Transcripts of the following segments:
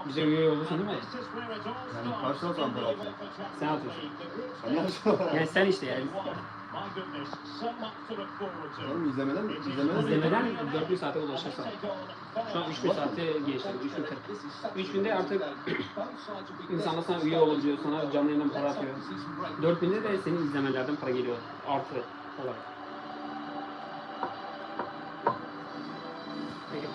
Bize üye olursun değil mi? Yani karşına santrafor atıyor. Sen atıyorsun. Ben yapsam. Yani sen işte yani. Oğlum izlemeden mi? İzlemeden 4000 saate ulaşırsan. Şu an 3000 saate geçti. 3040. 3000'de artık insanlar sana üye olabiliyor. Sana canlı yayından para atıyor. 4000'de de senin izlemelerden para geliyor. Artı olarak. Peki.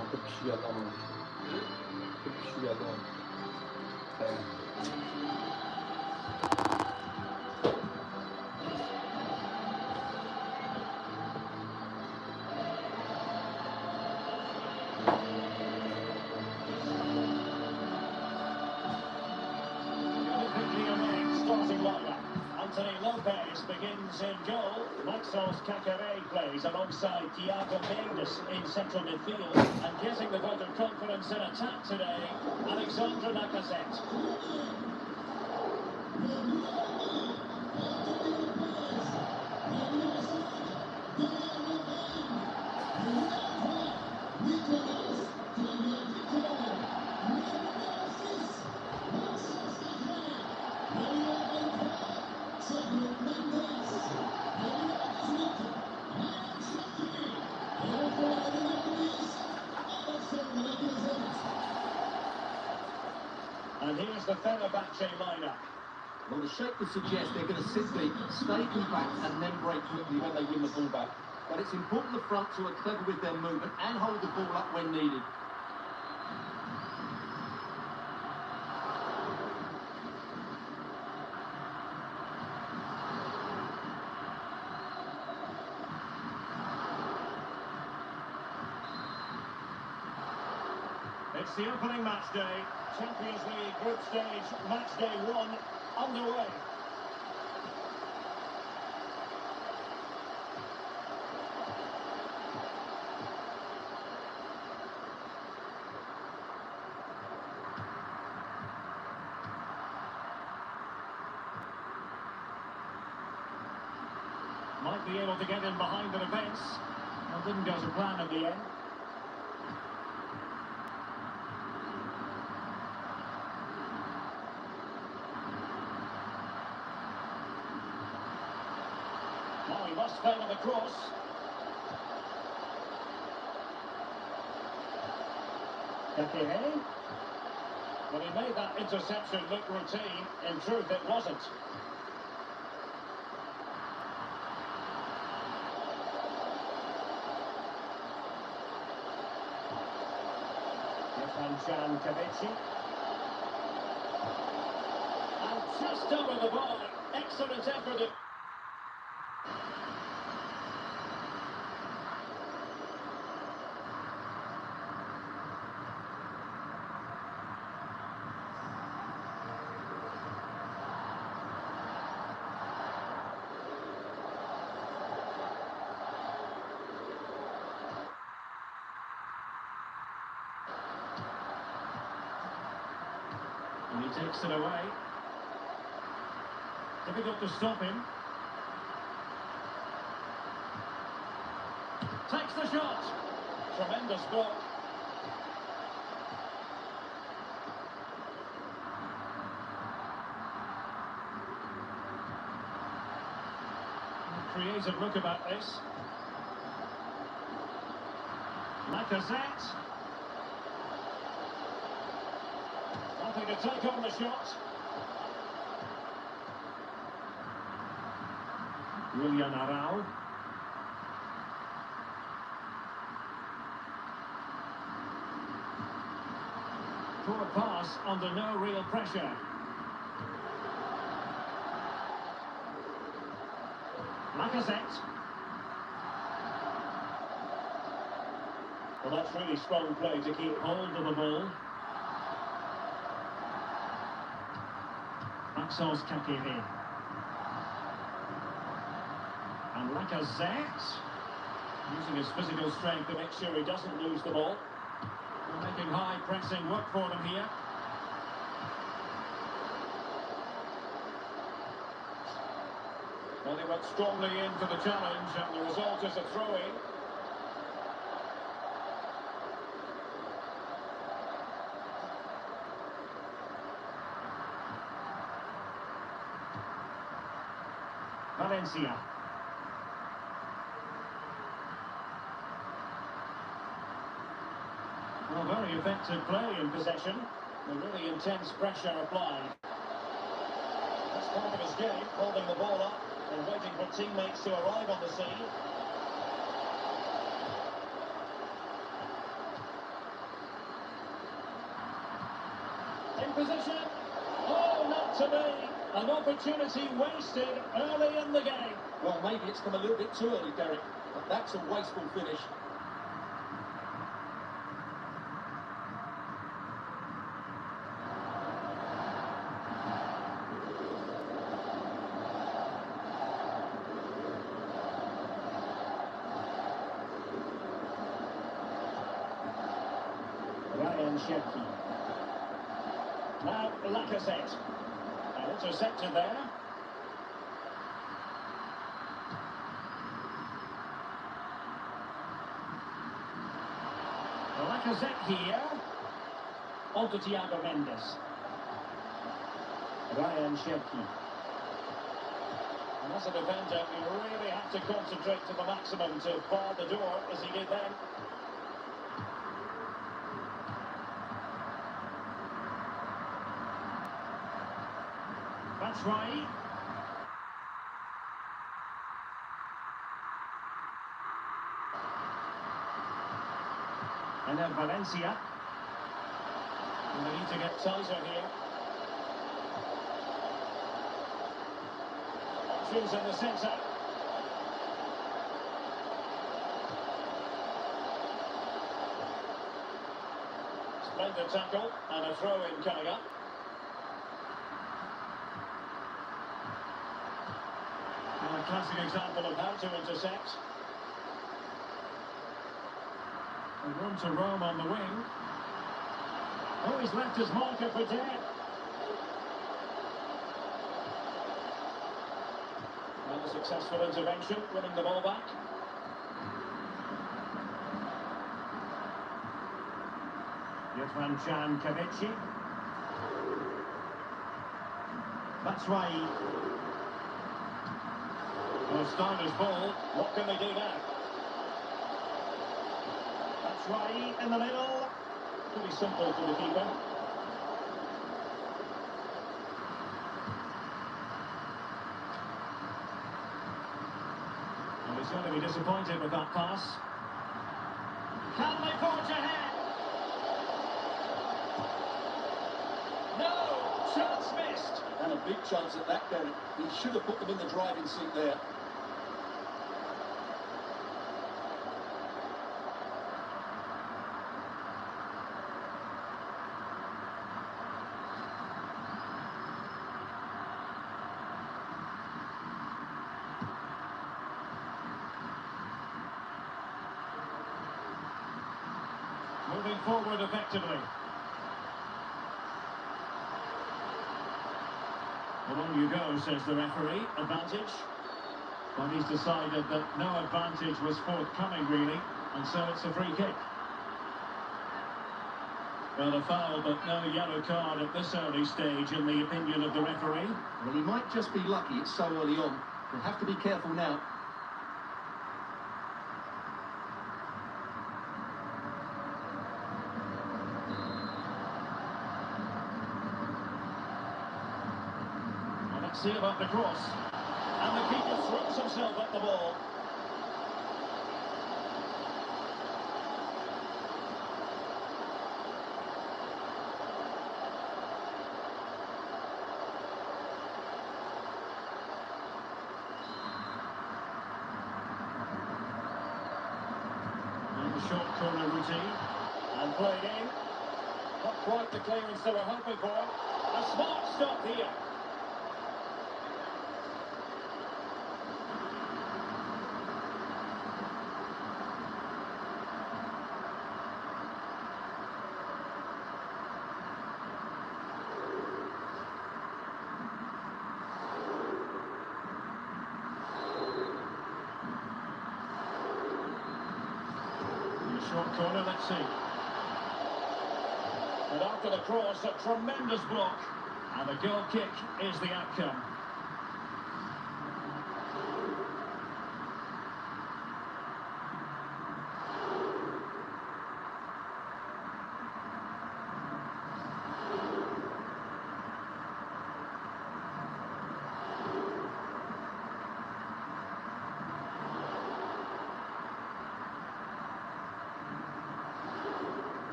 Artık kişi geldi ama. 40 kişi geldi ama. Evet. Begins in goal. Maxence Canaries plays alongside Thiago Mendes in central midfield, and getting the vote of confidence in attack today, Alexandre Lacazette. And here's the FENERBAHÇE lineup. Well, the shape would suggest they're going to sit deep, stay compact, and then break quickly when they win the ball back. But it's important the front two are clever with their movement and hold the ball up when needed. It's the opening match day. Champions League group stage match day 1 underway. Might be able to get in behind the defence. Well, didn't go to plan at the end. Now he must favour the cross. Canaries. But he made that interception look routine. In truth, it wasn't. Canaries. And just over the bar. Excellent effort. And he takes it away. Difficult to stop him. Takes the shot. Tremendous block. Creative look about this. Lacazette. Nothing to take on the shot. Lyon. Poor pass under no real pressure. Lacazette. Well, that's really strong play to keep hold of the ball. Maxence Canaries. And Lacazette, using his physical strength to make sure he doesn't lose the ball. They're making high pressing work for them here. Well, they went strongly in for the challenge, and the result is a throw-in. Valencia. Well, very effective play in possession. A really intense pressure applied. That's part of his game, holding the ball up and waiting for teammates to arrive on the scene. In position. Oh, not to be. An opportunity wasted early in the game. Well, maybe it's come a little bit too early, Derek, but that's a wasteful finish. Now, Lacazette. Intercepted there. Lacazette here. On to Thiago Mendes. Ryan Cherki. And as a defender, you really have to concentrate to the maximum to bar the door, as he did then. That's right. And then Valencia. And they need to get tighter here. Options in the centre. Splendid tackle and a throw-in coming up. And a classic example of how to intercept. And room to roam on the wing. Oh, he's left his marker for dead. And a successful intervention, winning the ball back. Yetvan Can Kavici. That's right. Well, Steiner's ball. What can they do now? That's right in the middle. Pretty simple for the keeper. And he's going to be disappointed with that pass. Can they forge ahead? No! Chance missed! And a big chance at that, Derek. He should have put them in the driving seat there. Moving forward effectively. Well, on you go, says the referee. Advantage. But he's decided that no advantage was forthcoming, really, and so it's a free kick. Well, a foul, but no yellow card at this early stage, in the opinion of the referee. Well, he might just be lucky it's so early on. He'll have to be careful now. See about the cross. And the keeper throws himself at the ball. And the short corner routine. And played in. Not quite the clearance they were hoping for. A smart stop here. Short corner, let's see. And after the cross, a tremendous block. And the goal kick is the outcome.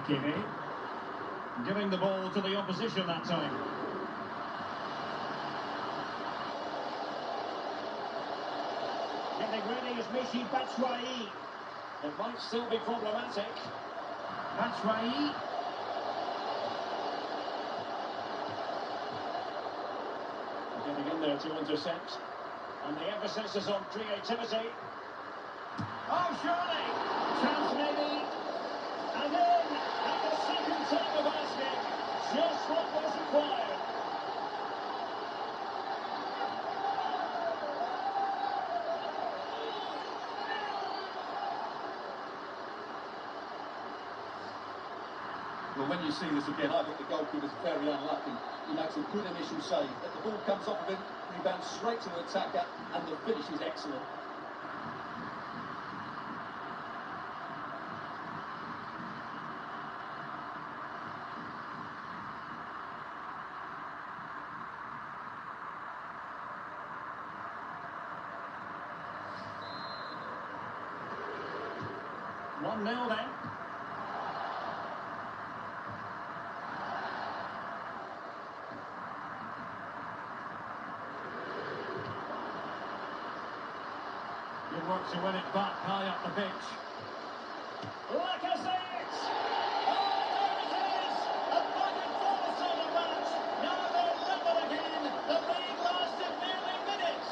Canaries, giving the ball to the opposition that time. Getting ready is Michy Batshuayi. It might still be problematic. Batshuayi. Getting in there to intercept. And the emphasis is on creativity. Oh, surely! Chance maybe. And then, at the second time of asking, just what was required. Well, when you see this again, I think the goalkeeper's very unlucky. He makes a good initial save, but the ball comes off of him, rebounds straight to the attacker, and the finish is excellent. One 0 then. Good work to win it back high up the pitch. Lacazette! Oh, there it is! A back and forth sort of match. Now they're level again. The lead lasted nearly minutes.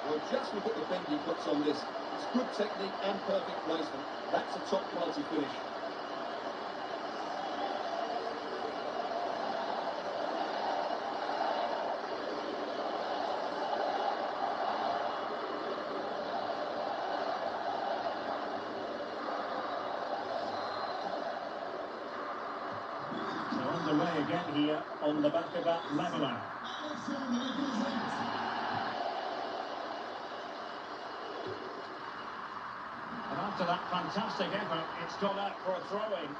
Well, just look at the bend he puts on this. It's good technique and perfect placement. That's a top quality finish. So underway again here on the back of that leveller. And after that fantastic effort, it's gone out for a throw-in.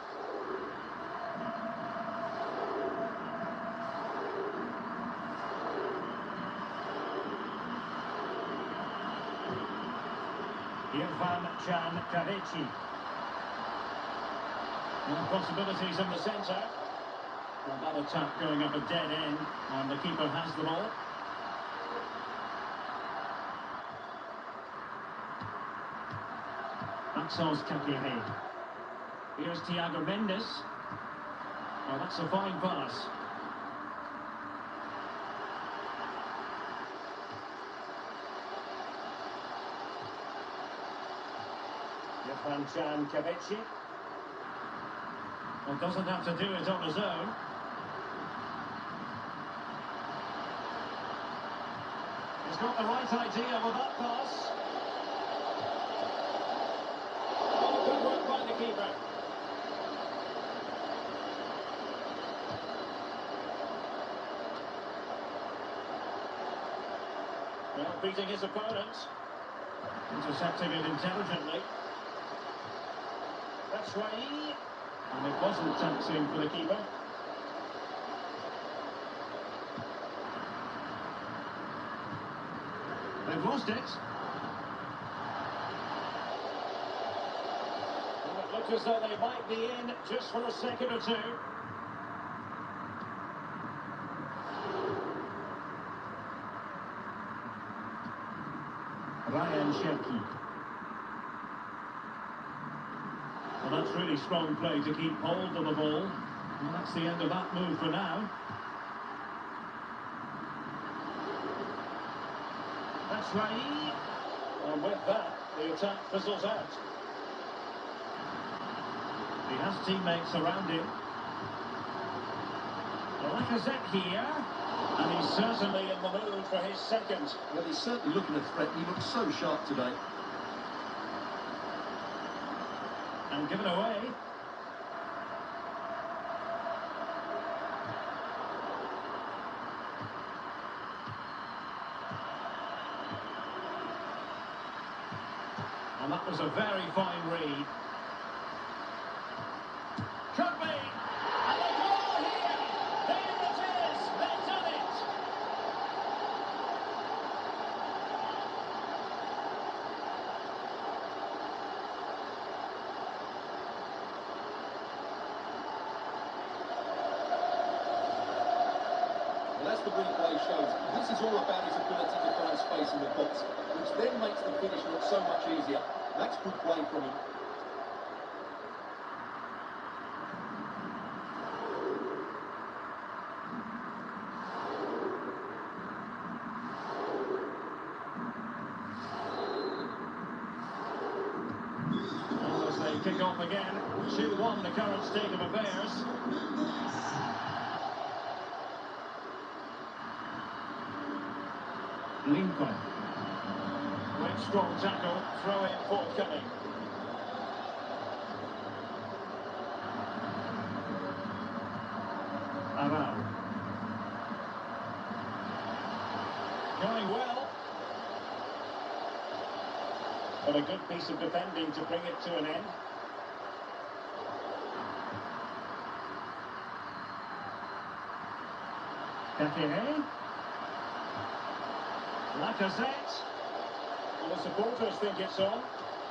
Canaries. More possibilities in the centre. Well, that attack going up a dead end, and the keeper has the ball. Canaries. Here's Thiago Mendes. Oh, that's a fine pass. Canaries. Well, doesn't have to do it on his own. He's got the right idea with that pass. Oh, good work by the keeper. Well, beating his opponent. Intercepting it intelligently. That's Batshuayi. And it wasn't taxing for the keeper. They've lost it. And it looked as though they might be in just for a second or two. Lyon. Well, that's really strong play to keep hold of the ball. And that's the end of that move for now. That's Batshuayi. And with that, the attack fizzles out. He has teammates around him. Lacazette here. And he's certainly in the mood for his second. Well, he's certainly looking a threat. He looks so sharp today. And given away. And that was a very fine read. Could be. And a goal here. There it is. They've done it. Well, as the replay shows, this is all about his ability to find space in the box, which then makes the finish look so much easier. That's good play from him. Well, as they kick off again, 2-1 the current state of affairs. Lincoln. Great strong tackle, throw in forthcoming. Aral. Going well. But a good piece of defending to bring it to an end. Canaries. Lacazette. Well, the supporters think it's on.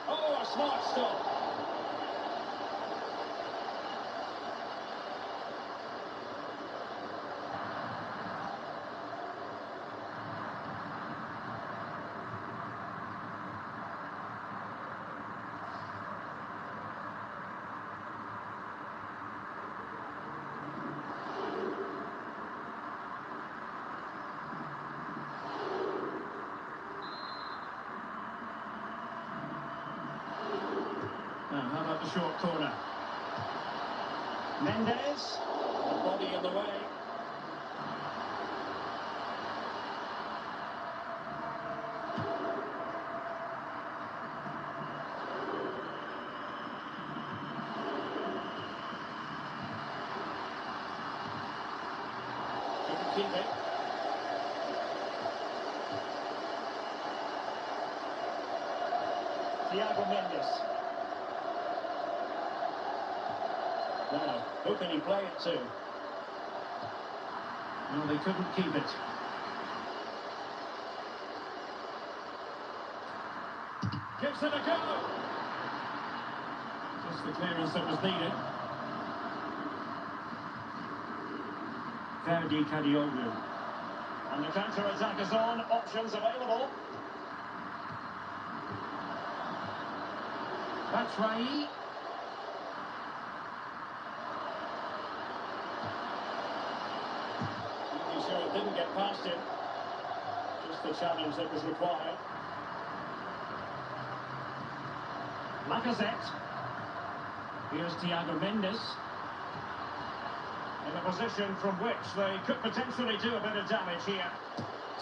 Oh, a smart stop. How about the short corner? Mendes, the body in the way. Couldn't keep it. Thiago Mendes. Now, who can he play it to? No, they couldn't keep it. Gives it a go! Just the clearance that was needed. Ferdi Kadioglu. And the counter-attack is on, options available. Batshuayi. Sure it didn't get past him. Just the challenge that was required. Lacazette. Here's Thiago Mendes. In a position from which they could potentially do a bit of damage here.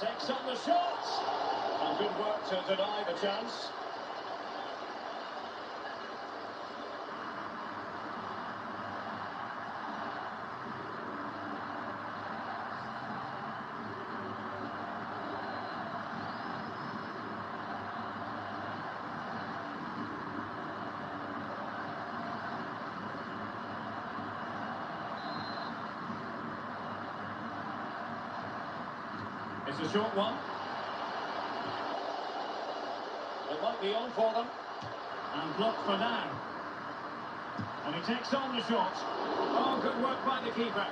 Takes on the shot. And good work to deny the chance. It's a short one. It might be on for them. And blocked for now. And he takes on the shot. Oh, good work by the keeper.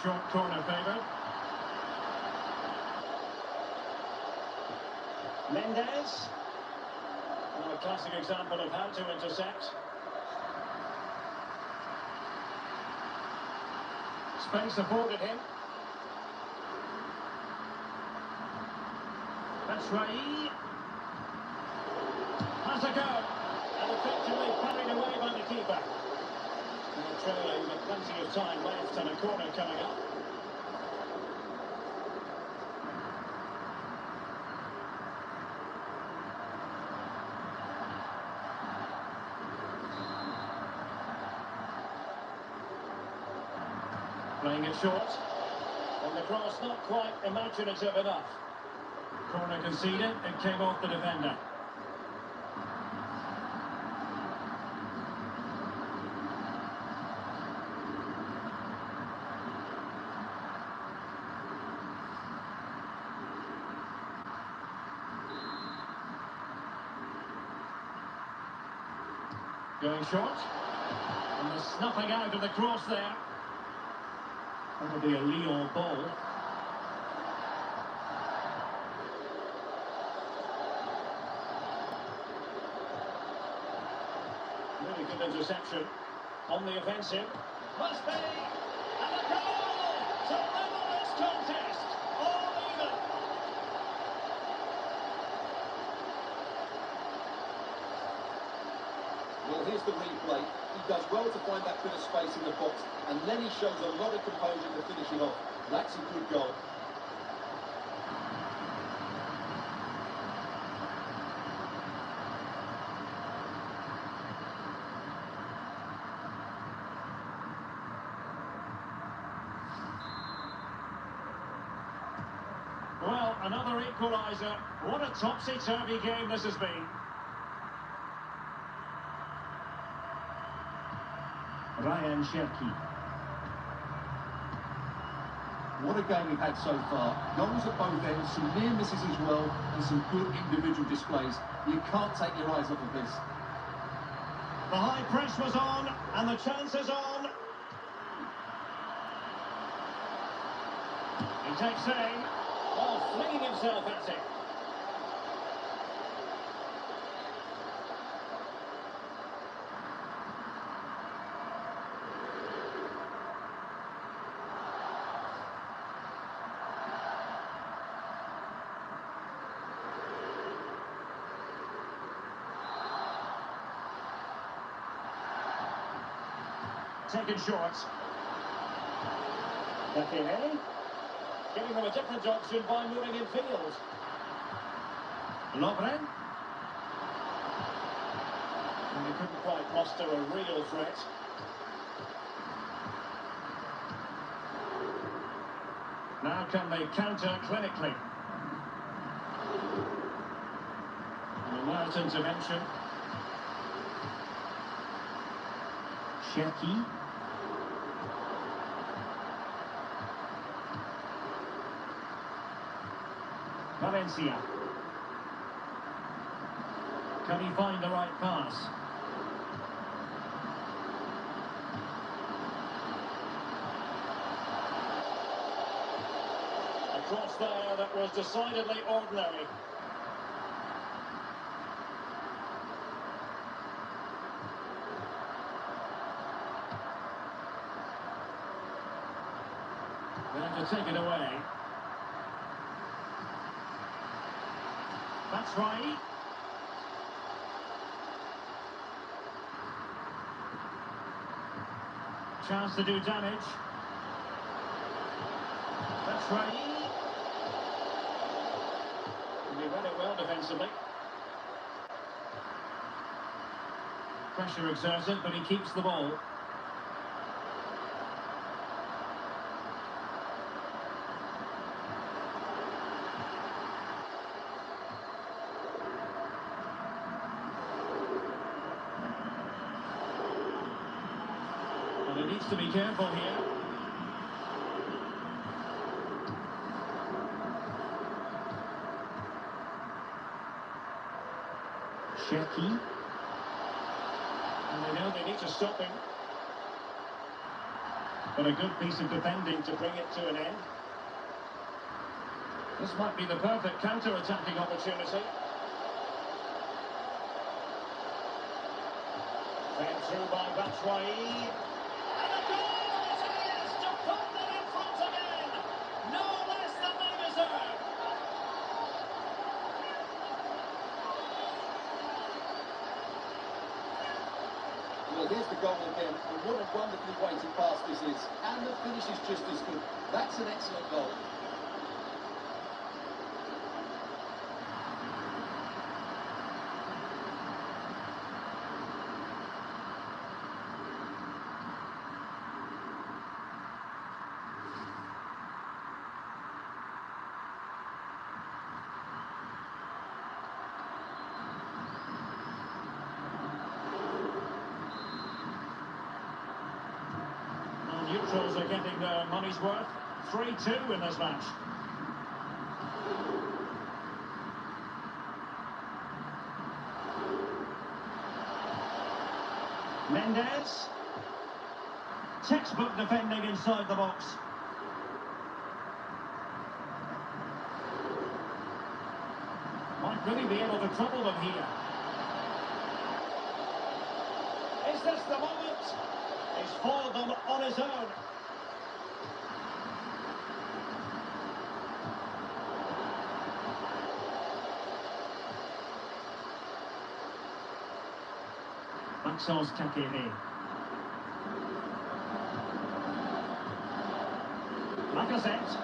Short corner favoured. Mendes. Well, a classic example of how to intercept. space afforded him. That's Rai. Has a go. And effectively parried away by the keeper. And trailing with plenty of time left and a corner coming up. Playing it short. And the cross not quite imaginative enough. Corner conceded, it came off the defender. Going short. And the snuffing out of the cross there. That'll be a Lyon ball. Really good interception. On the offensive. Must be! And a goal! To level this contest! All even! Well, here's the replay. He does well to find that bit of space in the box, and then he shows a lot of composure to finish it off. That's a good goal. Well, another equaliser. What a topsy-turvy game this has been. Ryan Cherki. What a game we've had so far. Goals at both ends, some near misses as well, and some good individual displays. You can't take your eyes off of this. The high press was on, and the chance is on. He takes aim. Oh, flinging himself at it. Taken short. Bakene. Giving them a different option by moving in field. Lovren. And they couldn't quite muster a real threat. Now can they counter clinically? An alert intervention. Cherki. Valencia. Can he find the right pass? A cross there that was decidedly ordinary. Going to take it away. That's right. Chance to do damage. That's right. He read it well defensively. Pressure exerted, but he keeps the ball. He needs to be careful here. Cherki. And they know they need to stop him. But a good piece of defending to bring it to an end. This might be the perfect counter-attacking opportunity. Fed through by Batshuayi. And a goal! It is to put them goal again, and what a wonderfully weighted pass this is. And the finish is just as good. That's an excellent goal. Neutrals are getting their money's worth. 3-2 in this match. Mendes. Textbook defending inside the box. Might really be able to trouble them here. Is this the moment? He's foiled them on his own. Maxence Canaries. Lacazette.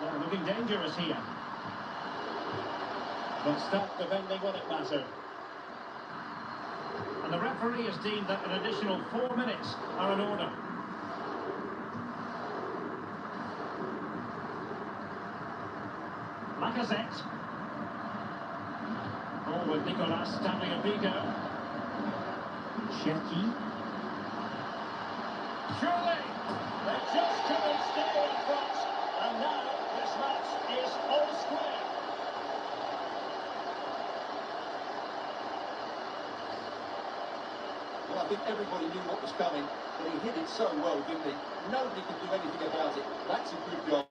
Well, looking dangerous here. But stop defending when it mattered. And the referee has deemed that an additional 4 minutes are in order. Lacazette. Oh, with Nicolas standing a Pico. Cherki. Surely! They just couldn't stay in front. And now this match is all square. Well, I think everybody knew what was coming, but he hit it so well, didn't he? Nobody could do anything about it. That's a good goal.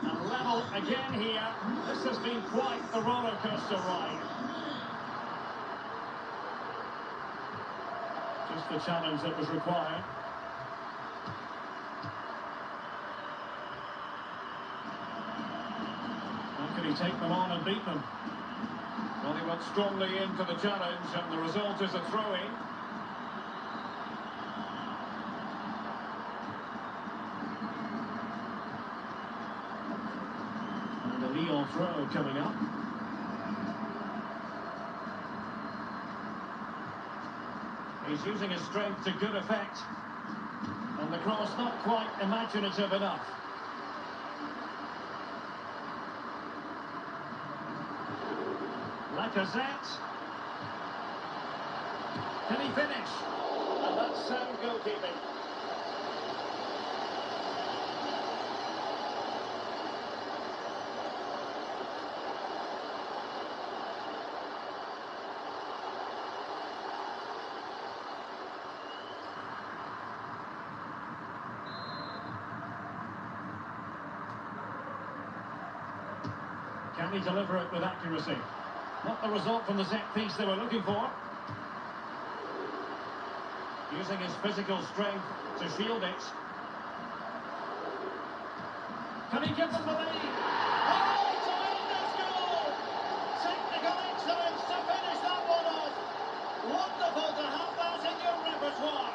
And level again here. This has been quite the roller coaster ride. Just the challenge that was required. How can he take them on and beat them? Well, he went strongly into the challenge, and the result is a throw-in. And the Lyon throw coming up. He's using his strength to good effect. And the cross not quite imaginative enough. Lacazette. Can he finish? And that's sound goalkeeping. Can he deliver it with accuracy? Not the result from the set piece they were looking for. Using his physical strength to shield it. Can he give them the lead? Oh, it's a tremendous goal! Technical excellence to finish that one off. Wonderful to have that in your repertoire.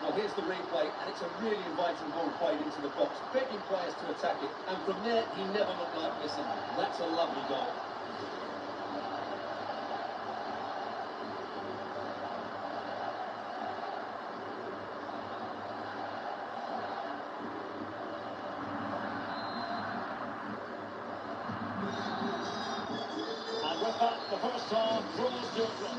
Well, here's the replay, and it's a really inviting ball played into the box, begging players to attack it, and from there, he never looked like missing. That's a lovely goal. And with that, the first half draws to a draw.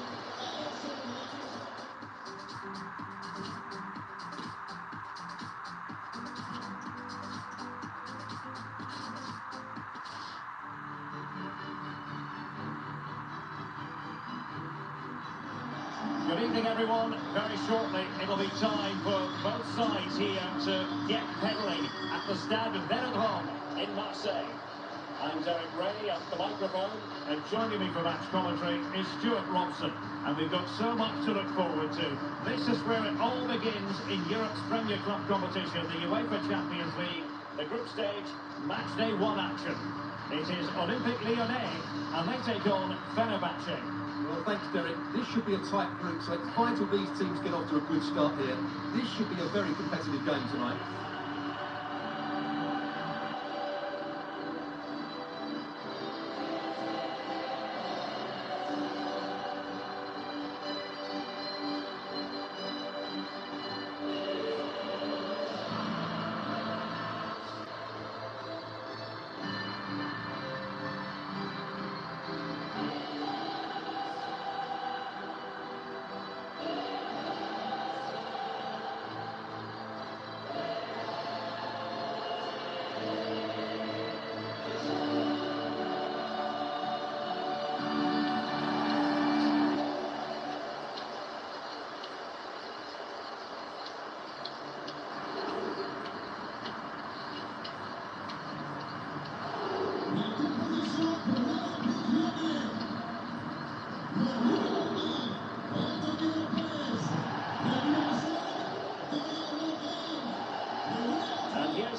Good evening, everyone. Very shortly, it'll be time for both sides here to get pedalling at the Stade Vélodrome in Marseille. I'm Derek Ray at the microphone, and joining me for match commentary is Stuart Robson. And we've got so much to look forward to. This is where it all begins in Europe's Premier Club competition, the UEFA Champions League, the group stage, match day 1 action. It is Olympique Lyonnais, and they take on FENERBAHÇE. Well, thanks, Derek. This should be a tight group, so it's vital these teams get off to a good start here. This should be a very competitive game tonight.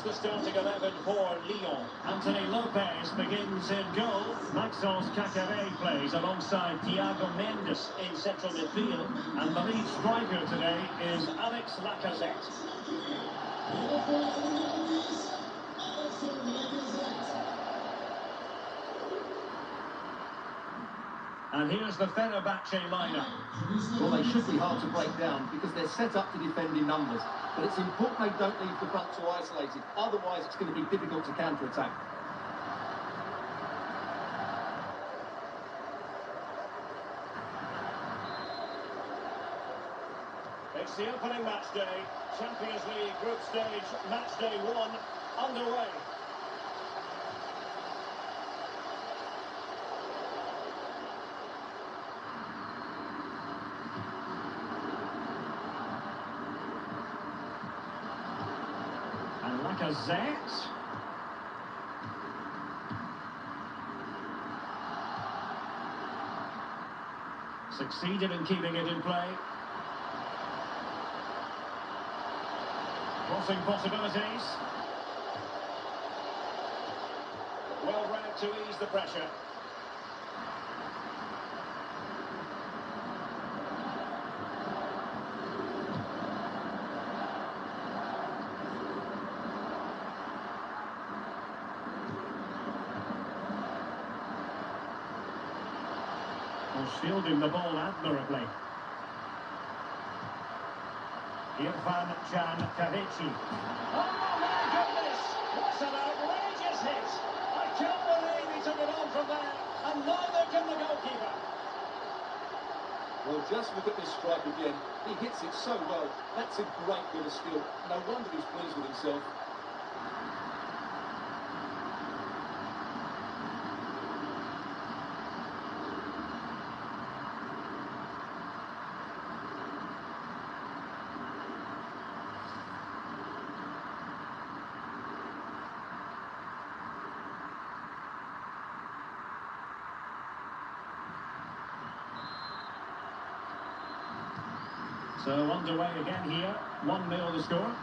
The starting 11 for Lyon. Anthony Lopez begins in goal. Maxence Canaries plays alongside Thiago Mendes in central midfield. And the lead striker today is Alex Lacazette. And here's the Fenerbahçe lineup. Well, they should be hard to break down because they're set up to defend in numbers. But it's important they don't leave the front too isolated. Otherwise, it's going to be difficult to counter-attack. It's the opening match day. Champions League group stage, match day 1, underway. Lacazette. Succeeded in keeping it in play. Crossing possibilities. Well read to ease the pressure. Shielding the ball admirably. Irfan Can Kavici. Oh my goodness! What an outrageous hit! I can't believe he took it on from there, and neither can the goalkeeper. Well, just look at this strike again. He hits it so well. That's a great bit of skill. No wonder he's pleased with himself. So underway again here, 1-0 the score.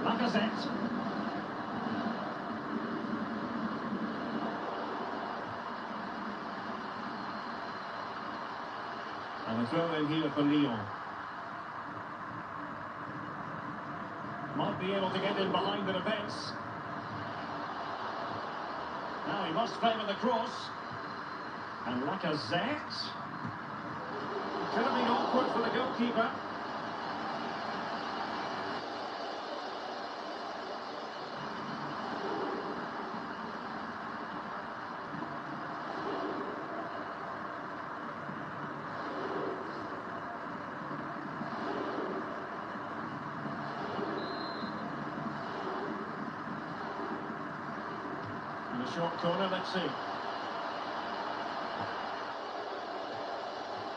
Lacazette. And a throw in here for Lyon. Might be able to get in behind the defence. Now he must favour the cross. And Lacazette. Could have been awkward for the goalkeeper. And a short corner, let's see.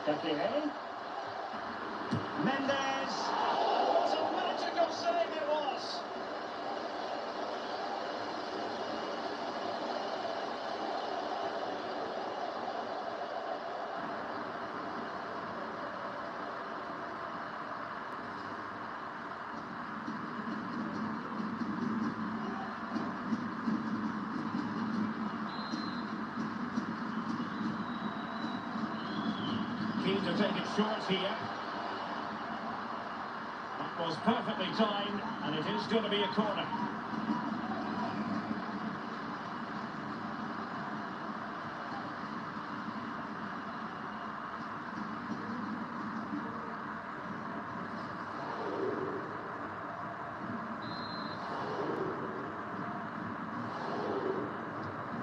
Canaries. Mendes. What a magical save it was. Keen to take it short here. That was perfectly timed, and it is going to be a corner.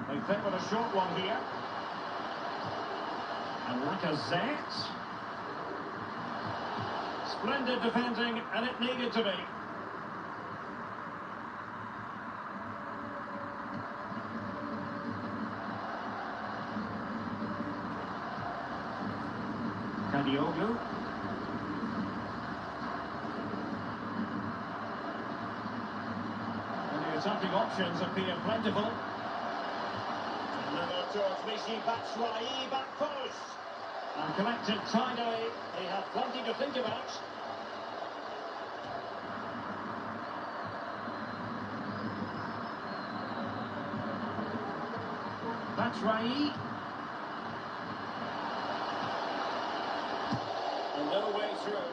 They favour a short one here. And Lacazette. Splendid defending, and it needed to be. Kadioglu. And the attacking options appear plentiful. Another towards Michy Batshuayi, back post. And collected tidily. They have plenty to think about. Batshuayi. And no way through.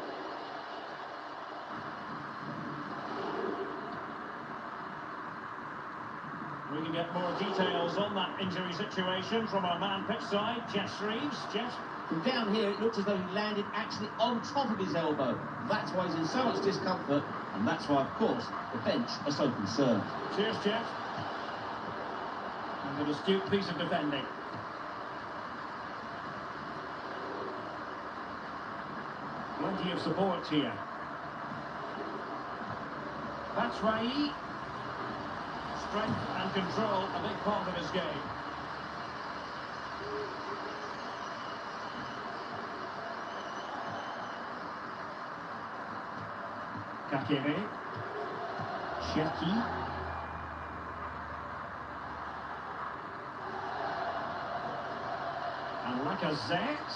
We can get more details on that injury situation from our man pitch side, Jeff Reeves. Jeff? From down here, it looked as though he landed actually on top of his elbow. That's why he's in so much discomfort, and that's why, of course, the bench are so concerned. Cheers, Jeff. And an astute piece of defending. Plenty of support here. Batshuayi. Strength and control, a big part of his game. Kakere. Cherki. And Lacazette.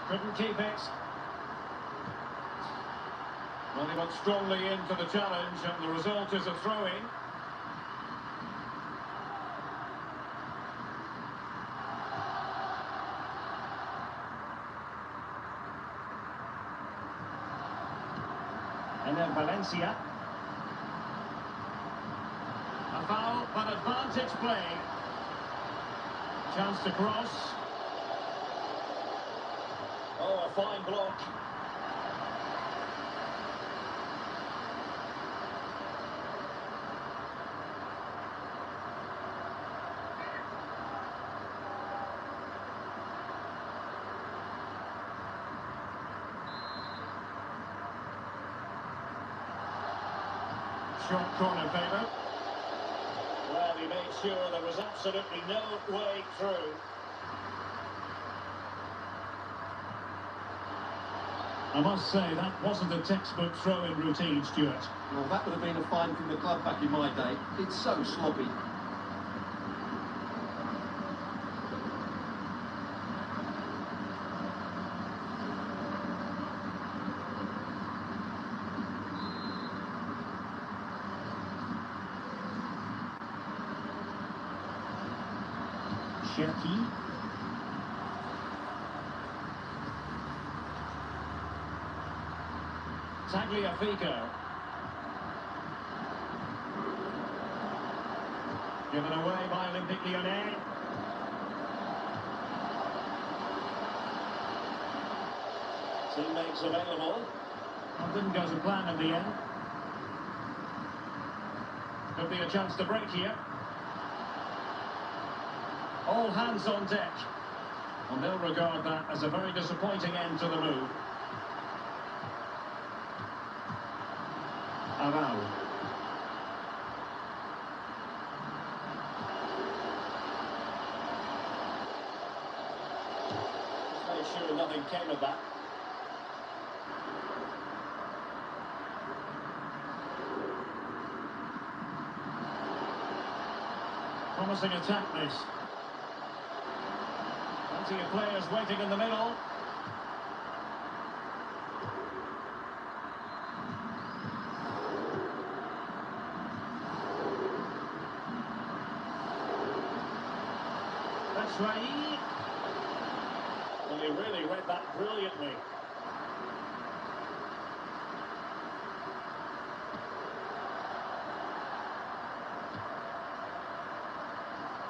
Couldn't keep it. Well, he went strongly into the challenge, and the result is a throw-in. And then Valencia. A foul, but advantage play. Chance to cross. Oh, a fine block. Short corner favour. Well, he made sure there was absolutely no way through. I must say, that wasn't a textbook throw-in routine, Stuart. Well, that would have been a fine from the club back in my day. It's so sloppy. Cherki. Tagliafico. Given away by Olympique Lyonnais. Teammates available. Well, didn't go to plan in the end. Could be a chance to break here. All hands on deck. And they'll regard that as a very disappointing end to the move. Arau. sure nothing came of that. Promising attack this. Plenty of players waiting in the middle. That's right. Well, he really read that brilliantly.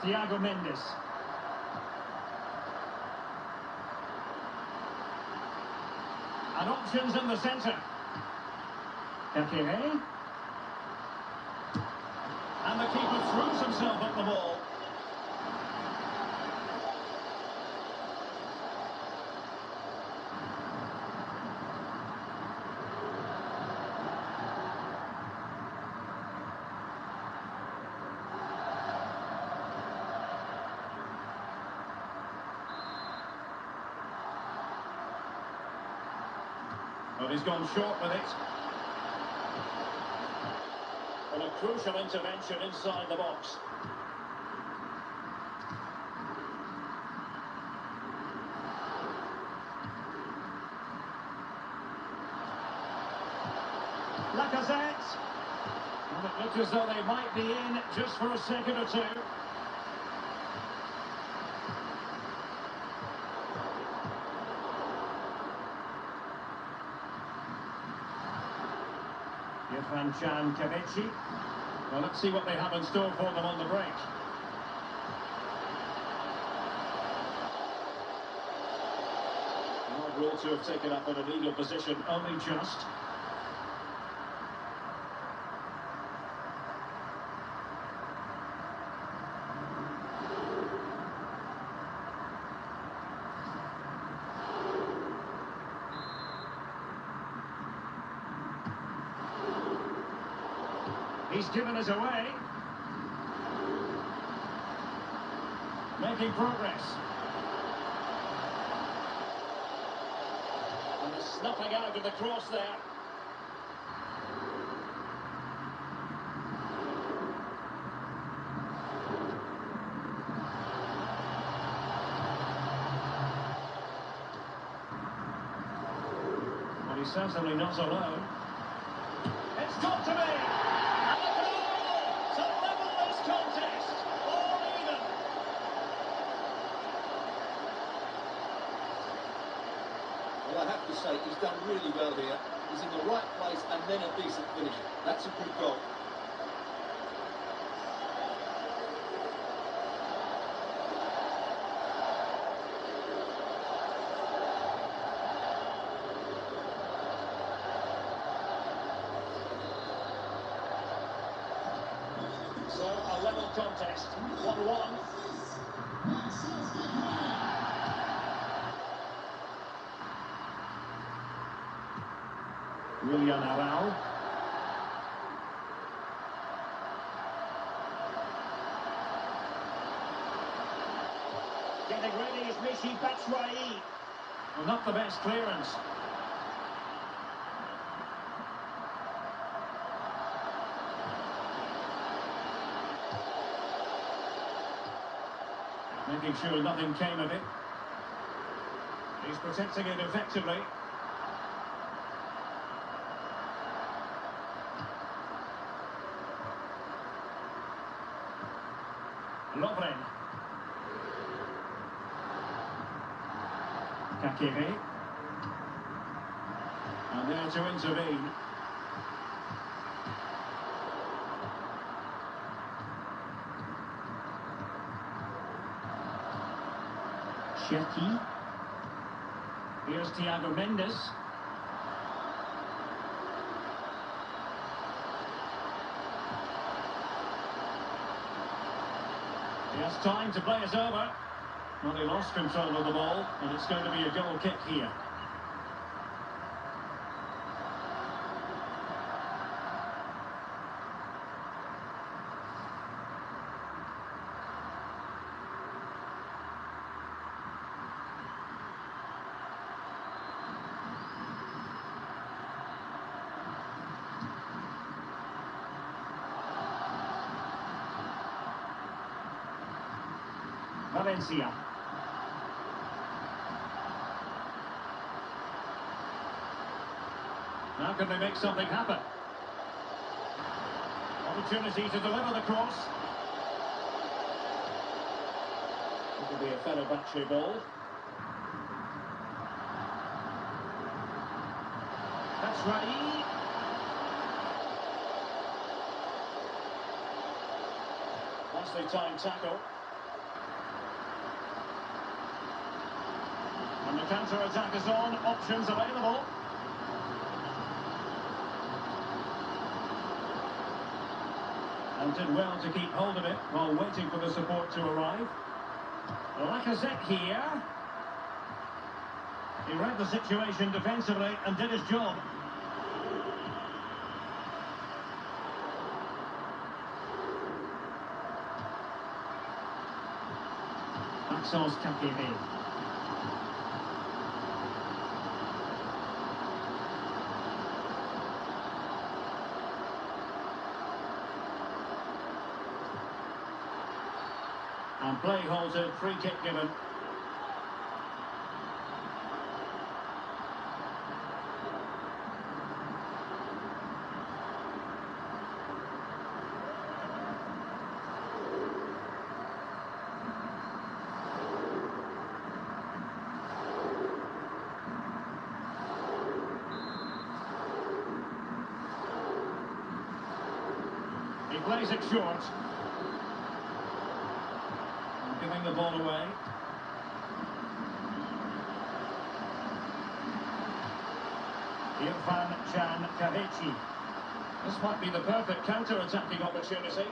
Thiago Mendes. And options in the centre. Canaries. And the keeper throws himself at the ball. But he's gone short with it. And a crucial intervention inside the box. Lacazette. And it looked as though they might be in just for a second or two. Canaries. Well, let's see what they have in store for them on the break. Not ruled to have taken up an illegal position, only just. He's given us away. Making progress. And the snuffing out of the cross there. Well, he's certainly not alone. It's got to be! Well, I have to say, he's done really well here. He's in the right place and then a decent finish. That's a good goal. So, a level contest, 1-1. Lyon. Getting ready is Michy Batshuayi. Well, not the best clearance. Making sure nothing came of it. He's protecting it effectively. Lovren. Canaries. And there to intervene. Cherki. Here's Thiago Mendes. He has time to play it over. Well, he lost control of the ball, and it's going to be a goal kick here. Valencia. How can they make something happen? Opportunity to deliver the cross. It will be a Fenerbahçe goal. That's right. Nicely timed tackle. And the counter-attack is on. Options available. And did well to keep hold of it while waiting for the support to arrive. Lacazette here. He read the situation defensively and did his job. Maxence Canaries. And play halted, free kick given. He plays it short. Giving the ball away. Canaries. This might be the perfect counter-attacking opportunity.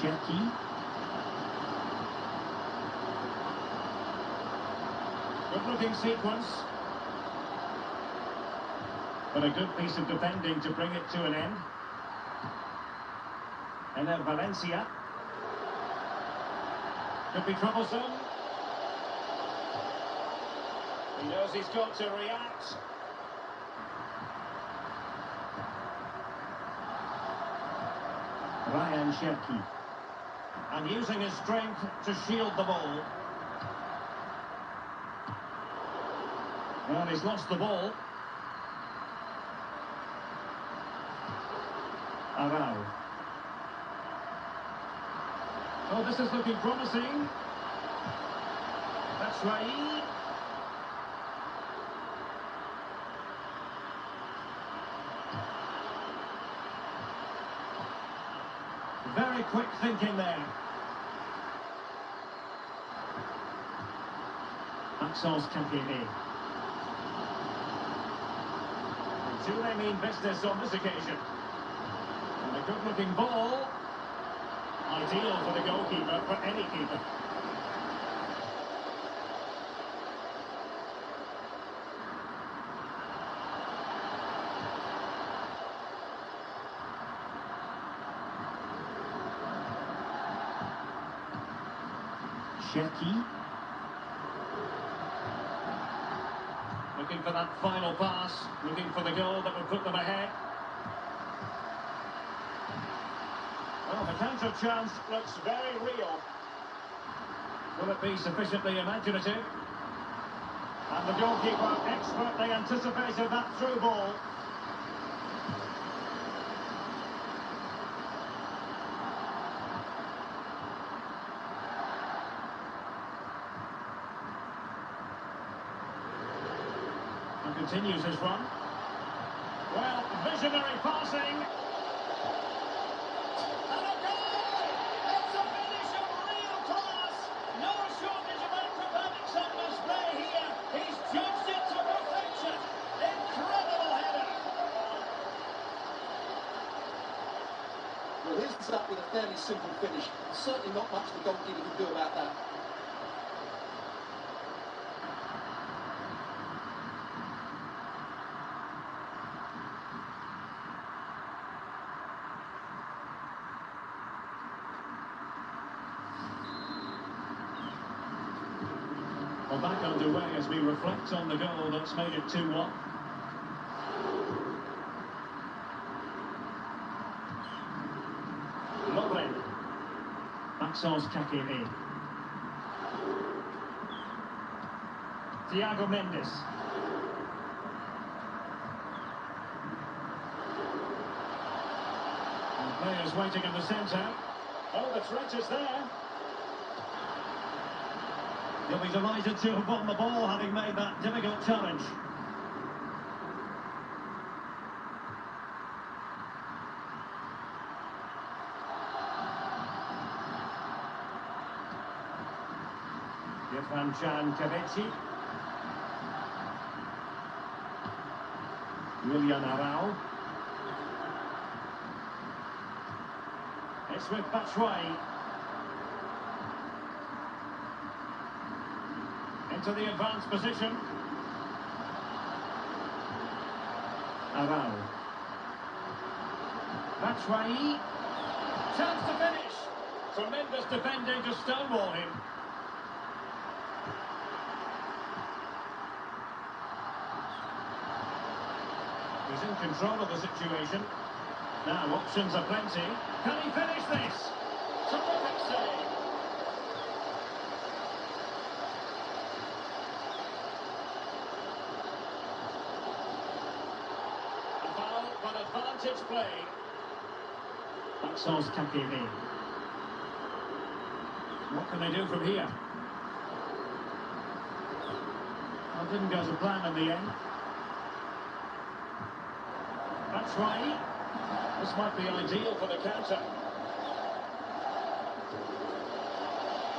Cherki. Good-looking sequence. But a good piece of defending to bring it to an end. And then Valencia. Could be troublesome. He knows he's got to react. Ryan Cherki. And using his strength to shield the ball. Well, he's lost the ball. Arau. Oh, this is looking promising. That's right. Very quick thinking there. Maxence Canaries. Do they mean business on this occasion? And a good-looking ball. Ideal for the goalkeeper, for any keeper. Cherki. Looking for that final pass, looking for the goal that would put them ahead. Well, the counter chance looks very real. Will it be sufficiently imaginative? And the goalkeeper expertly anticipated that through ball. And continues his run. Well, visionary passing. Well, here's up with a fairly simple finish. Certainly not much the goalkeeper can do about that. Well, back underway as we reflect on the goal that's made it 2-1. Lovely. Maxence Kakeme. Thiago Mendes. And players waiting in the centre. Oh, the threat is there. He'll be delighted to have won the ball, having made that difficult challenge. Yefan Kavechi. William Arau. It's with Batshuayi. Into the advanced position. Arau. Batshuayi. Chance to finish. Tremendous defending to stonewall him. He's in control of the situation. Now options are plenty. Can he finish this? Terrific save. A foul, but advantage play. Maxence Kakeme. What can they do from here? Well, didn't go to plan in the end. Batshuayi. This might be ideal for the counter.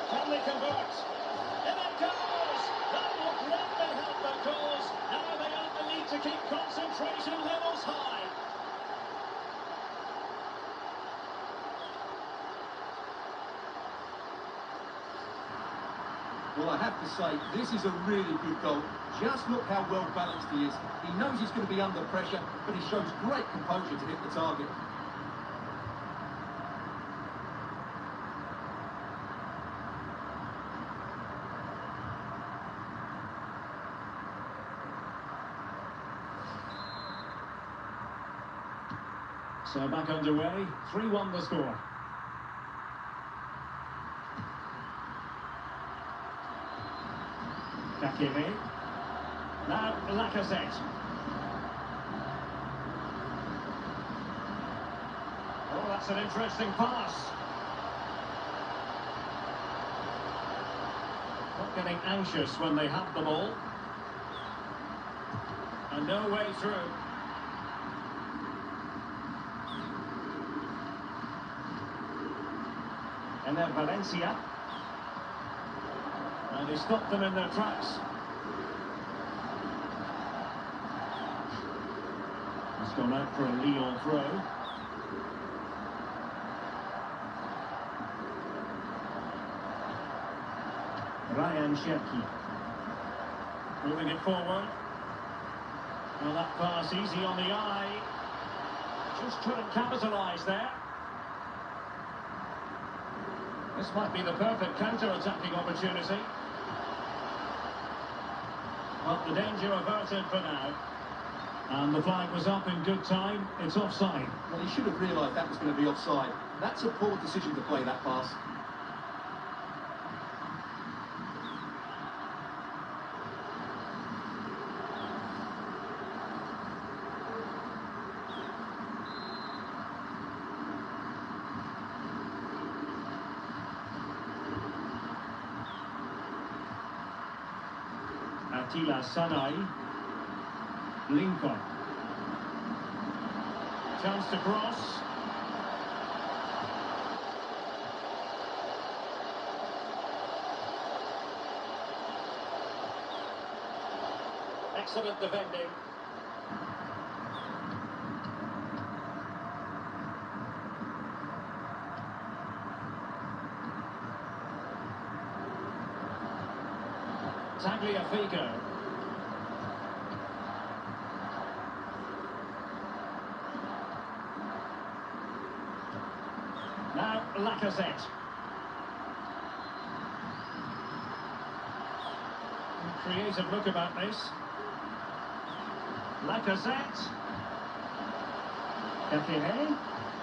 Can they convert? In it goes! That will greatly help their cause. Now they only need to keep concentration levels high. Well, I have to say, this is a really good goal. Just look how well balanced he is. He knows he's going to be under pressure, but he shows great composure to hit the target. So back underway, 3-1 the score. Kakeme. Now Lacazette. Oh, that's an interesting pass. Not getting anxious when they have the ball. And no way through. And then Valencia. And he stopped them in their tracks. He's gone out for a Lyon throw. Ryan Cherki. Moving it forward. Well, that pass easy on the eye. Just couldn't capitalise there. This might be the perfect counter-attacking opportunity. But the danger averted for now. And the flag was up in good time. It's offside. Well, he should have realised that was going to be offside. That's a poor decision to play that pass. Attila Sanai. Lincoln. Chance to cross. Excellent defending. Tagliafico. Now Lacazette. creative look about this. Lacazette. Canaries.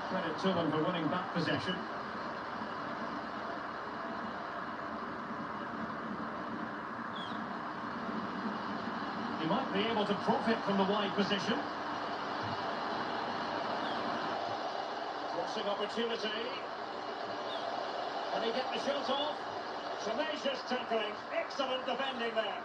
Credit to them for winning back possession. He might be able to profit from the wide position. Crossing opportunity. Can he get the shot off? Tenacious tackling. Excellent defending there.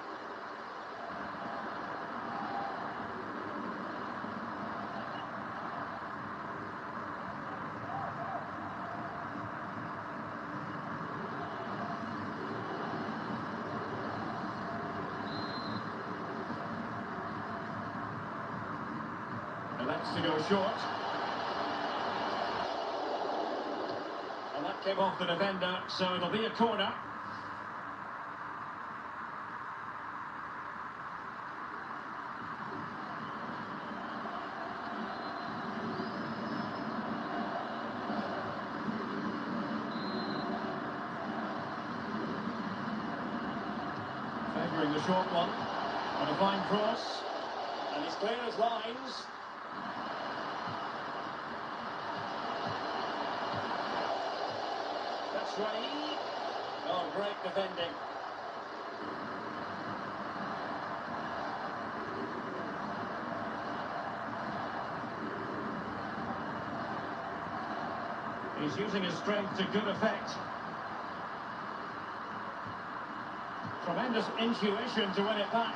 Elects to go short. And that came off the defender, so it'll be a corner. Favouring the short one. And a fine cross. And he's clear as lines. That's right. Oh, great defending. He's using his strength to good effect. Tremendous intuition to win it back.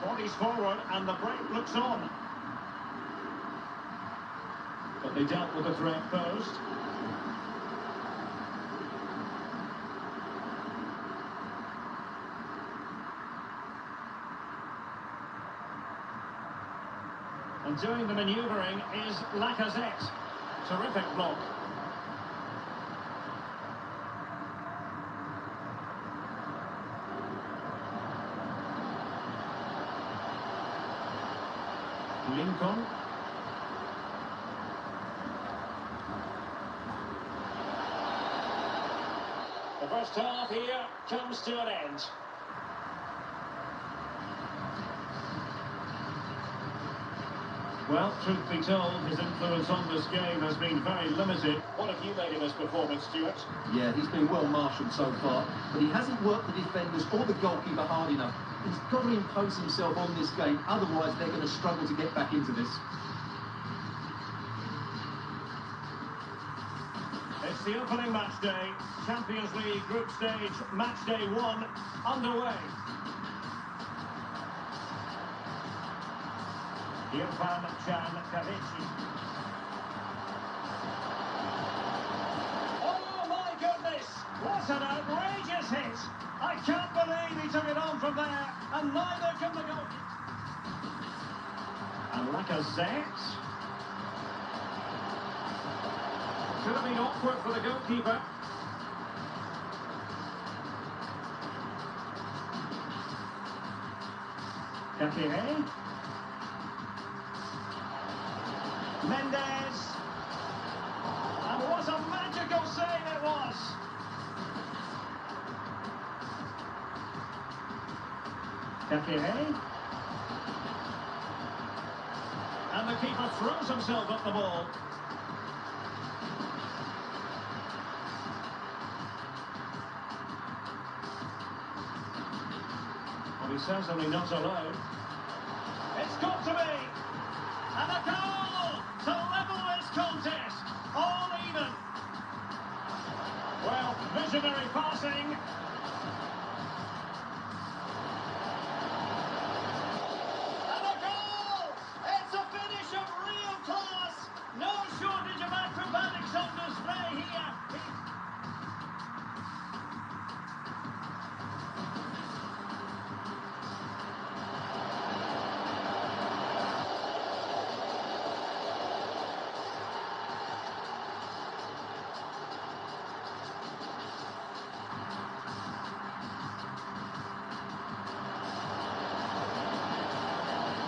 Bodies forward and the break looks on. But they dealt with the threat posed. And doing the manoeuvring is Lacazette. Terrific block. Lincoln. The first half here comes to an end. Well, truth be told, his influence on this game has been very limited. What have you made of his performance, Stuart? Yeah, he's been well marshalled so far, but he hasn't worked the defenders or the goalkeeper hard enough. He's got to impose himself on this game, otherwise they're going to struggle to get back into this. It's the opening match day. Champions League group stage, match day 1, underway. Canaries. Oh my goodness! What an outrageous hit! I can't believe he took it on from there, and neither can the goalkeeper. And Lacazette. Could have been awkward for the goalkeeper. Canaries. Mendes. And what a magical save it was. Canaries. And the keeper throws himself at the ball. Well, he's certainly not alone. It's got to be. And a goal to level this contest. All even. Well, visionary passing. And a goal! It's a finish of real class. No shortage of acrobatics on display here.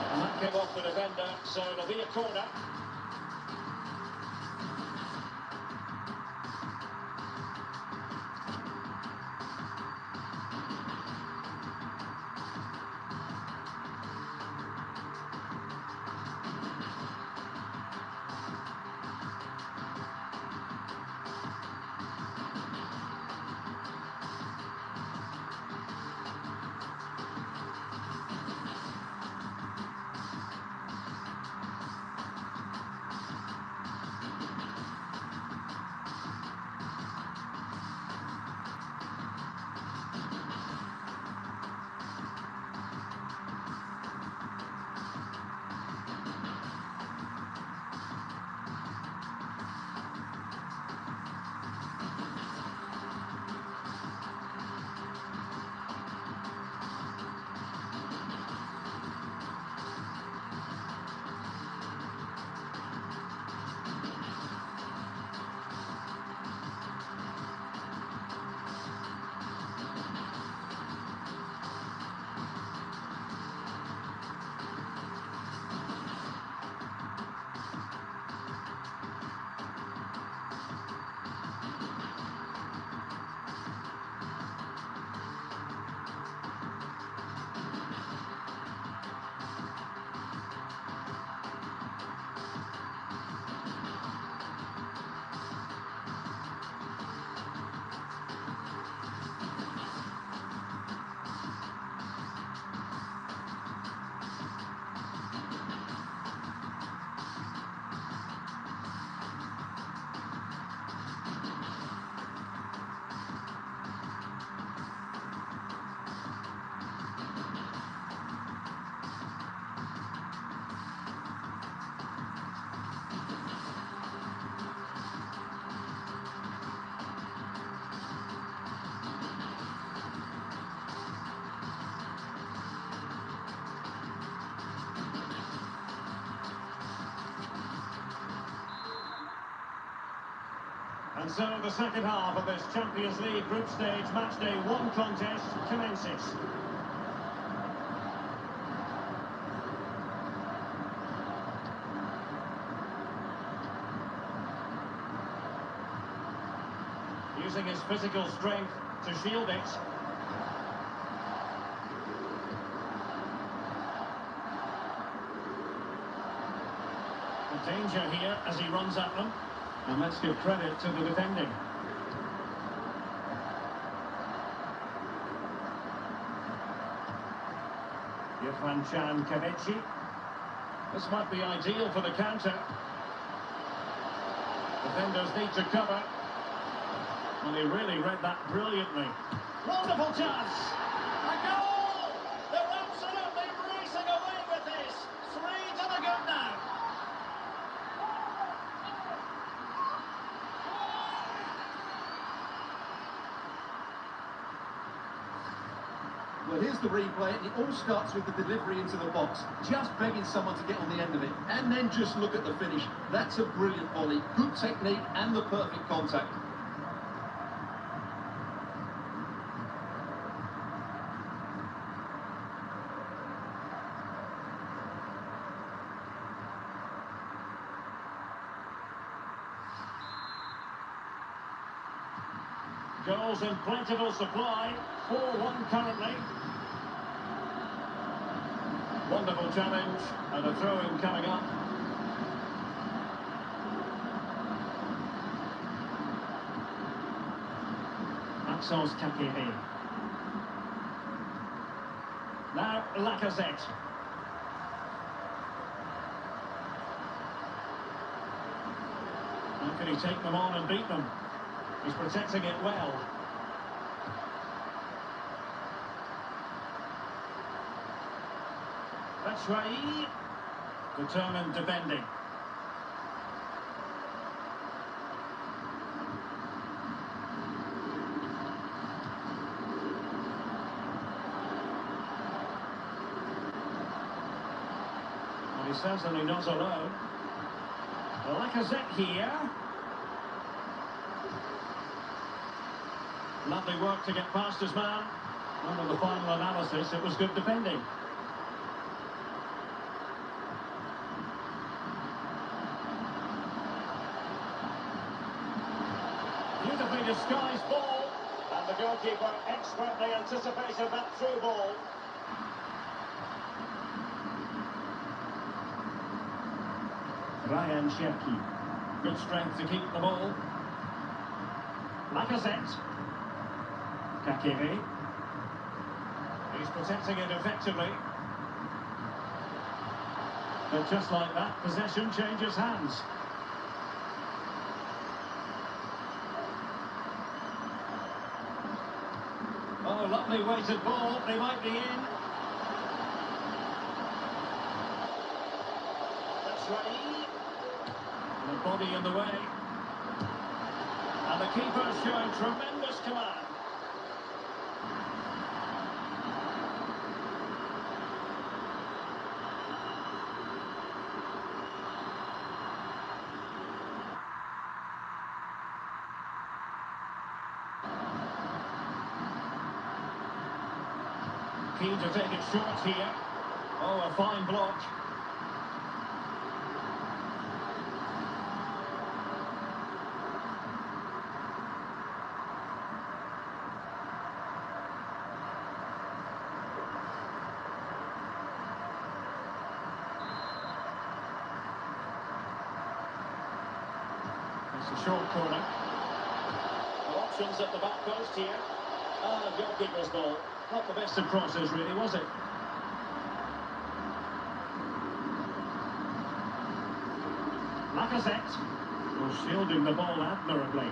And that came off the defender, so it'll be a corner. And so the second half of this Champions League group stage match day 1 contest commences. Using his physical strength to shield it. The danger here as he runs at them. And let's give credit to the defending. Canaries. This might be ideal for the counter. Defenders need to cover. And he really read that brilliantly. Wonderful chance! A goal! They're absolutely racing away with this. 3 to the good now. Well, here's the replay. It all starts with the delivery into the box, just begging someone to get on the end of it. And then just look at the finish. That's a brilliant volley. Good technique and the perfect contact. Goals in plentiful supply. 4-1 currently. Wonderful challenge, and a throw-in coming up. Canaries. Now Lacazette. How can he take them on and beat them? He's protecting it well. Batshuayi, determined defending. Well, he's certainly not alone. Lacazette here. Lovely work to get past his man. Under the final analysis, it was good defending. Beautifully disguised ball, and the goalkeeper expertly anticipated that through ball. Ryan Cherki, good strength to keep the ball. Lacazette. Canaries. He's protecting it effectively. But just like that, possession changes hands. Oh, lovely weighted ball. They might be in. That's right. The body in the way. And the keeper showing tremendous command. Keen to take it short here. Oh, a fine block. It's a short corner. Options at the back post here. Ah, goalkeeper's ball. Not the best of crosses, really, was it? Lacazette was shielding the ball admirably.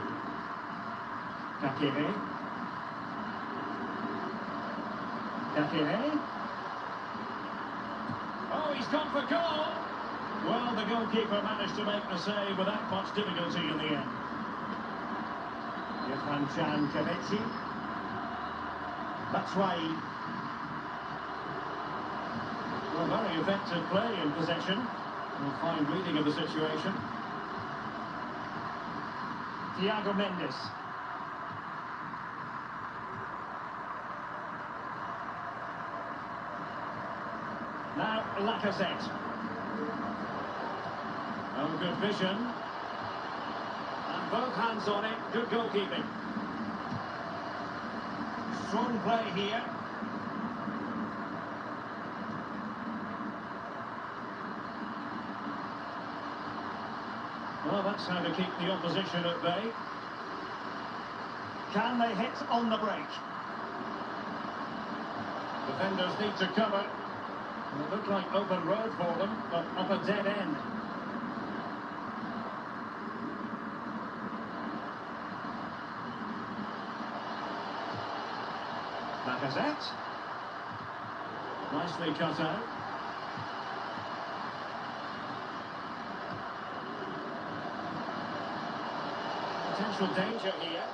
Canaries. Canaries. Oh, he's gone for goal! Well, the goalkeeper managed to make the save without much difficulty in the end. Canaries. Batshuayi. Well, very effective play in possession. A fine reading of the situation. Thiago Mendes. Now Lacazette. Oh, good vision. And both hands on it. Good goalkeeping. Strong play here. Well, that's how to keep the opposition at bay. Can they hit on the break? Defenders need to cover. It looked like open road for them, but up a dead end. Lacazette. Nicely cut out. Potential danger here.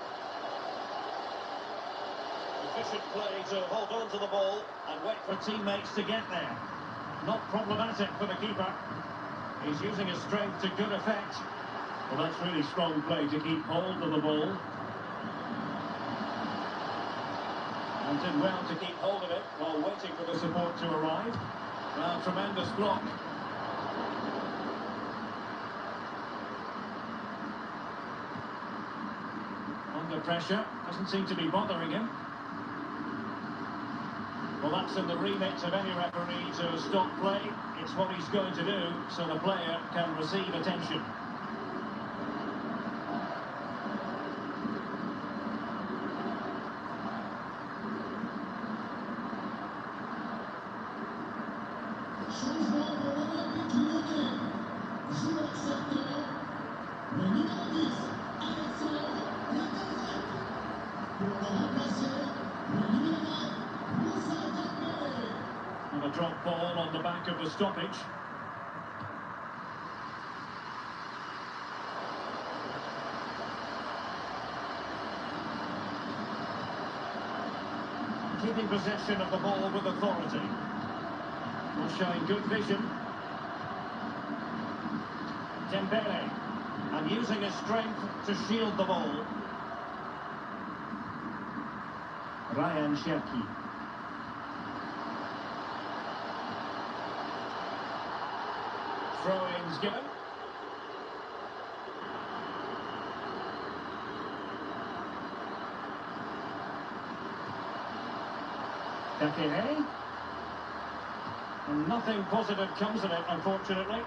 Efficient play to hold on to the ball and wait for teammates to get there. Not problematic for the keeper. He's using his strength to good effect. Well, that's really strong play to keep hold of the ball. And did well to keep hold of it while waiting for the support to arrive. Well, tremendous block. Under pressure, doesn't seem to be bothering him. Well, that's in the remit of any referee to stop play. It's what he's going to do, so the player can receive attention. And a drop ball on the back of the stoppage. Keeping possession of the ball with authority. Well, showing good vision. Dembele. And using his strength to shield the ball. Ryan Cherki. Throw-ins given. Canaries. And nothing positive comes of it, unfortunately.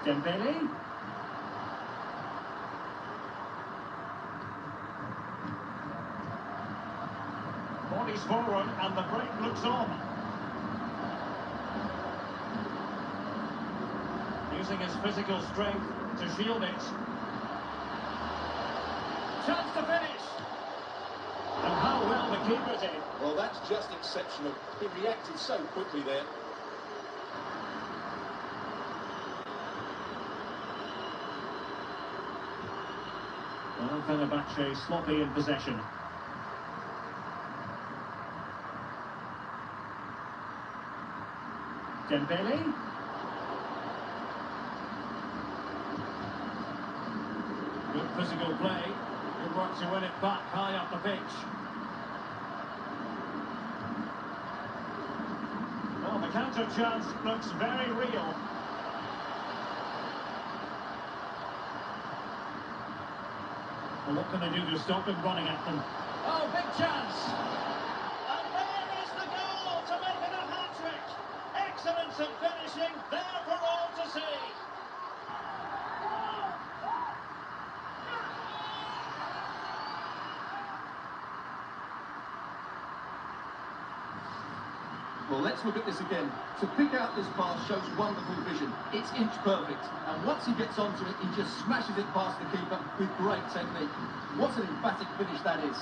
Dembele. Bodies forward and the break looks on. Using his physical strength to shield it. Chance to finish. And how well the keeper did. Well, that's just exceptional. He reacted so quickly there. Well, FENERBAHÇE sloppy in possession. Dembele. Good physical play. Good work to win it back high up the pitch. Well, the counter chance looks very real. Well, what can they do to stop him running at them? Oh, big chance! And there is the goal to make it a hat-trick! Excellence in finishing, there for all to see! Well, let's look at this again. To pick out this pass shows wonderful vision. It's inch perfect. And once he gets onto it, he just smashes it past the keeper with great technique. What an emphatic finish that is.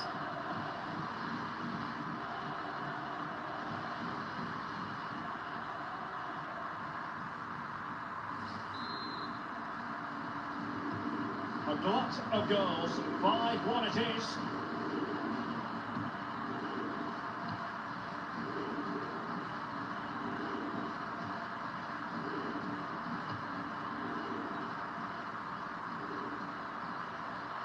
A glut of goals. 5-1 it is.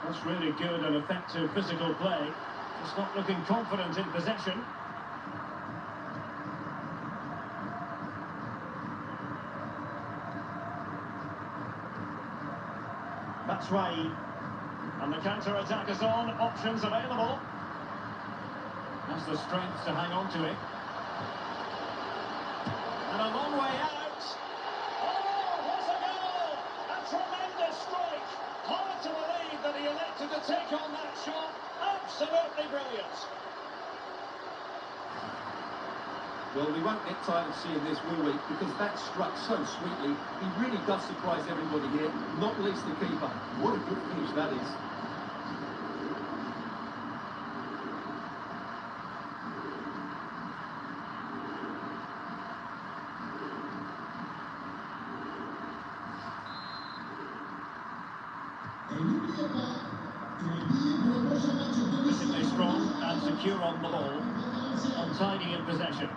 That's really good and effective physical play. Just not looking confident in possession. That's right. And the counter-attack is on. Options available. Has the strength to hang on to it. And a long way out. Oh, what a goal! A tremendous strike. Hard to believe that he elected to take on that shot. Absolutely brilliant. Well, we won't get tired of seeing this, will we? Because that struck so sweetly. He really does surprise everybody here, not least the keeper. What a good finish that is. Physically strong and secure on the ball. Untidy in possession.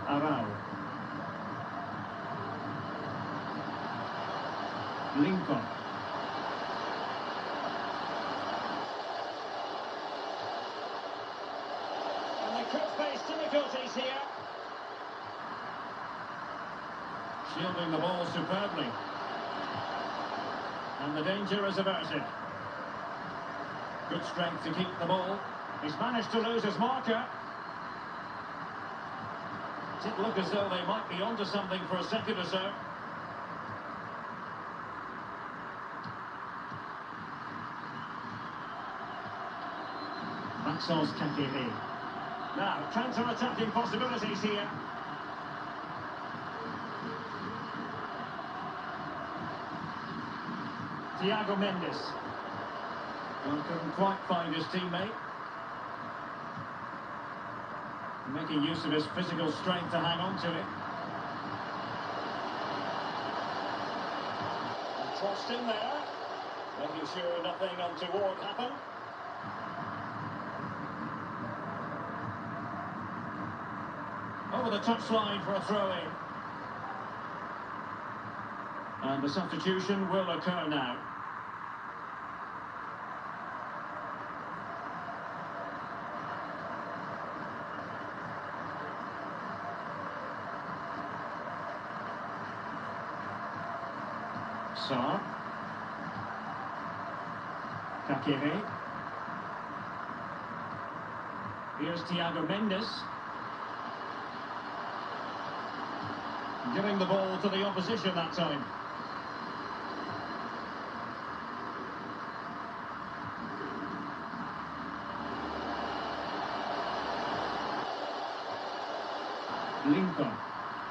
Arau. Lincoln. And they could face difficulties here. Shielding the ball superbly. And the danger is averted. Good strength to keep the ball. He's managed to lose his marker. Did look as though they might be onto something for a second or so. Canaries. Now, counter-attacking possibilities here. Thiago Mendes. Well, couldn't quite find his teammate. Making use of his physical strength to hang on to it. And crossed in there. Making sure nothing untoward happened. Over the touchline for a throw-in. And the substitution will occur now. Sarr. Canaries. Here's Thiago Mendes. Giving the ball to the opposition that time. Lincoln.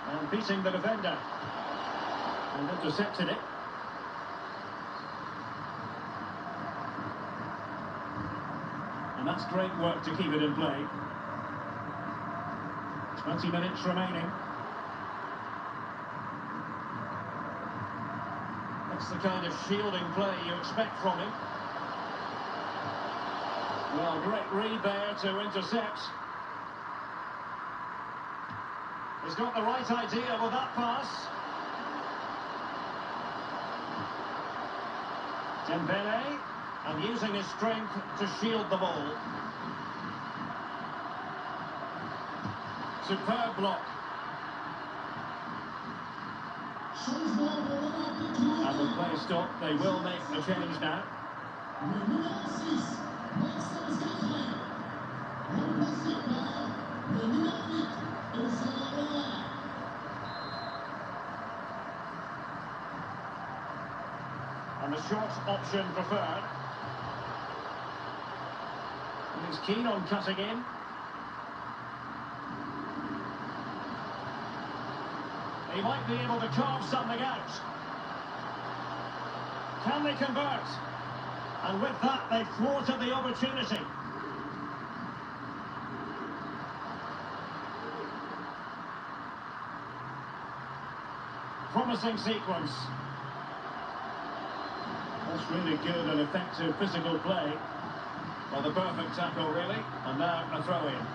And beating the defender. And intercepted it. And that's great work to keep it in play. 20 minutes remaining. That's the kind of shielding play you expect from him. Well, great read there to intercept. He's got the right idea with that pass. Dembele, and using his strength to shield the ball. Superb block. And the play stopped. They will make a change now. And the short option preferred. And he's keen on cutting in. He might be able to carve something out. Can they convert? And with that, they've thwarted the opportunity. Promising sequence. That's really good and effective physical play. Well, the perfect tackle, really. And now a throw-in.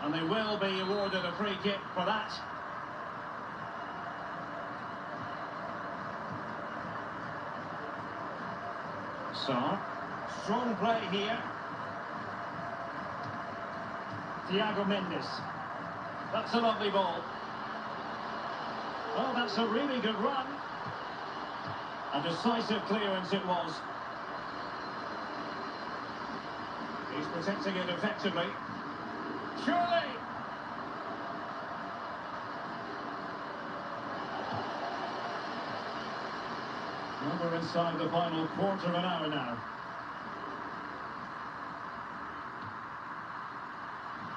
And they will be awarded a free kick for that. So, strong play here. Thiago Mendes. That's a lovely ball. Oh, that's a really good run. A decisive clearance it was. He's protecting it effectively. Surely! Well, we're inside the final quarter of an hour now.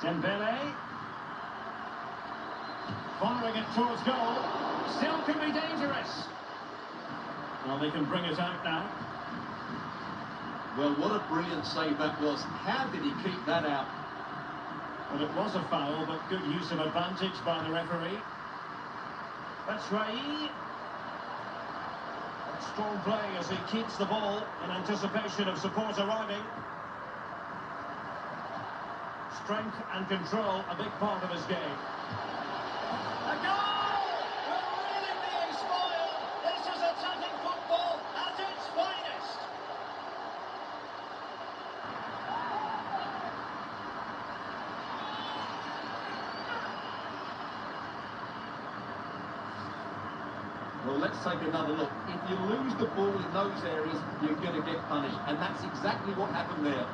Dembele. Firing it towards goal. Still could be dangerous. Well, they can bring it out now. Well, what a brilliant save that was. How did he keep that out? Well, it was a foul, but good use of advantage by the referee. That's Rai. Strong play as he keeps the ball in anticipation of support arriving. Strength and control, a big part of his game. A goal! Will really be a smile. This is attacking football at its finest. Well, let's take another look. If you lose the ball in those areas, you're going to get punished. And that's exactly what happened there.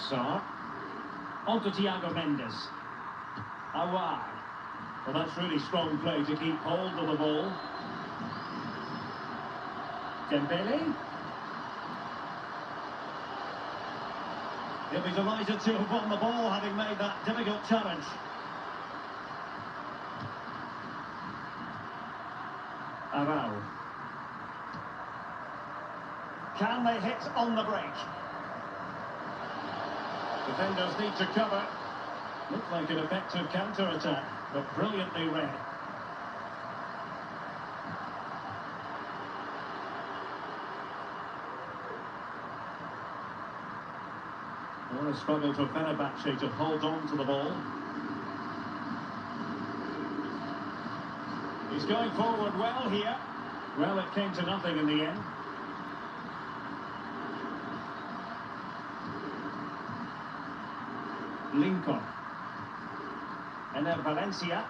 So, on to Thiago Mendes. Awar. Well, that's really strong play to keep hold of the ball. Dembele. He'll be delighted to have won the ball, having made that difficult challenge. Arau. Can they hit on the break? Defenders need to cover. Looked like an effective counter-attack, but brilliantly read. What a struggle for FENERBAHÇE to hold on to the ball. He's going forward well here. Well, it came to nothing in the end. Lincoln. And then Valencia.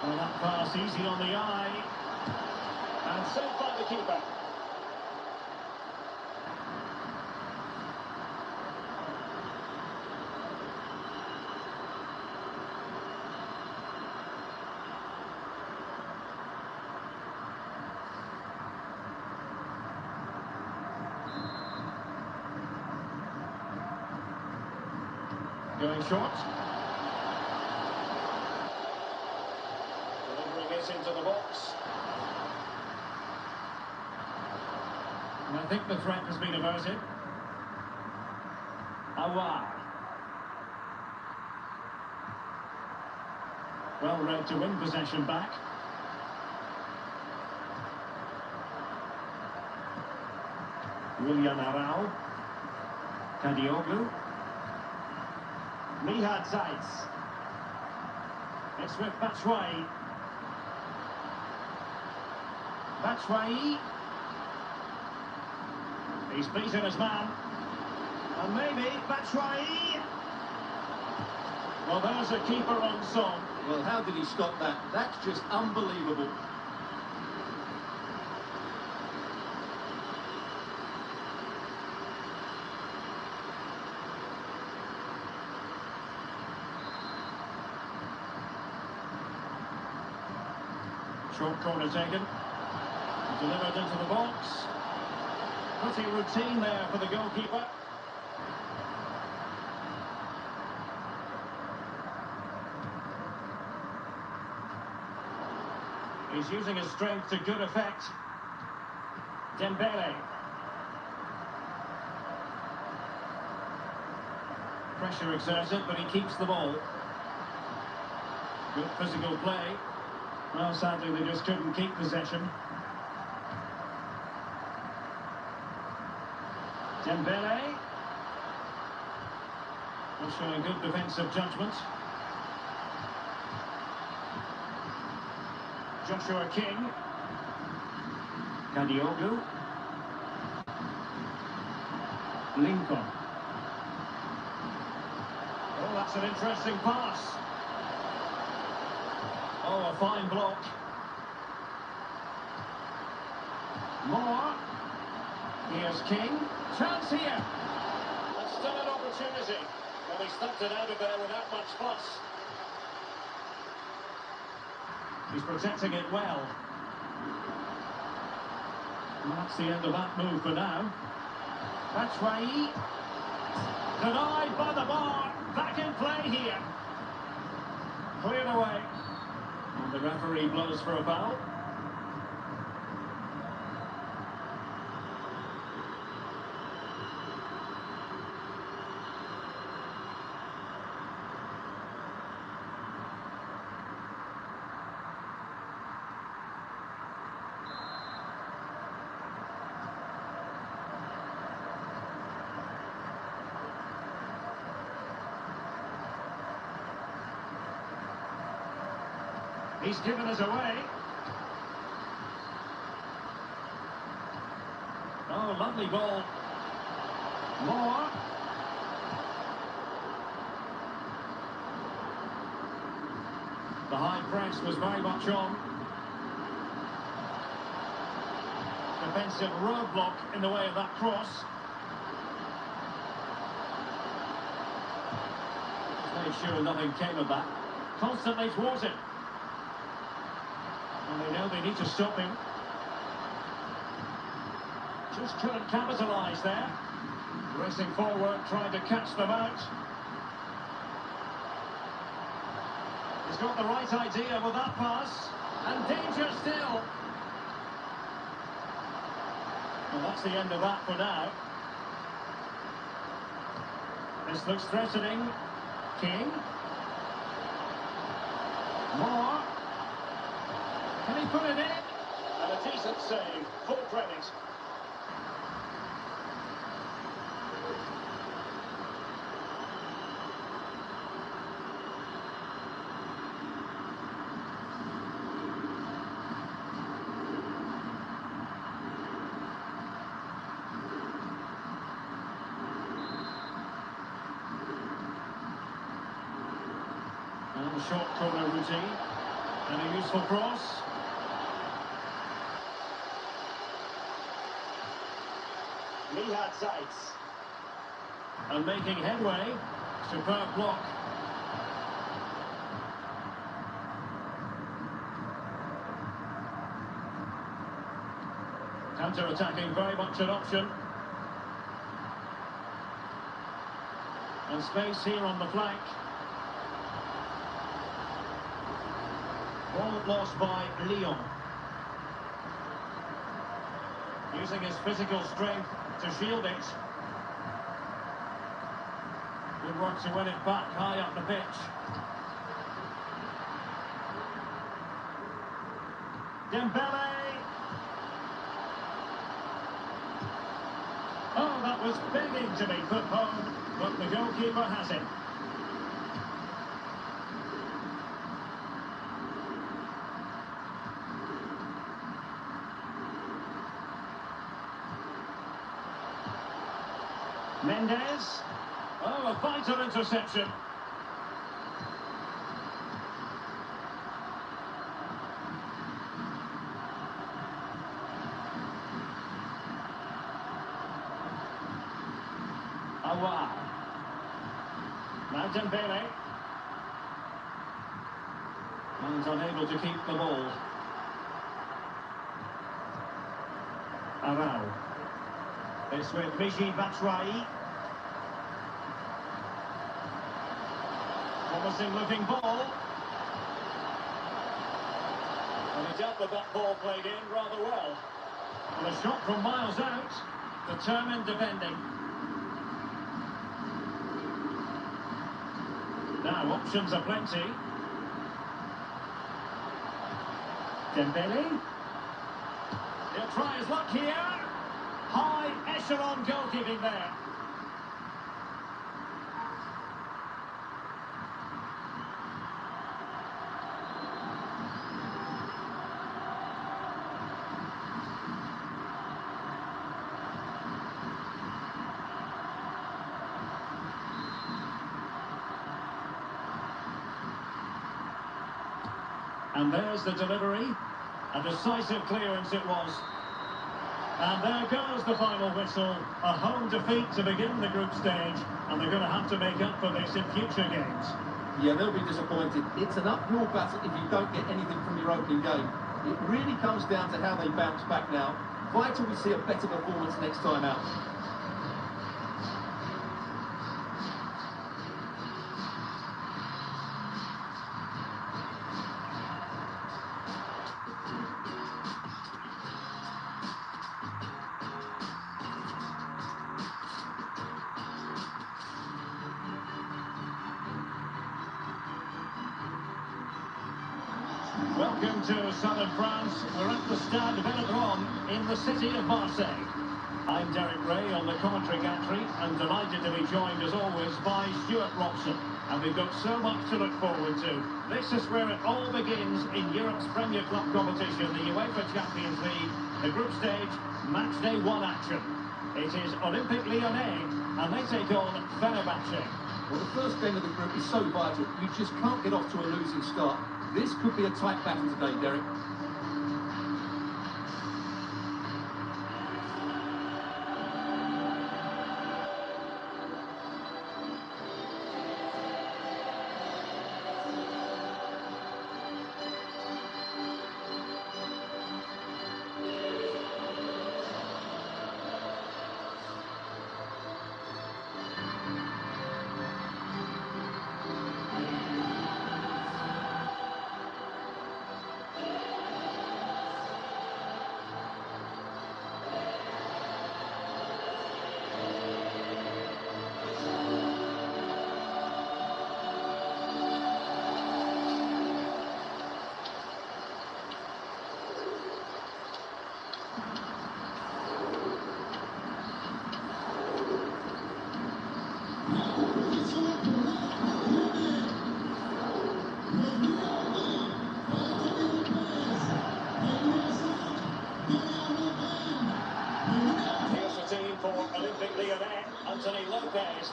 Well, that pass easy on the eye. And saved by the keeper. Going short. Delivering it into the box. And I think the threat has been averted. Awar. Well read to win possession back. William Arau. Kadioglu. Mihad Zaitz. It's with Batshuayi. Batshuayi. He's beaten his man. And maybe Batshuayi. Well, there's a keeper on song. Well, how did he stop that? That's just unbelievable. Short corner taken. Delivered into the box. Pretty routine there for the goalkeeper. He's using his strength to good effect. Dembele. Pressure exerted, but he keeps the ball. Good physical play. Well, sadly, they just couldn't keep possession. Dembele. Showing good defensive judgment. Joshua King. Kadiogu. Lincoln. Oh, that's an interesting pass. Oh, a fine block. Moore. Here's King. Chance here. And still an opportunity. Well, he stumped it out of there without much fuss. He's protecting it well. And that's the end of that move for now. That's Rai. Denied by the bar. Back in play here. Cleared away. And the referee blows for a foul. He's given us away. Oh, lovely ball. Moore. The high press was very much on. Defensive roadblock in the way of that cross. Made sure nothing came of that. Constantly towards it. And they know they need to stop him. Just couldn't capitalise there. Racing forward, trying to catch them out. He's got the right idea with that pass. And danger still. Well, that's the end of that for now. This looks threatening. King. Moore. Can he put it in? And a decent save. Full credit. And a short corner routine. And a useful cross. He had sights. And making headway. Superb block. Counter-attacking, very much an option. And space here on the flank. Ball lost by Lyon. Using his physical strength to shield it. Good work to win it back high up the pitch. Dembele. Oh, that was begging to be put home, but the goalkeeper has it. Mendes. Oh, a vital interception. Awa. Now Dembele. And unable to keep the ball. Arau. It's with Michy Batshuayi. Promising looking ball. And he dealt with that ball played in rather well. And a shot from miles out. Determined defending. Now options are plenty. Dembele. He'll try his luck here. High echelon goalkeeping there. And there's the delivery. A decisive clearance it was. And there goes the final whistle. A home defeat to begin the group stage. And they're going to have to make up for this in future games. Yeah, they'll be disappointed. It's an uphill battle if you don't get anything from your opening game. It really comes down to how they bounce back now. Vital we see a better performance next time out. Welcome to southern France. We're at the Stade Velodrome in the city of Marseille. I'm Derek Ray on the commentary gantry and delighted to be joined as always by Stuart Robson. And we've got so much to look forward to. This is where it all begins in Europe's Premier Club competition, the UEFA Champions League, the group stage, match day 1 action. It is Olympique Lyonnais and they take on FENERBAHÇE. Well, the first game of the group is so vital. You just can't get off to a losing start. This could be a tight battle today, Derek.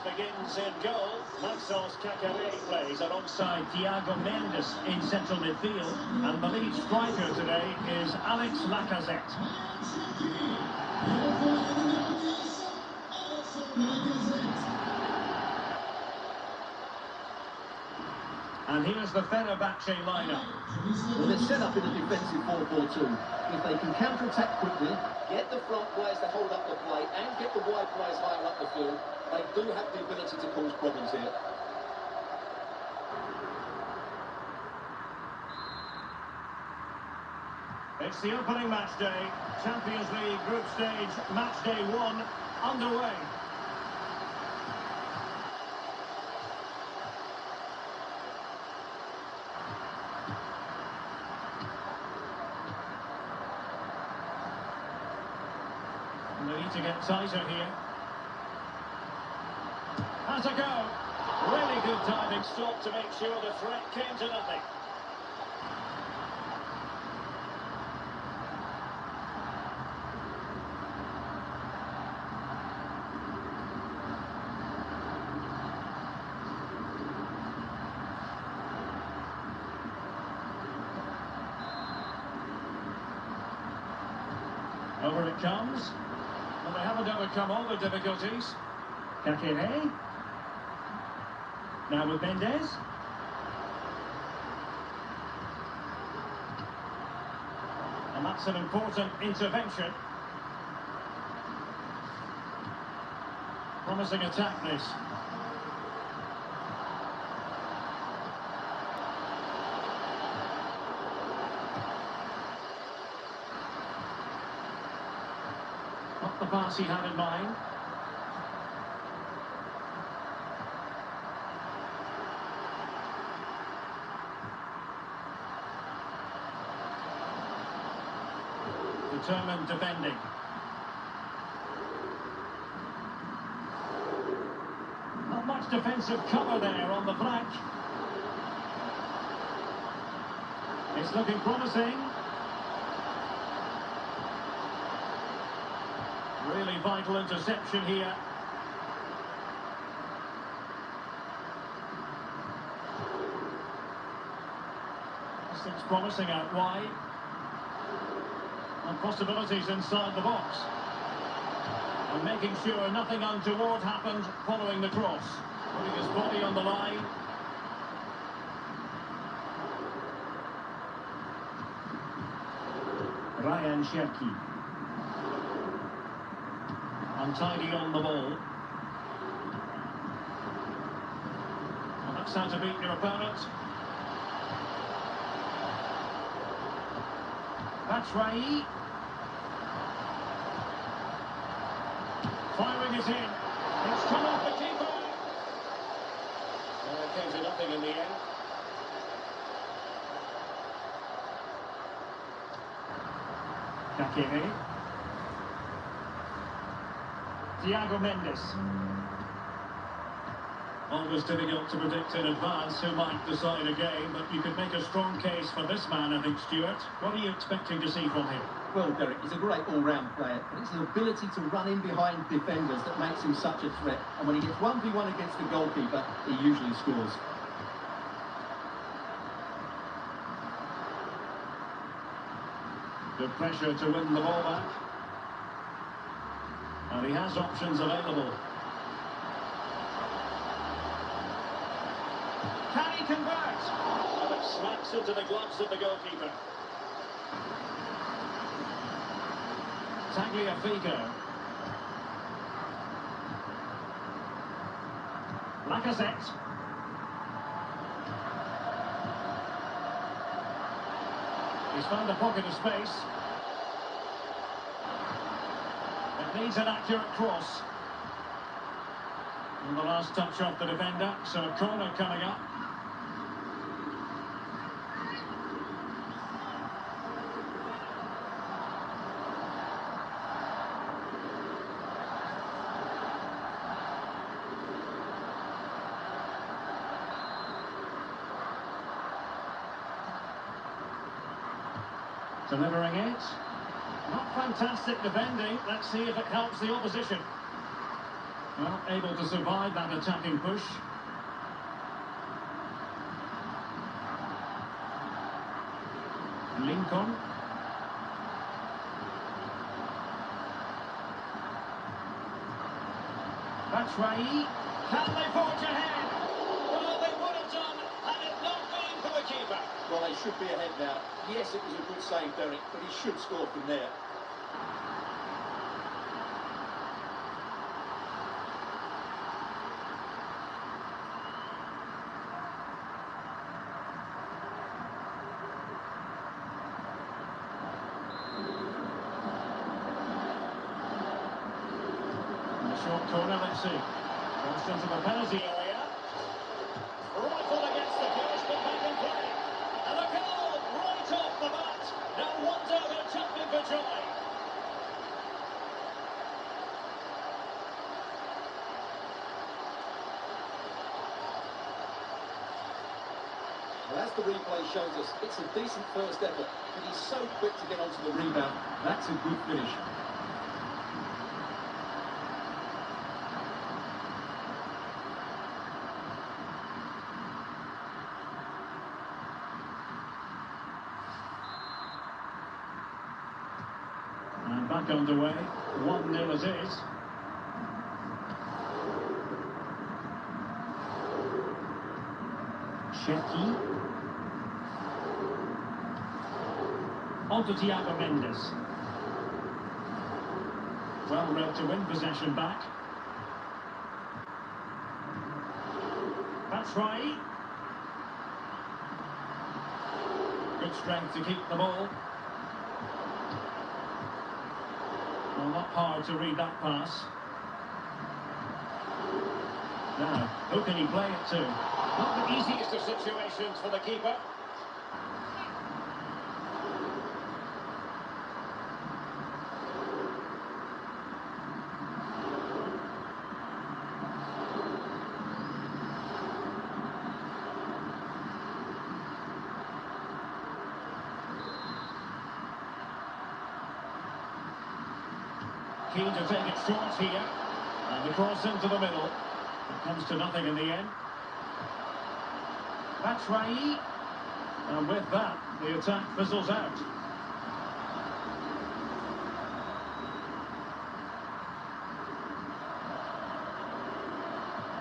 Begins in goal. Canaries plays alongside Thiago Mendes in central midfield, and the lead striker today is Alex Lacazette. And here's the Fenerbahçe lineup. Well, they're set up in a defensive 4-4-2. If they can counter-attack quickly, Get the front players to hold up the play and get the wide players higher up the field. They do have the ability to cause problems here. It's the opening match day, Champions League group stage, match day 1 underway. And they need to get tighter here. Has a go. Really good diving stop to make sure the threat came to nothing. Over it comes. Well, they haven't overcome all the difficulties. Canaries. Now with Mendes. And that's an important intervention. Promising attack this. Not the pass he had in mind. Determined defending. Not much defensive cover there on the flank. It's looking promising. Really vital interception here. This looks promising out wide. And possibilities inside the box. And making sure nothing untoward happened following the cross. Putting his body on the line. Ryan Cherki. Untidy on the ball. Well, that's how to beat your opponent. That's Rai. Firing it in. It's come off the keeper. Well, it came to nothing in the end. Canaries. Thiago Mendes. Always difficult to predict in advance who might decide a game, but you could make a strong case for this man, I think, Stuart. What are you expecting to see from him? Well, Derek, he's a great all-round player, but it's his ability to run in behind defenders that makes him such a threat. And when he gets 1v1 against the goalkeeper, he usually scores. Good pressure to win the ball back. And he has options available. Can he convert? And it smacks into the gloves of the goalkeeper. Tagliafico. Lacazette. He's found a pocket of space. It needs an accurate cross. And the last touch off the defender, so a corner coming up. Delivering it. Not fantastic defending. Let's see if it helps the opposition. Well, able to survive that attacking push. Lincoln. That's Rai. Can they forge ahead? Well, they would have done had it not been for the keeper. Well, they should be ahead now. Yes, it was a good save, Derek, but he should score from there. In the short corner, let's see. Crossed into the penalty area. Rifled against the post, but back in play. And a goal right off the bat. No wonder they're jumping for joy. Well, as the replay shows us, it's a decent first effort, but he's so quick to get onto the rebound. Rebound, that's a good finish. And back underway. 1-0 it is. Cherki. On to Thiago Mendes. Well read to win possession back. Batshuayi. Good strength to keep the ball. Well, not hard to read that pass. Now, who can he play it to? Not the easiest of situations for the keeper. Keen to take it short here. And the cross into the middle. It comes to nothing in the end. Batshuayi. And with that, the attack fizzles out.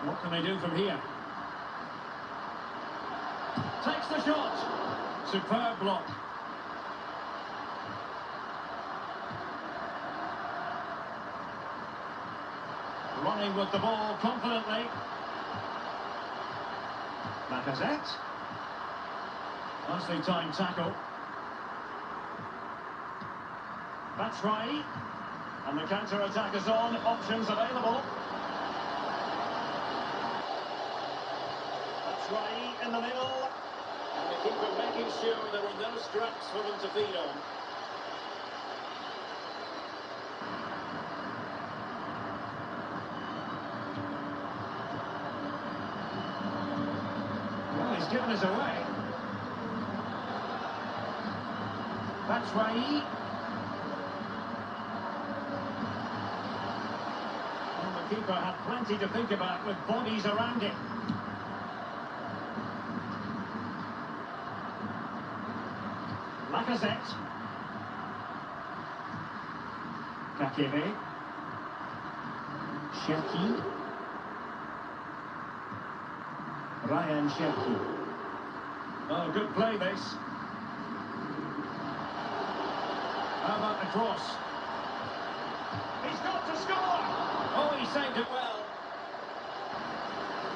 What can they do from here? Takes the shot. Superb block. Running with the ball confidently. Lacazette. Nicely timed tackle. Batshuayi. And the counter-attack is on. Options available. Batshuayi in the middle. And the keeper making sure there were no scraps for them to feed on. He's given us away. Batshuayi. Well, the keeper had plenty to think about with bodies around him. Lacazette. Kakebe. Cherki. Ryan Cherki. Oh, good play this. How about the cross? He's got to score! Oh, he saved it well.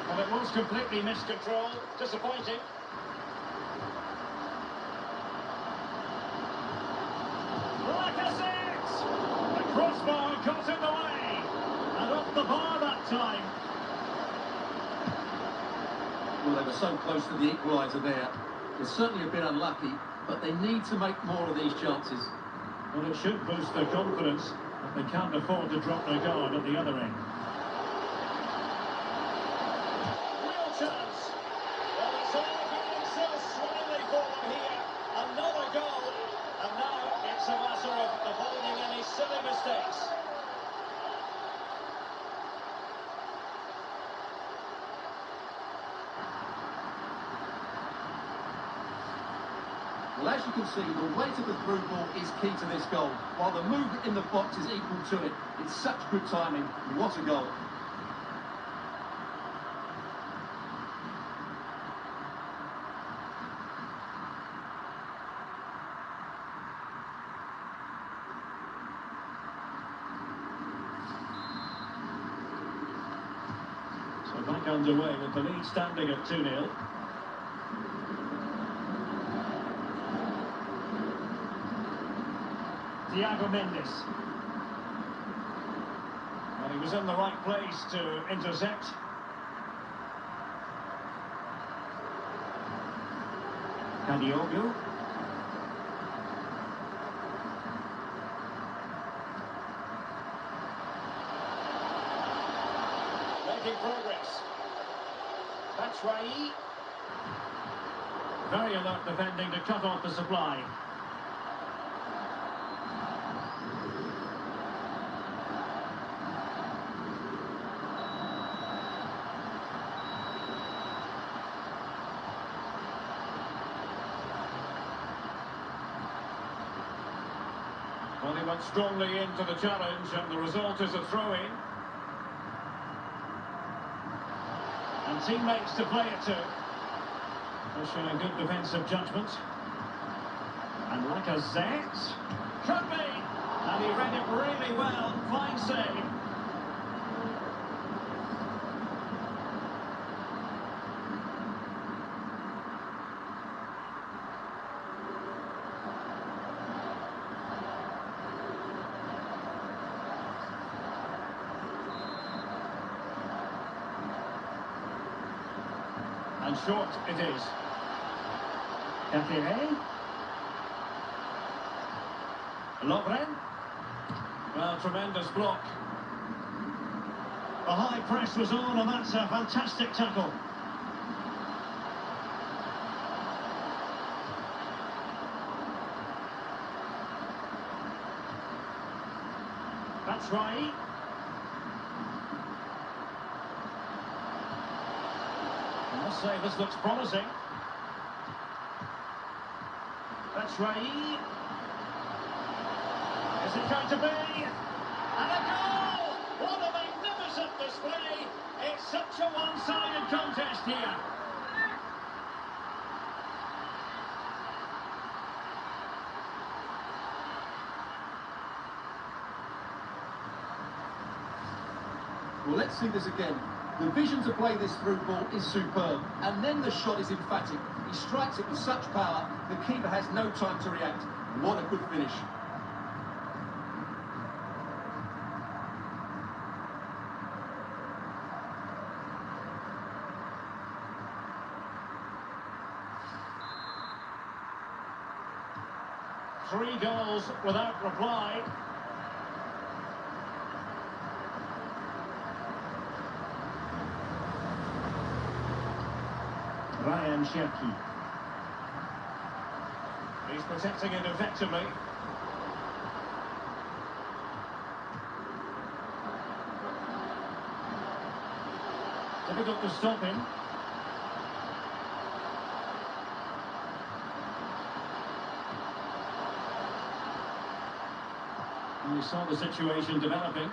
Well, it was completely miscontrolled. Disappointing. Lacazette! The crossbar got in the way. And off the bar that time. Well, they were so close to the equaliser there. They're certainly a bit unlucky, but they need to make more of these chances. Well, it should boost their confidence, but they can't afford to drop their guard at the other end. Real chance. Well, it's all going so swimmingly for them here. Another goal. And now it's a matter of avoiding any silly mistakes. Well, as you can see, the weight of the through ball is key to this goal, while the movement in the box is equal to it. It's such good timing. What a goal. So back underway with the lead standing at 2-0. Thiago Mendes. Well, he was in the right place to intercept. Kadiogu. Making progress. Batshuayi. Very alert defending to cut off the supply. Well, he went strongly into the challenge, and the result is a throw-in. And teammates to play it to. They're showing good defensive judgment. And Lacazette. Could be! And he read it really well. Fine save. And short it is. Canaries. Lovren. Well, tremendous block. The high press was on, and that's a fantastic tackle. That's right. I must say this looks promising. That's right. Is it going to be? And a goal! What a magnificent display! It's such a one-sided contest here. Well, let's see this again. The vision to play this through ball is superb, and then the shot is emphatic. He strikes it with such power, the keeper has no time to react. What a good finish. Three goals without reply. Ryan Cherki. He's protecting it effectively. Difficult to stop him. And we saw the situation developing.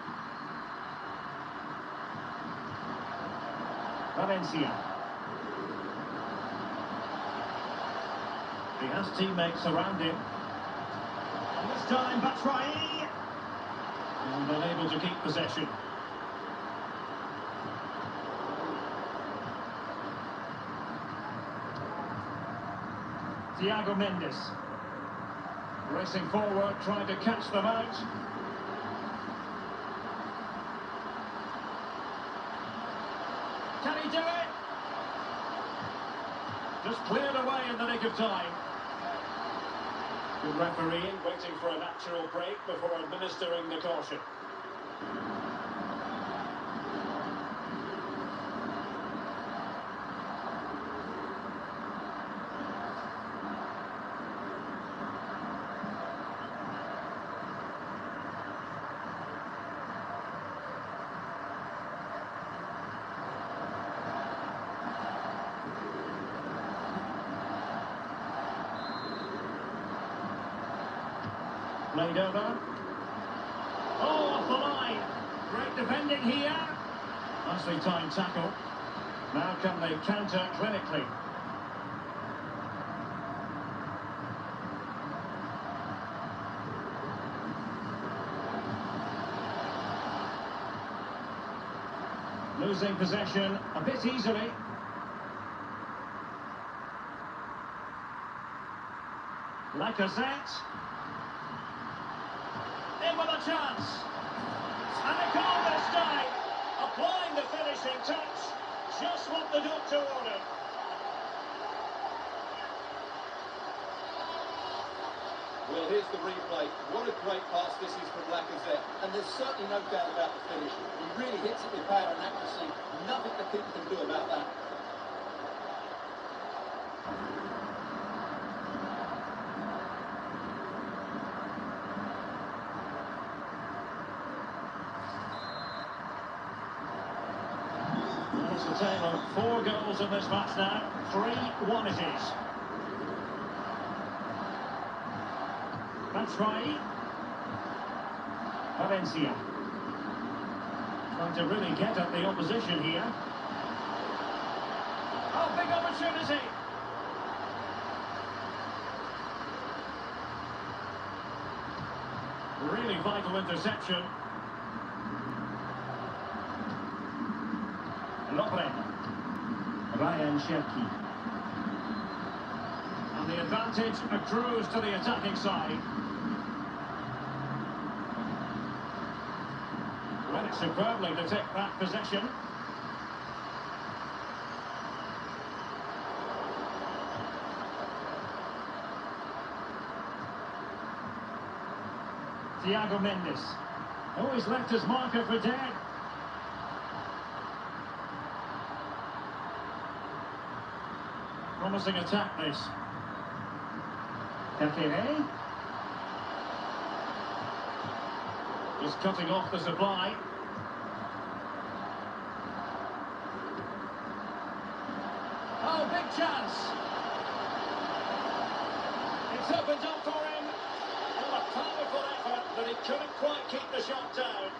Valencia. He has teammates around him. And this time, Batshuayi. And unable to keep possession. Thiago Mendes. Racing forward, trying to catch them out. Can he do it? Just cleared away in the nick of time. Good refereeing, waiting for a natural break before administering the caution. Played over. Oh, off the line. Great defending here. Nicely timed tackle. Now can they counter clinically? Losing possession a bit easily. Lacazette. In with a chance. And a goal this time. Applying the finishing touch. Just what the doctor ordered. Well, here's the replay. What a great pass this is from Lacazette. And there's certainly no doubt about the finish. He really hits it with power and accuracy. Nothing the keeper can do about that. It's a tale of 4 goals in this match now. 3-1 it is. Batshuayi. Valencia. Trying to really get at the opposition here. Oh, big opportunity. Really vital interception. Lovren. Ryan Cherki. And the advantage accrues to the attacking side. Read it superbly to take that possession. Thiago Mendes. Oh, he's left his marker for dead. Promising attack, this. Canaries. Just cutting off the supply. Oh, big chance. It's opened up for him. What a powerful effort, but he couldn't quite keep the shot down.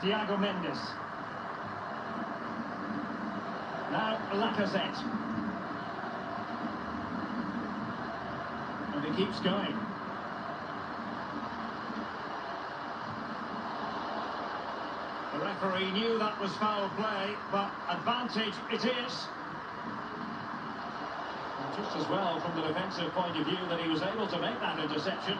Thiago Mendes. Now Lacazette. And he keeps going. The referee knew that was foul play, but advantage it is. And just as well from the defensive point of view that he was able to make that interception.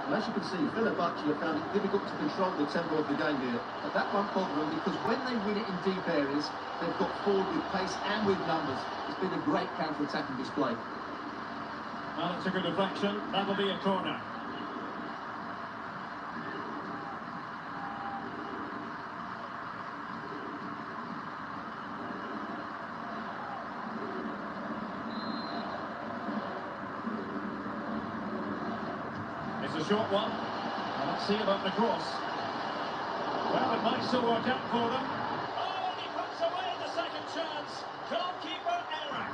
And as you can see, FENERBAHÇE have found it difficult to control the tempo of the game here. But that won't bother them because when they win it in deep areas, they've got forward with pace and with numbers. It's been a great counter-attacking display. Well, it's a good deflection. That'll be a corner. It's a short one. Well, let's see about the cross. Well, it might still work out for them. Oh, and he puts away the second chance. Goalkeeper error.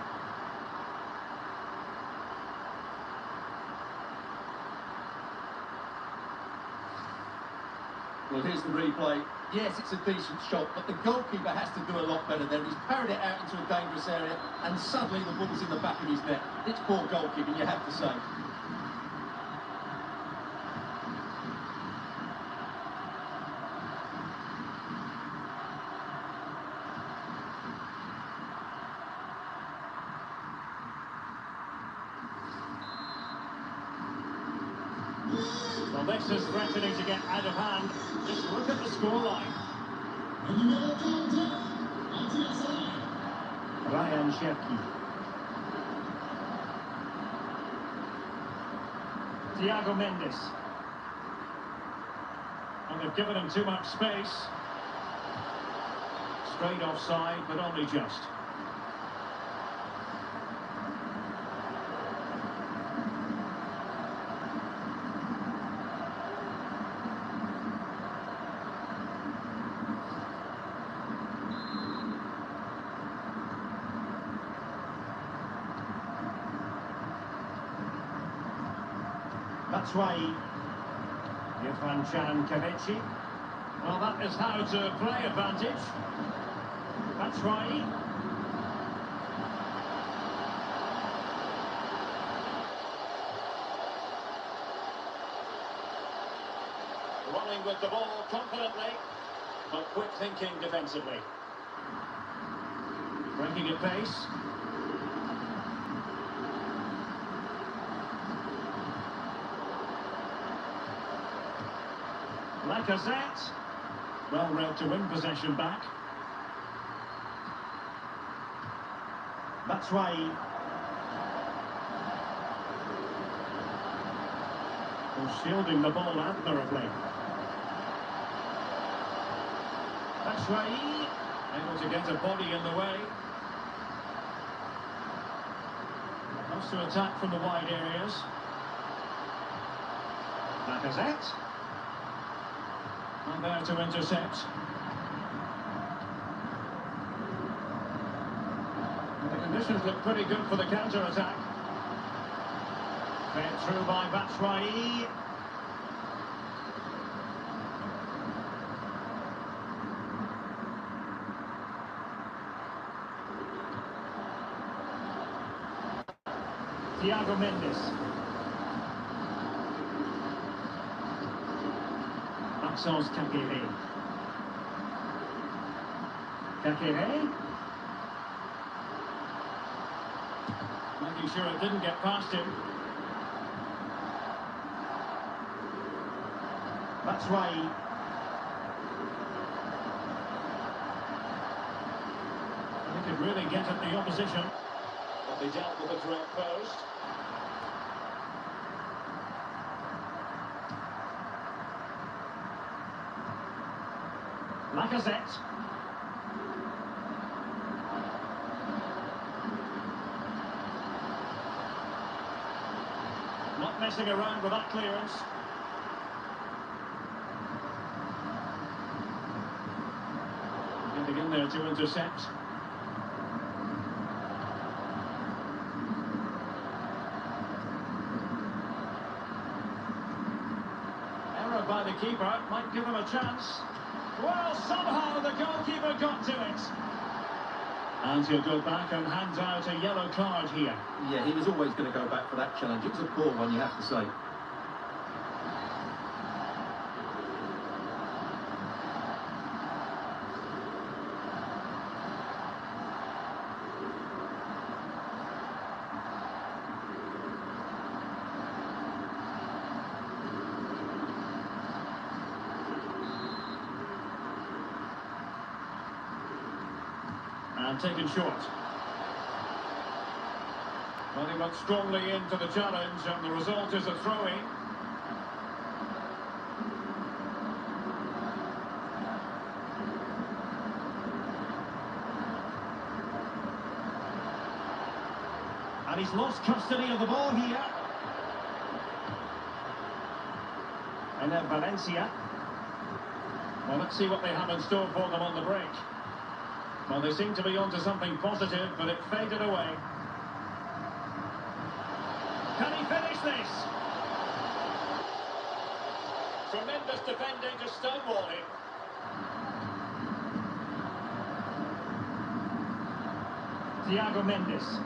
Well, here's the replay. Yes, it's a decent shot, but the goalkeeper has to do a lot better there. He's parried it out into a dangerous area, and suddenly the ball's in the back of his net. It's poor goalkeeping, you have to say. Well, this is threatening to get out of hand. Just look at the scoreline. Ryan Cherki. Thiago Mendes. And they've given him too much space. Straight offside, but only just. That's why Canaries. Well, that is how to play advantage. That's why. Running with the ball confidently, but quick thinking defensively. Breaking at pace. Lacazette, well read to win possession back. That's why. Shielding the ball admirably. That's why. Able to get a body in the way. Wants to attack from the wide areas. Lacazette. And there to intercept. The conditions look pretty good for the counter-attack. Fed through by Batshuayi. Thiago Mendes. Maxence Canaries. Making making sure it didn't get past him. That's right. He could really get at the opposition. But they dealt with the direct post. Lacazette. Not messing around with that clearance. Getting in there to intercept. Error by the keeper might give him a chance. Well, somehow the goalkeeper got to it. And he'll go back and hand out a yellow card here. Yeah, he was always going to go back for that challenge. It was a poor one, you have to say. And taken short. Well, he went strongly into the challenge, and the result is a throw-in. And he's lost custody of the ball here. And then Valencia. Well, let's see what they have in store for them on the break. Well, they seem to be onto something positive, but it faded away. Can he finish this? Tremendous defending to stonewall him. Thiago Mendes.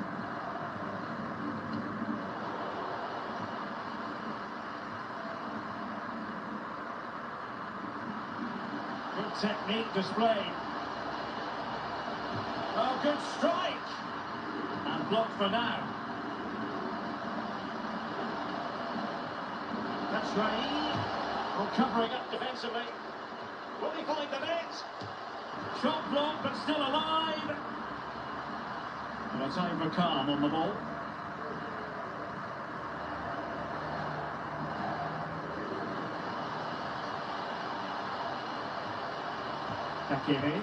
Good technique displayed. Oh, good strike! And blocked for now. That's right. Well, covering up defensively. Will he find the net? Shot blocked, but still alive. And a time for calm on the ball. Hakimi.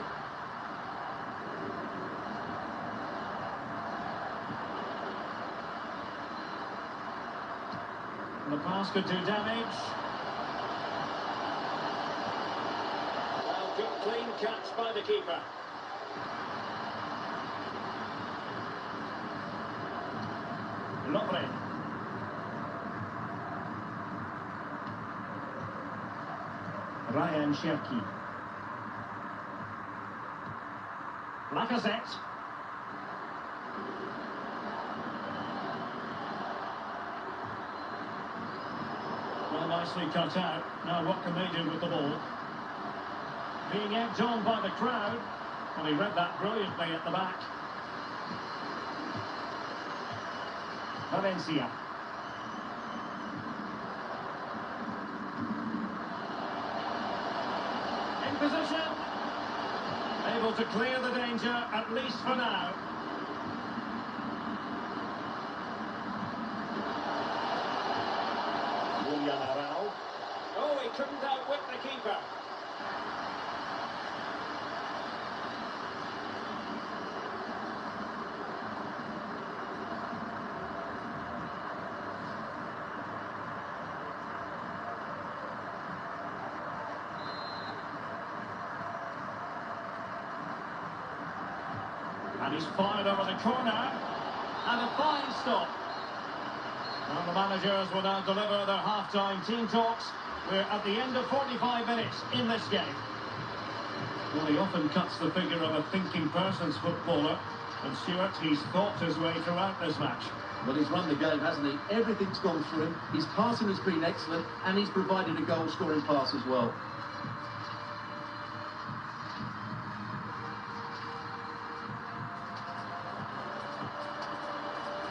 The pass could do damage. Well, good clean catch by the keeper. Lovely. Ryan Cherki. Lacazette. Well, nicely cut out. Now what can they do with the ball? Being egged on by the crowd. Well, he read that brilliantly at the back. Valencia. In position. Able to clear the danger, at least for now. Oh, he couldn't outwit the keeper. And he's fired over the corner. And a fine stop. Well, the managers will now deliver their half-time team talks. We're at the end of 45 minutes in this game. Well, he often cuts the figure of a thinking person's footballer. And Stuart, he's thought his way throughout this match. Well, he's run the game, hasn't he? Everything's gone through him. His passing has been excellent, and he's provided a goal-scoring pass as well.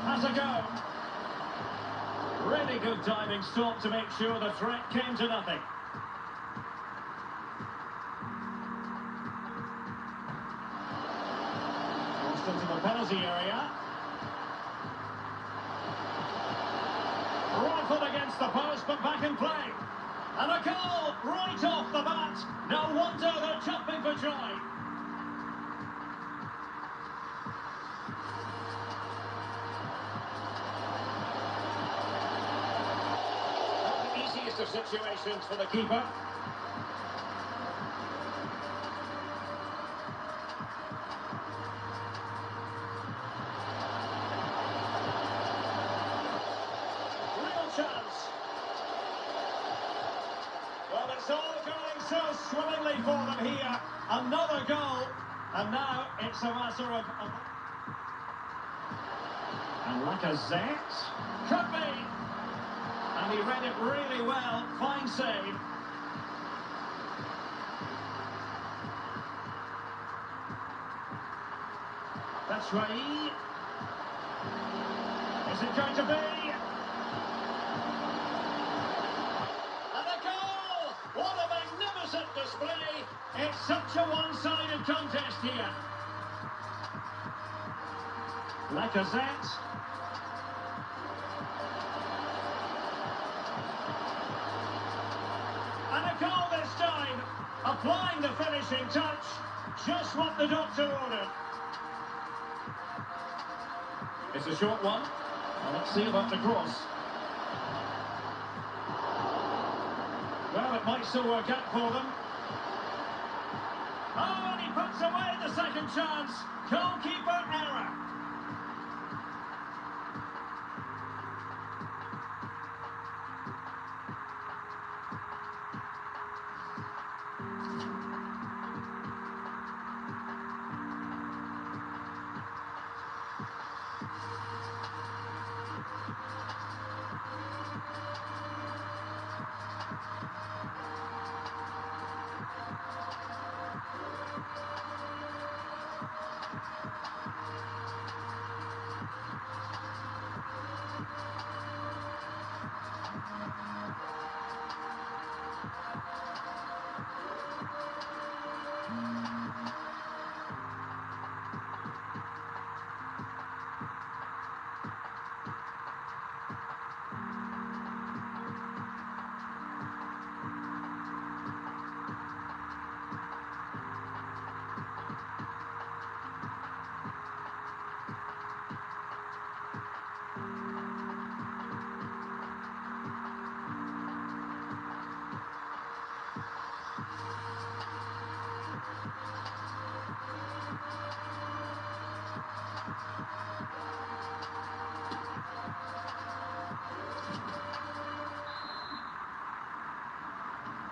Has a go. Really good diving stop to make sure the threat came to nothing. Crossed into the penalty area. Rifled against the post, but back in play. And a goal right off the bat. No wonder they're jumping for joy. Not the easiest of situations for the keeper. Chance. Well, it's all going so swimmingly for them here. Another goal, and now it's a matter of... And Lacazette, could be. And he read it really well. Fine save. That's Rai. Is it going to be? What a magnificent display! It's such a one-sided contest here. Lacazette. And a goal this time. Applying the finishing touch. Just what the doctor ordered. It's a short one. Well, let's see about the cross. Well, it might still work out for them. Oh, and he puts away the second chance. Goalkeeper error.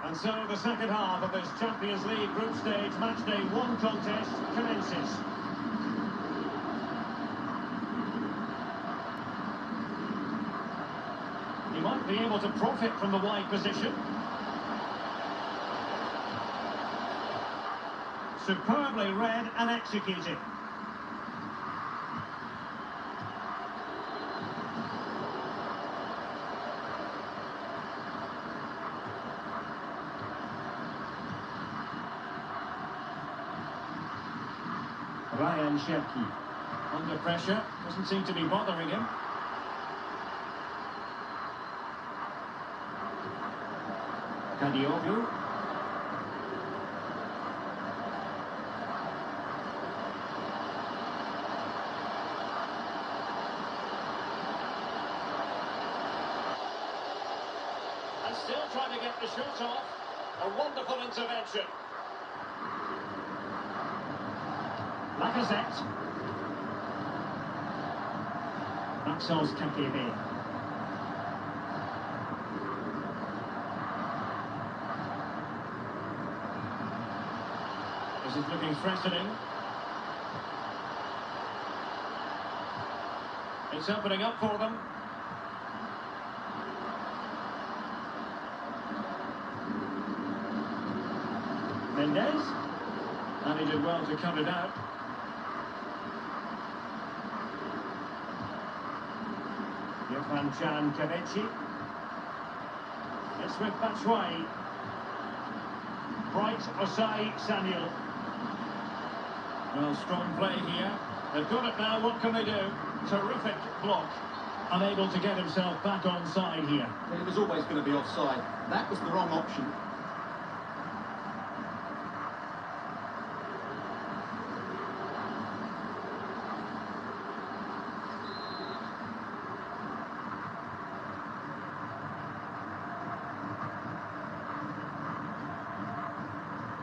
And so the second half of this Champions League group stage matchday 1 contest commences. He might be able to profit from the wide position. Superbly read and executed. Ryan Cherki under pressure, doesn't seem to be bothering him. Kadiogu. And still trying to get the shot off. A wonderful intervention. Lacazette. Maxence Canaries. This is looking threatening. It's opening up for them. Mendes. And he did well to cut it out. Canaries. It's with Batshuayi. Bright Osai Samuel. Well, strong play here. They've got it now, what can they do? Terrific block. Unable to get himself back onside here. Well, it was always going to be offside. That was the wrong option.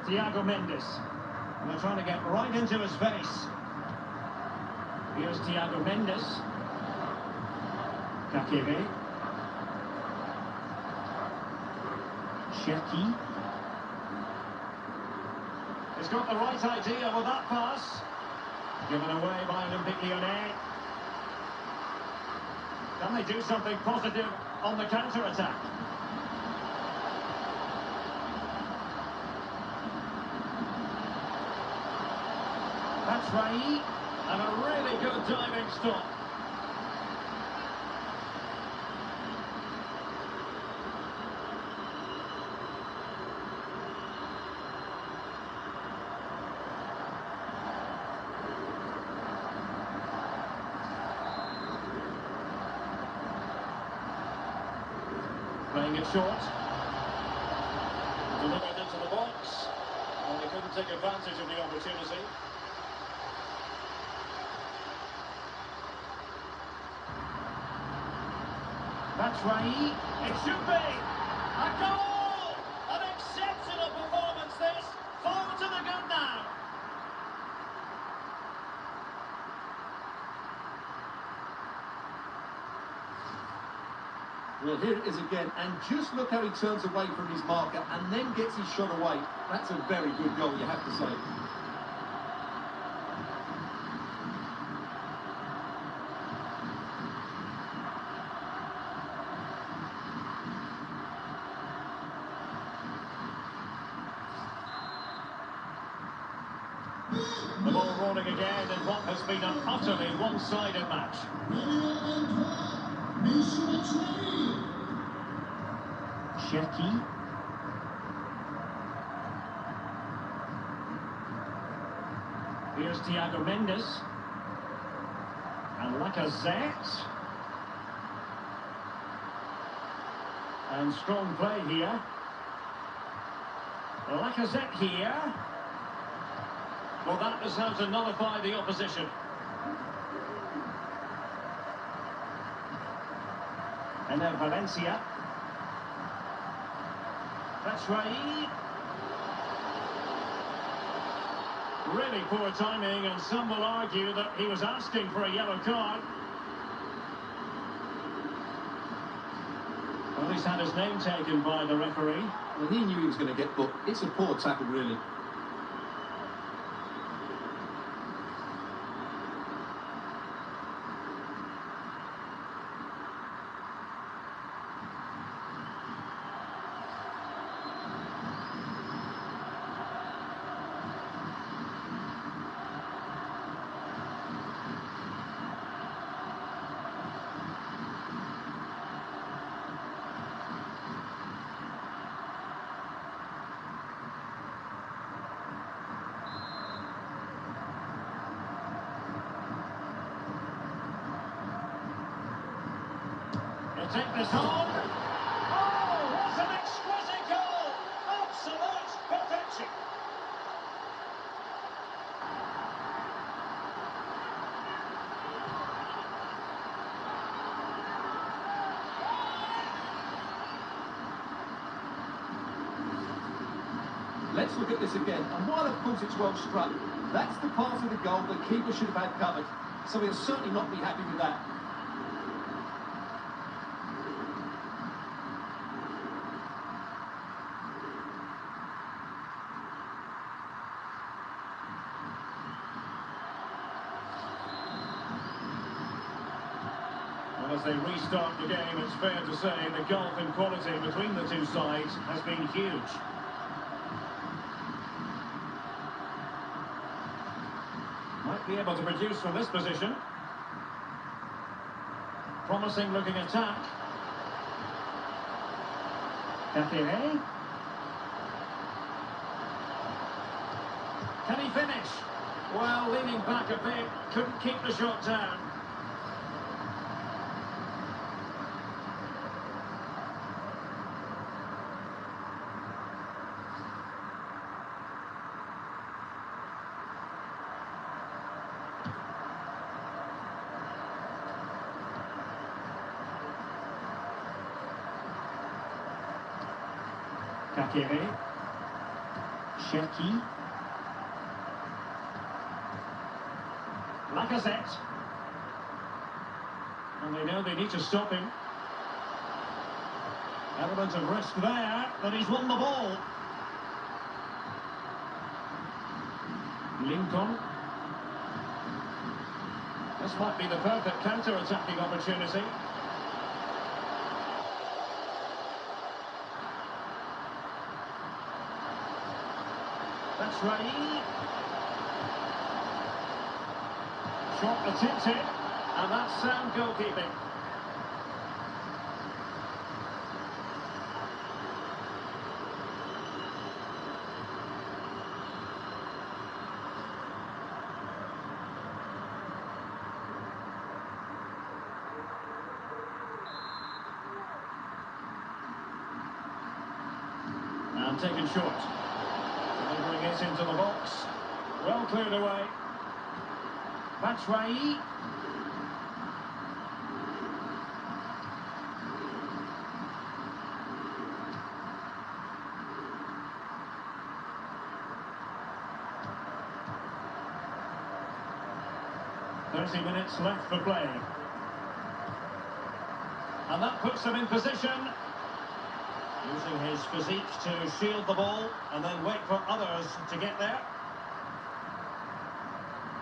Thiago Mendes. And they're trying to get right into his face. Here's Thiago Mendes. Kakebe. Sheki. He's got the right idea with that pass. Given away by Olympique Lyonnais. Can they do something positive on the counter-attack? Batshuayi, and a really good diving stop. Playing it short. Delivered into the box. And they couldn't take advantage of the opportunity. Batshuayi, it should be a goal! An exceptional performance this, forward to the good now. Well, here it is again, and just look how he turns away from his marker and then gets his shot away. That's a very good goal, you have to say. The ball rolling again in what has been an utterly one-sided match. Sheki. Here's Thiago Mendes. And Lacazette. And strong play here. Lacazette here. Well, that is how to nullify the opposition. And then Valencia. Batshuayi. Really poor timing, and some will argue that he was asking for a yellow card. Well, he's had his name taken by the referee. Well, he knew he was going to get booked. It's a poor tackle, really. Take this on. Oh, what an exquisite goal! Absolute perfection. Let's look at this again. And while of course it's well struck, that's the part of the goal the keeper should have had covered. So he'll certainly not be happy with that. As they restart the game, it's fair to say the gulf in quality between the two sides has been huge. Might be able to produce from this position. Promising looking attack. Canaries. Can he finish? Well, leaning back a bit, couldn't keep the shot down. Canaries. Cherki. Lacazette. And they know they need to stop him. Element of risk there, but he's won the ball. Lincoln. This might be the perfect counter-attacking opportunity. That's Rai. Shot attempted, and that's sound goalkeeping. And taken short. Delivering it into the box. Well cleared away. That's Rai. 30 minutes left for play. And that puts him in position. Using his physique to shield the ball and then wait for others to get there.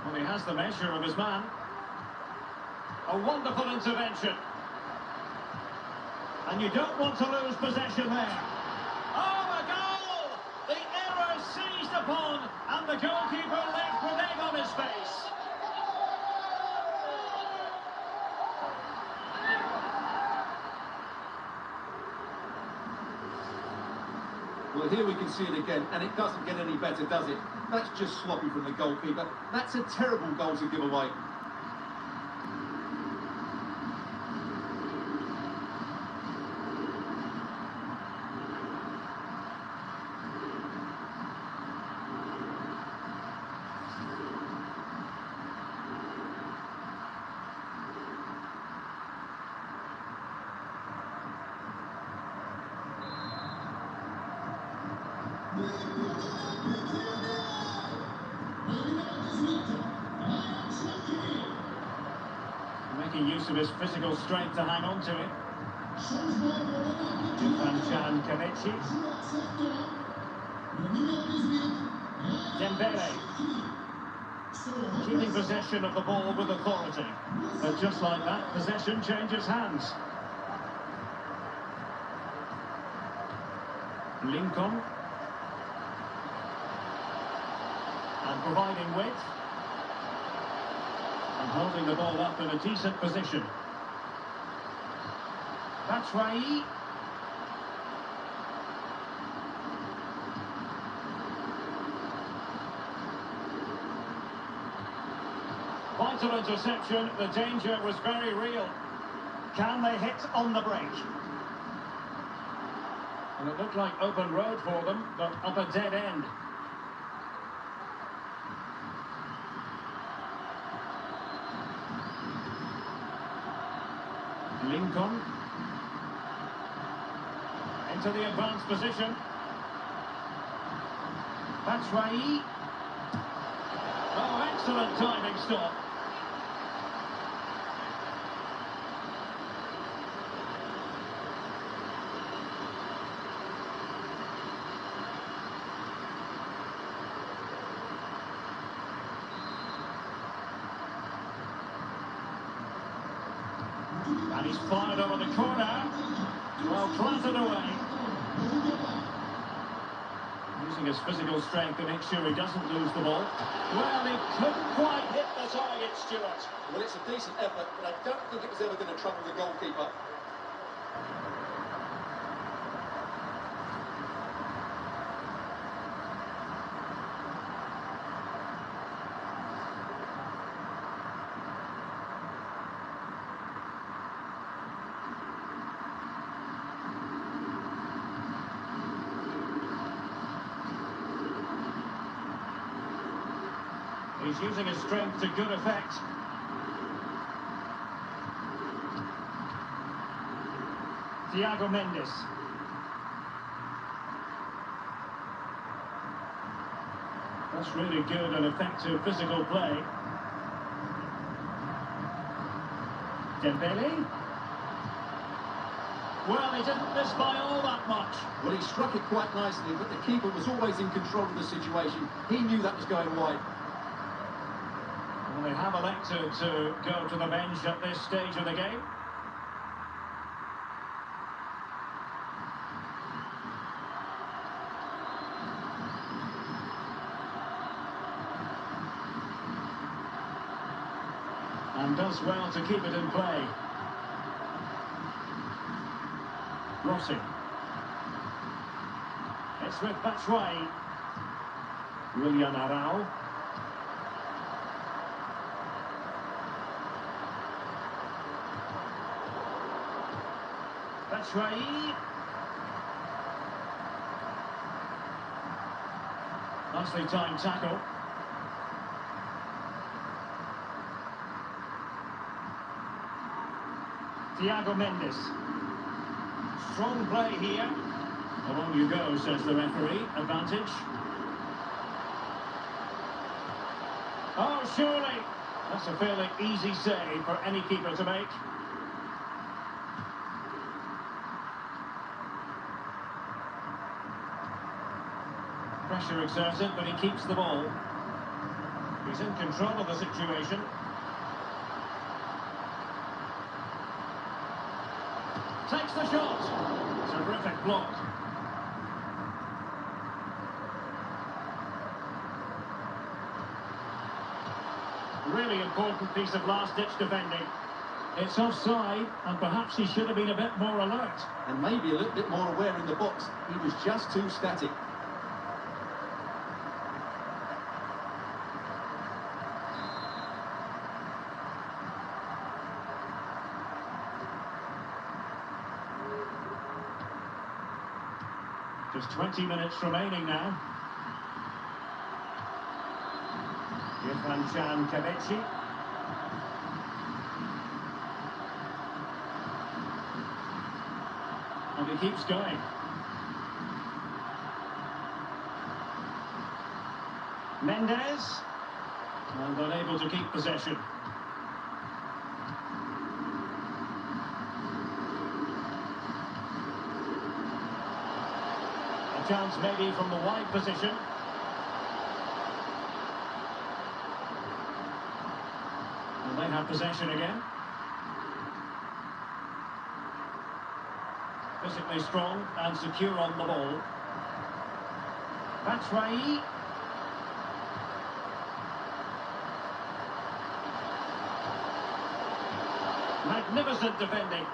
Well, he has the measure of his man. A wonderful intervention. And you don't want to lose possession there. Oh, a goal! The error seized upon, and the goalkeeper left with egg on his face. Well, here we can see it again, and it doesn't get any better, does it? That's just sloppy from the goalkeeper. That's a terrible goal to give away. Making use of his physical strength to hang on to it. Dembele. Keeping possession of the ball with authority. But just like that, possession changes hands. Lincoln. And providing width. And holding the ball up in a decent position. That's Rai. Vital interception, the danger was very real. Can they hit on the break? And it looked like open road for them, but up a dead end. Lincoln. Into the advanced position. That's Rai. Oh, excellent timing stop. And he's fired over the corner. Well planted away. using his physical strength to make sure he doesn't lose the ball. Well, he couldn't quite hit the target, Stuart. Well, it's a decent effort, but I don't think it was ever going to trouble the goalkeeper. He's using his strength to good effect. Thiago Mendes. That's really good and effective physical play. Dembele. Well, he didn't miss by all that much. Well, he struck it quite nicely, but the keeper was always in control of the situation. He knew that was going wide. Well, they have elected to go to the bench at this stage of the game. And does well to keep it in play. Rossi. It's with Batshuayi. William Arau. Batshuayi. Nicely timed tackle. Thiago Mendes. Strong play here. Along you go, says the referee. Advantage. Oh, surely. That's a fairly easy save for any keeper to make. Pressure exerted, but he keeps the ball. He's in control of the situation. Takes the shot. Terrific block. Really important piece of last-ditch defending. It's offside, and perhaps he should have been a bit more alert. And maybe a little bit more aware in the box. He was just too static. Just 20 minutes remaining now. Chan Kabechi. And he keeps going. Mendes. And unable to keep possession. A chance maybe from the wide position. And they have possession again. Physically strong and secure on the ball. Batshuayi. Magnificent defending.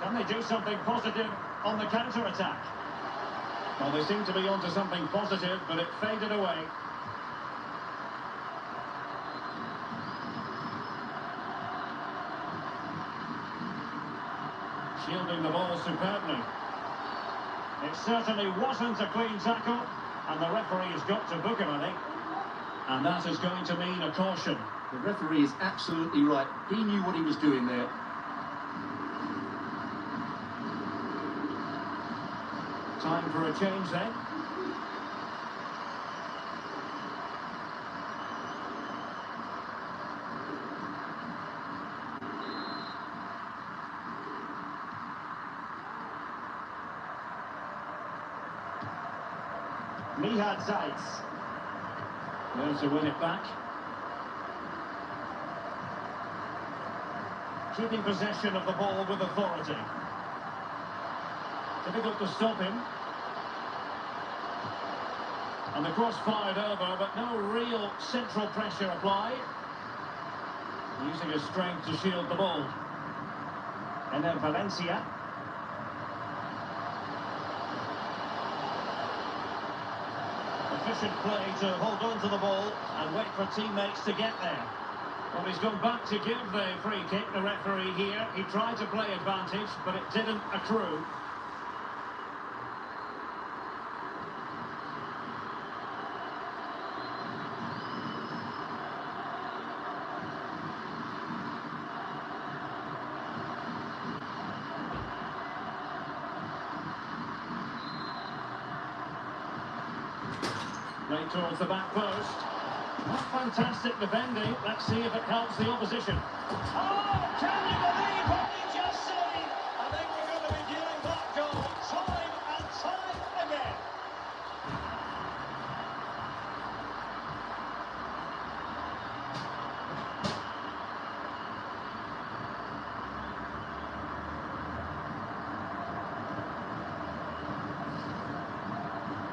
Can they do something positive on the counter-attack? Well, they seem to be onto something positive, but it faded away. Shielding the ball superbly. It certainly wasn't a clean tackle, and the referee has got to book him, I think. And that is going to mean a caution. The referee is absolutely right. He knew what he was doing there. Time for a change then. Mihad Zaitz. There's to win it back. Keeping possession of the ball with authority. Difficult to stop him. And the cross fired over, but no real central pressure applied. Using his strength to shield the ball. And then Valencia. Efficient play to hold on to the ball and wait for teammates to get there. Well, he's gone back to give the free kick, the referee here. He tried to play advantage, but it didn't accrue. Right towards the back post. Not fantastic defending. Let's see if it helps the opposition. Oh, can you believe what he just said? I think we're going to be viewing that goal time and time again.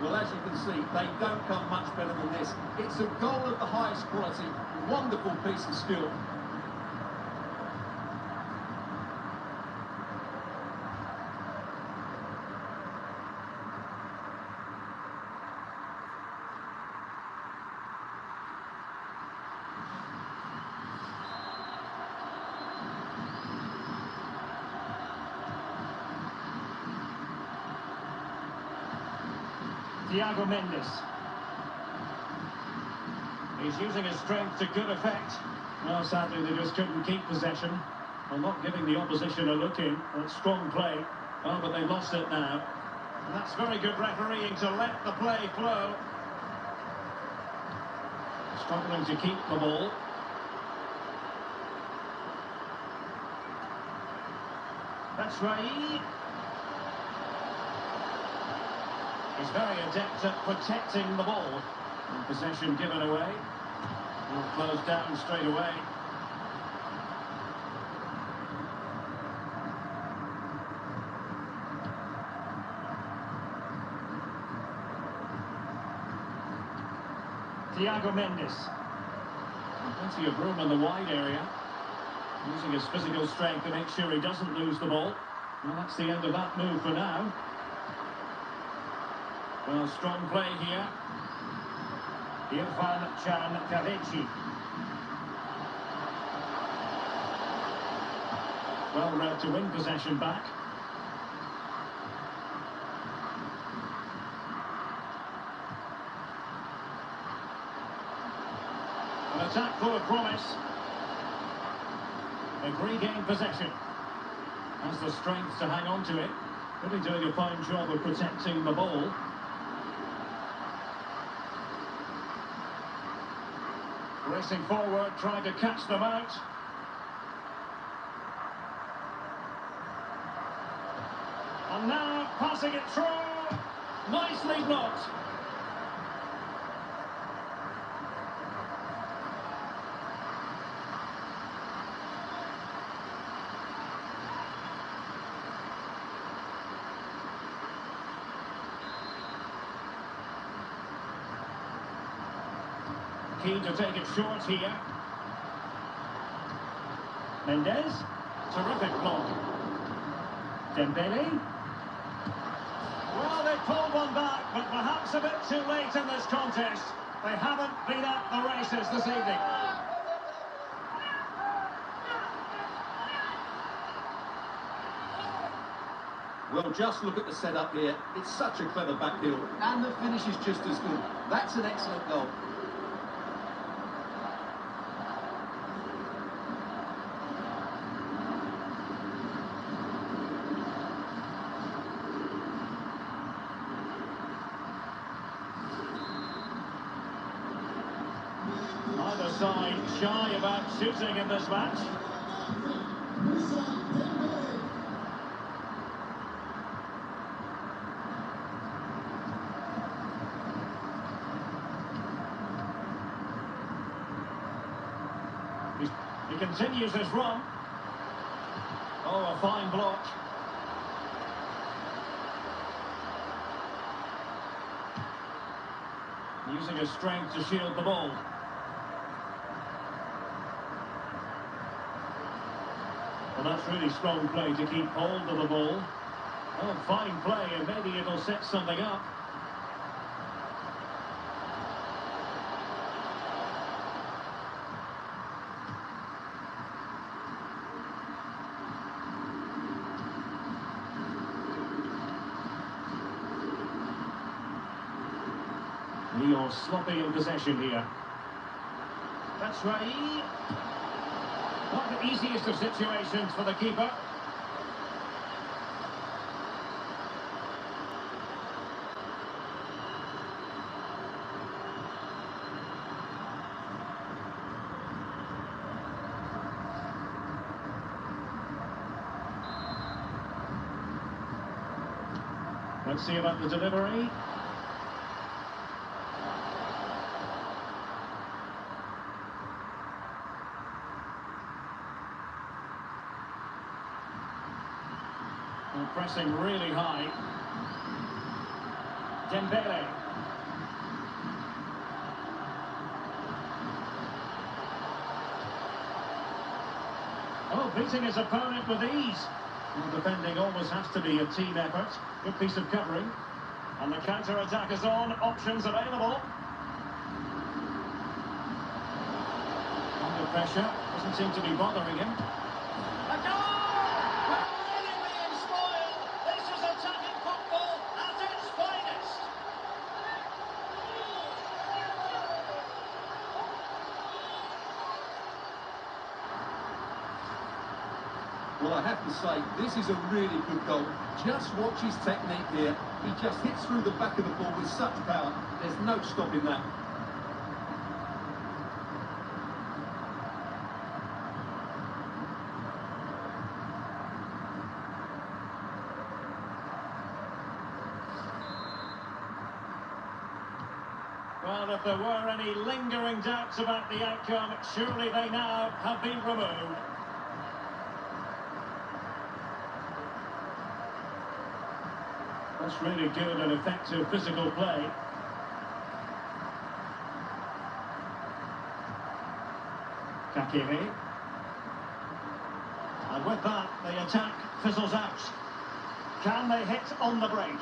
Well, as you can see, they don't come much better than this. It's a goal of the highest quality. Wonderful piece of skill. Thiago Mendes. He's using his strength to good effect. Well, sadly, they just couldn't keep possession. Well, not giving the opposition a look in. That's strong play. Oh, but they've lost it now. And that's very good refereeing to let the play flow. Struggling to keep the ball. That's Rai. He's very adept at protecting the ball. And possession given away. Will close down straight away. Thiago Mendes. Plenty of room in the wide area. Using his physical strength to make sure he doesn't lose the ball. Well, that's the end of that move for now. Well, strong play here. Canaries. Well read to win possession back. An attack full of promise. They've regained possession. Has the strength to hang on to it. Really doing a fine job of protecting the ball. Racing forward, trying to catch them out. And now passing it through. Nicely blocked. Keen to take it short here. Mendes. Terrific block. Dembele. Well, they pulled one back, but perhaps a bit too late in this contest. They haven't been at the races this evening. Well, just look at the setup here. It's such a clever back heel, and the finish is just as good. That's an excellent goal. Either side shy about shooting in this match. He continues his run. Oh, a fine block. Using his strength to shield the ball. Well, that's really strong play to keep hold of the ball. Oh, fine play, and maybe it'll set something up. Lyon sloppy in possession here. That's right. Not the easiest of situations for the keeper. Let's see about the delivery. Well, pressing really high. Dembele. Oh, beating his opponent with ease. Well, defending always has to be a team effort. Good piece of covering. And the counter-attack is on. Options available. Under pressure. Doesn't seem to be bothering him. A goal! We're really being spoiled. This is attacking football at its finest. Well, I have to say, this is a really good goal. Just watch his technique here. He just hits through the back of the ball with such power. There's no stopping that. Well, if there were any lingering doubts about the outcome, surely they now have been removed. That's really good and effective physical play. Canaries. And with that, the attack fizzles out. Can they hit on the break?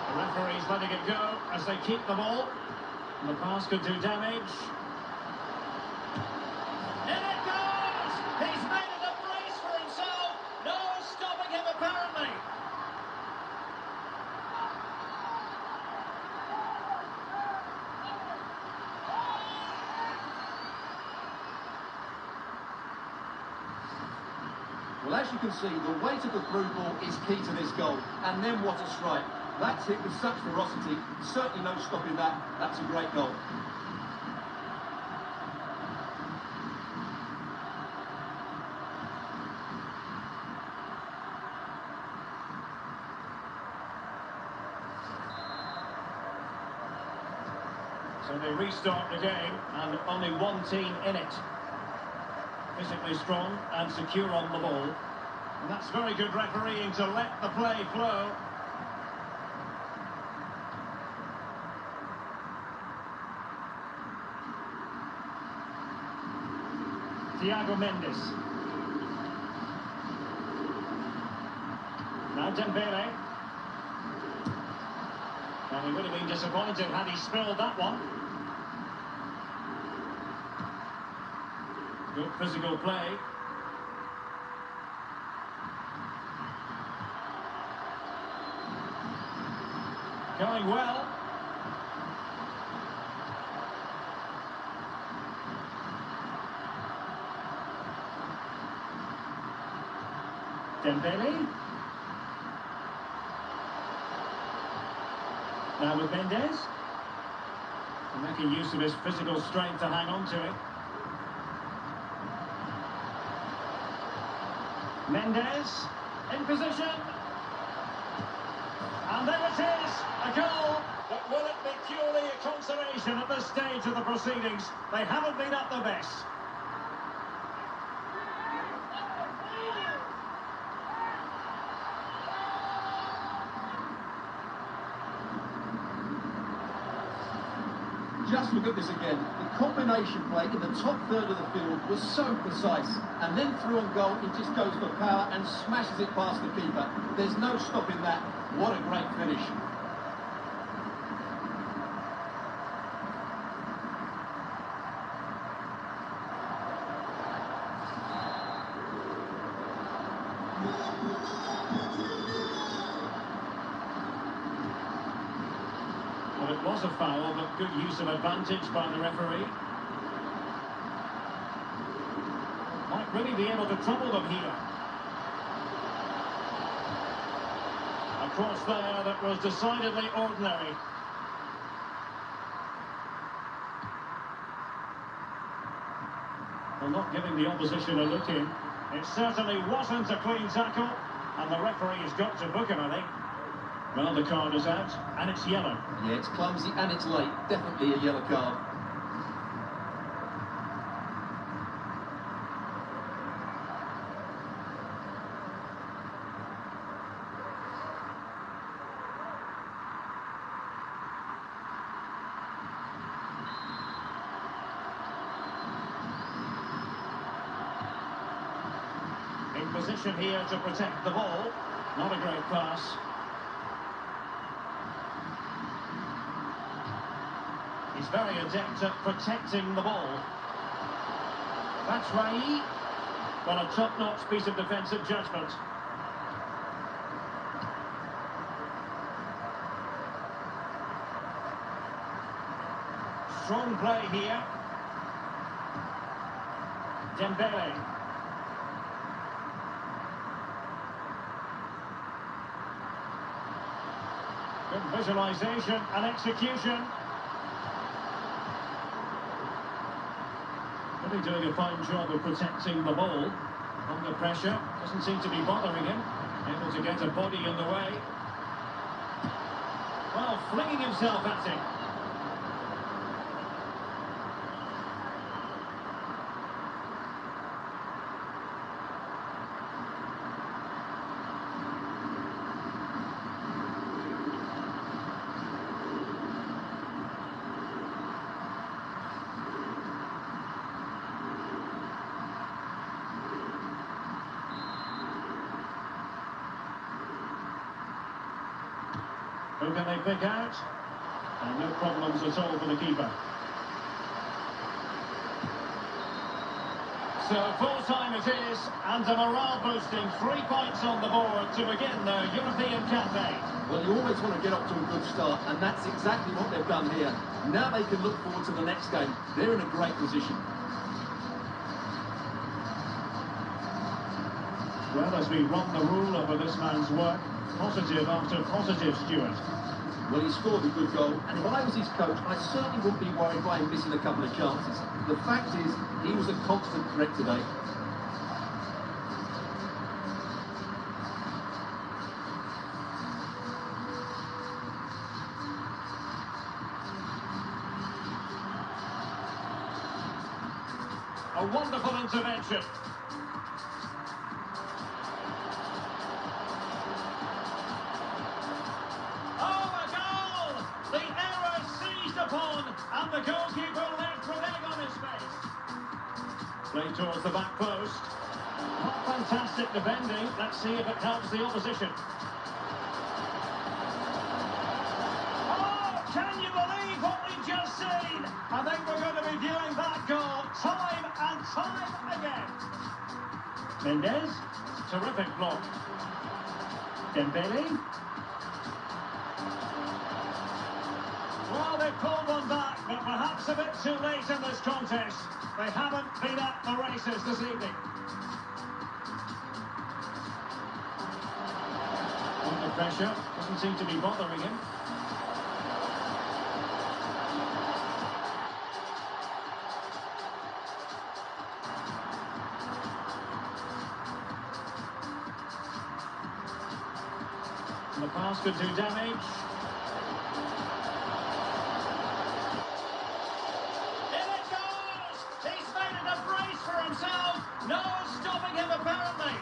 The referee's letting it go as they keep the ball. And the pass could do damage. In it goes! He's made it a brace for himself. No stopping him, apparently. Well, as you can see, the weight of the through ball is key to this goal. And then what a strike. That's hit with such ferocity. Certainly no stopping that. That's a great goal. So they restart the game, and only one team in it. Physically strong and secure on the ball. And that's very good refereeing to let the play flow. Thiago Mendes. Now Dembele. Well, he would have been disappointed had he spilled that one. Good physical play. Going well. Dembele. Now with Mendes. And making use of his physical strength to hang on to it. Mendes in position. And there it is, a goal. But will it be purely a consolation at this stage of the proceedings? They haven't been at their best. Just look at this again. The combination play in the top third of the field was so precise. And then through on goal, it just goes for power and smashes it past the keeper. There's no stopping that. What a great finish. Well, it was a foul, but good use of advantage by the referee. Might really be able to trouble them here. A cross there that was decidedly ordinary. Well, not giving the opposition a look in. It certainly wasn't a clean tackle, and the referee has got to book him, I think. Well, the card is out, and it's yellow. Yeah, it's clumsy and it's late. Definitely a yellow card. In position here to protect the ball. Not a great pass. He's very adept at protecting the ball. That's Rai. Well, a top-notch piece of defensive judgment. Strong play here. Dembele. Good visualization and execution. Really doing a fine job of protecting the ball. Under pressure, doesn't seem to be bothering him. Able to get a body in the way. Well, flinging himself at it. Who can they pick out? And no problems at all for the keeper. So full time it is, and a morale boosting 3 points on the board to begin their European campaign. Well, you always want to get up to a good start, and that's exactly what they've done here. Now they can look forward to the next game. They're in a great position. Well, as we run the rule over this man's work, positive after positive, Stuart. Well, he scored a good goal, and if I was his coach, I certainly wouldn't be worried by him missing a couple of chances. The fact is, he was a constant threat today. A wonderful intervention. And the goalkeeper left with egg on his face. Play towards the back post. Not fantastic defending. Let's see if it helps the opposition. Oh, can you believe what we've just seen? I think we're going to be viewing that goal time and time again. Mendes, terrific block. Dembele. Well, they've pulled one back, but perhaps a bit too late in this contest. They haven't been at the races this evening. Under pressure, doesn't seem to be bothering him. And the pass could do damage. No stopping him, apparently.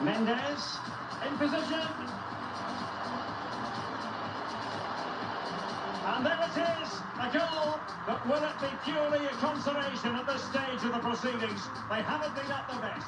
Mendes in position. And there it is, a goal. But will it be purely a consolation at this stage of the proceedings? They haven't been at their best.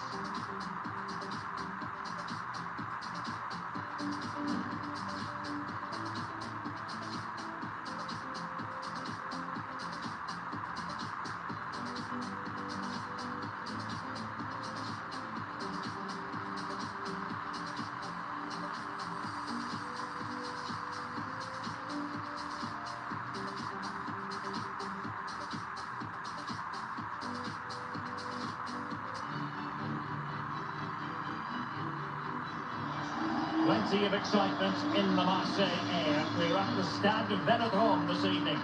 Plenty of excitement in the Marseille air. We're at the Stade Vélodrome this evening.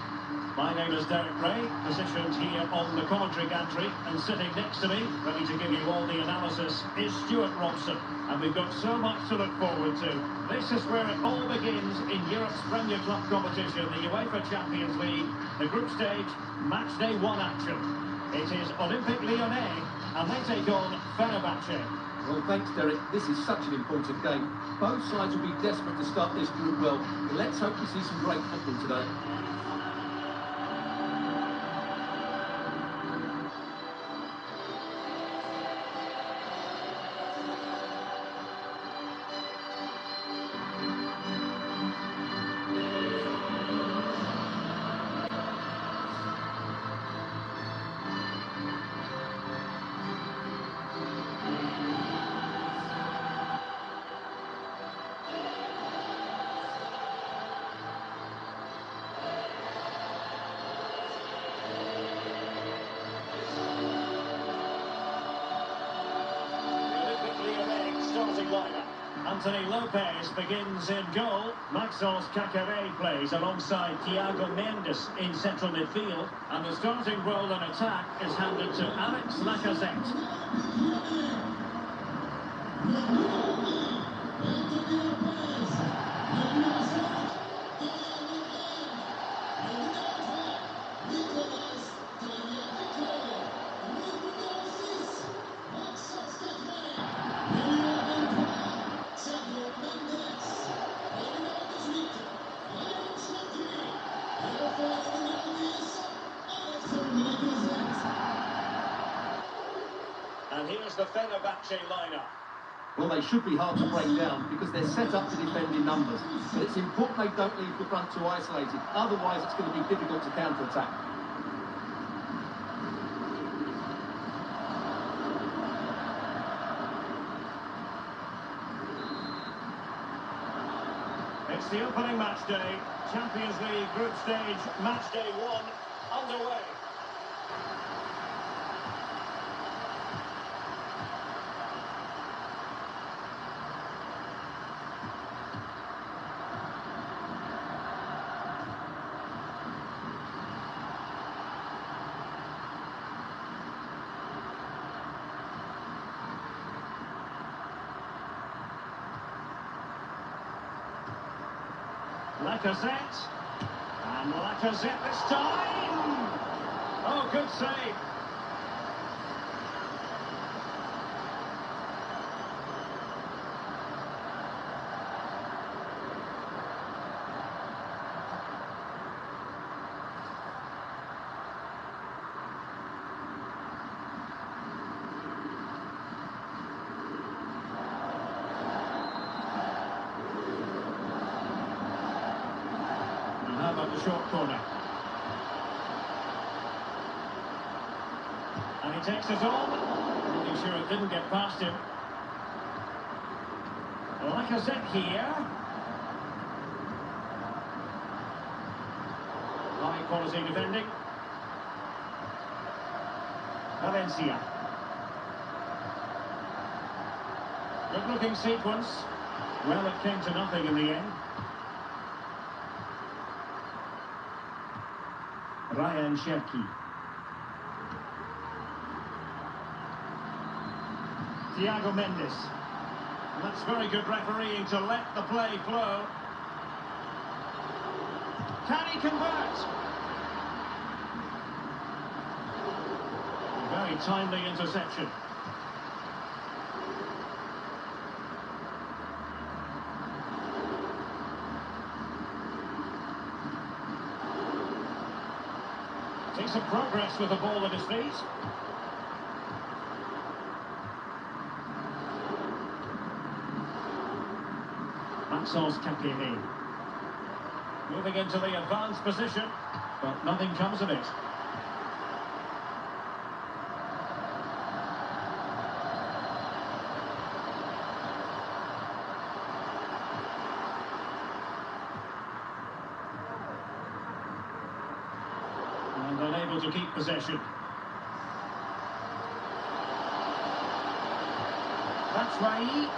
My name is Derek Ray, positioned here on the commentary gantry, and sitting next to me, ready to give you all the analysis, is Stuart Robson. And we've got so much to look forward to. This is where it all begins in Europe's Premier Club competition, the UEFA Champions League, the group stage, match day 1 action. It is Olympique Lyonnais, and they take on FENERBAHÇE. Well, thanks, Derek. This is such an important game. Both sides will be desperate to start this group well. Let's hope we see some great football today. Anthony Lopez begins in goal. Maxence Canaries plays alongside Thiago Mendes in central midfield. And the starting role in attack is handed to Alex Lacazette. And here's the FENERBAHÇE lineup. Well, they should be hard to break down because they're set up to defend in numbers. But it's important they don't leave the front too isolated. Otherwise, it's going to be difficult to counter-attack. It's the opening match day. Champions League group stage, match day 1, underway. Lacazette, and Lacazette this time! Oh, good save! How about the short corner? And he takes it on. Pretty sure it didn't get past him. Lacazette here. High quality defending. Valencia. Good looking sequence. Well, it came to nothing in the end. Ryan Cherki. Thiago Mendes. That's very good refereeing to let the play flow. Can he convert? Very timely interception. some progress with the ball at his feet. Canaries. Moving into the advanced position, but nothing comes of it. And unable to keep possession. That's Rai.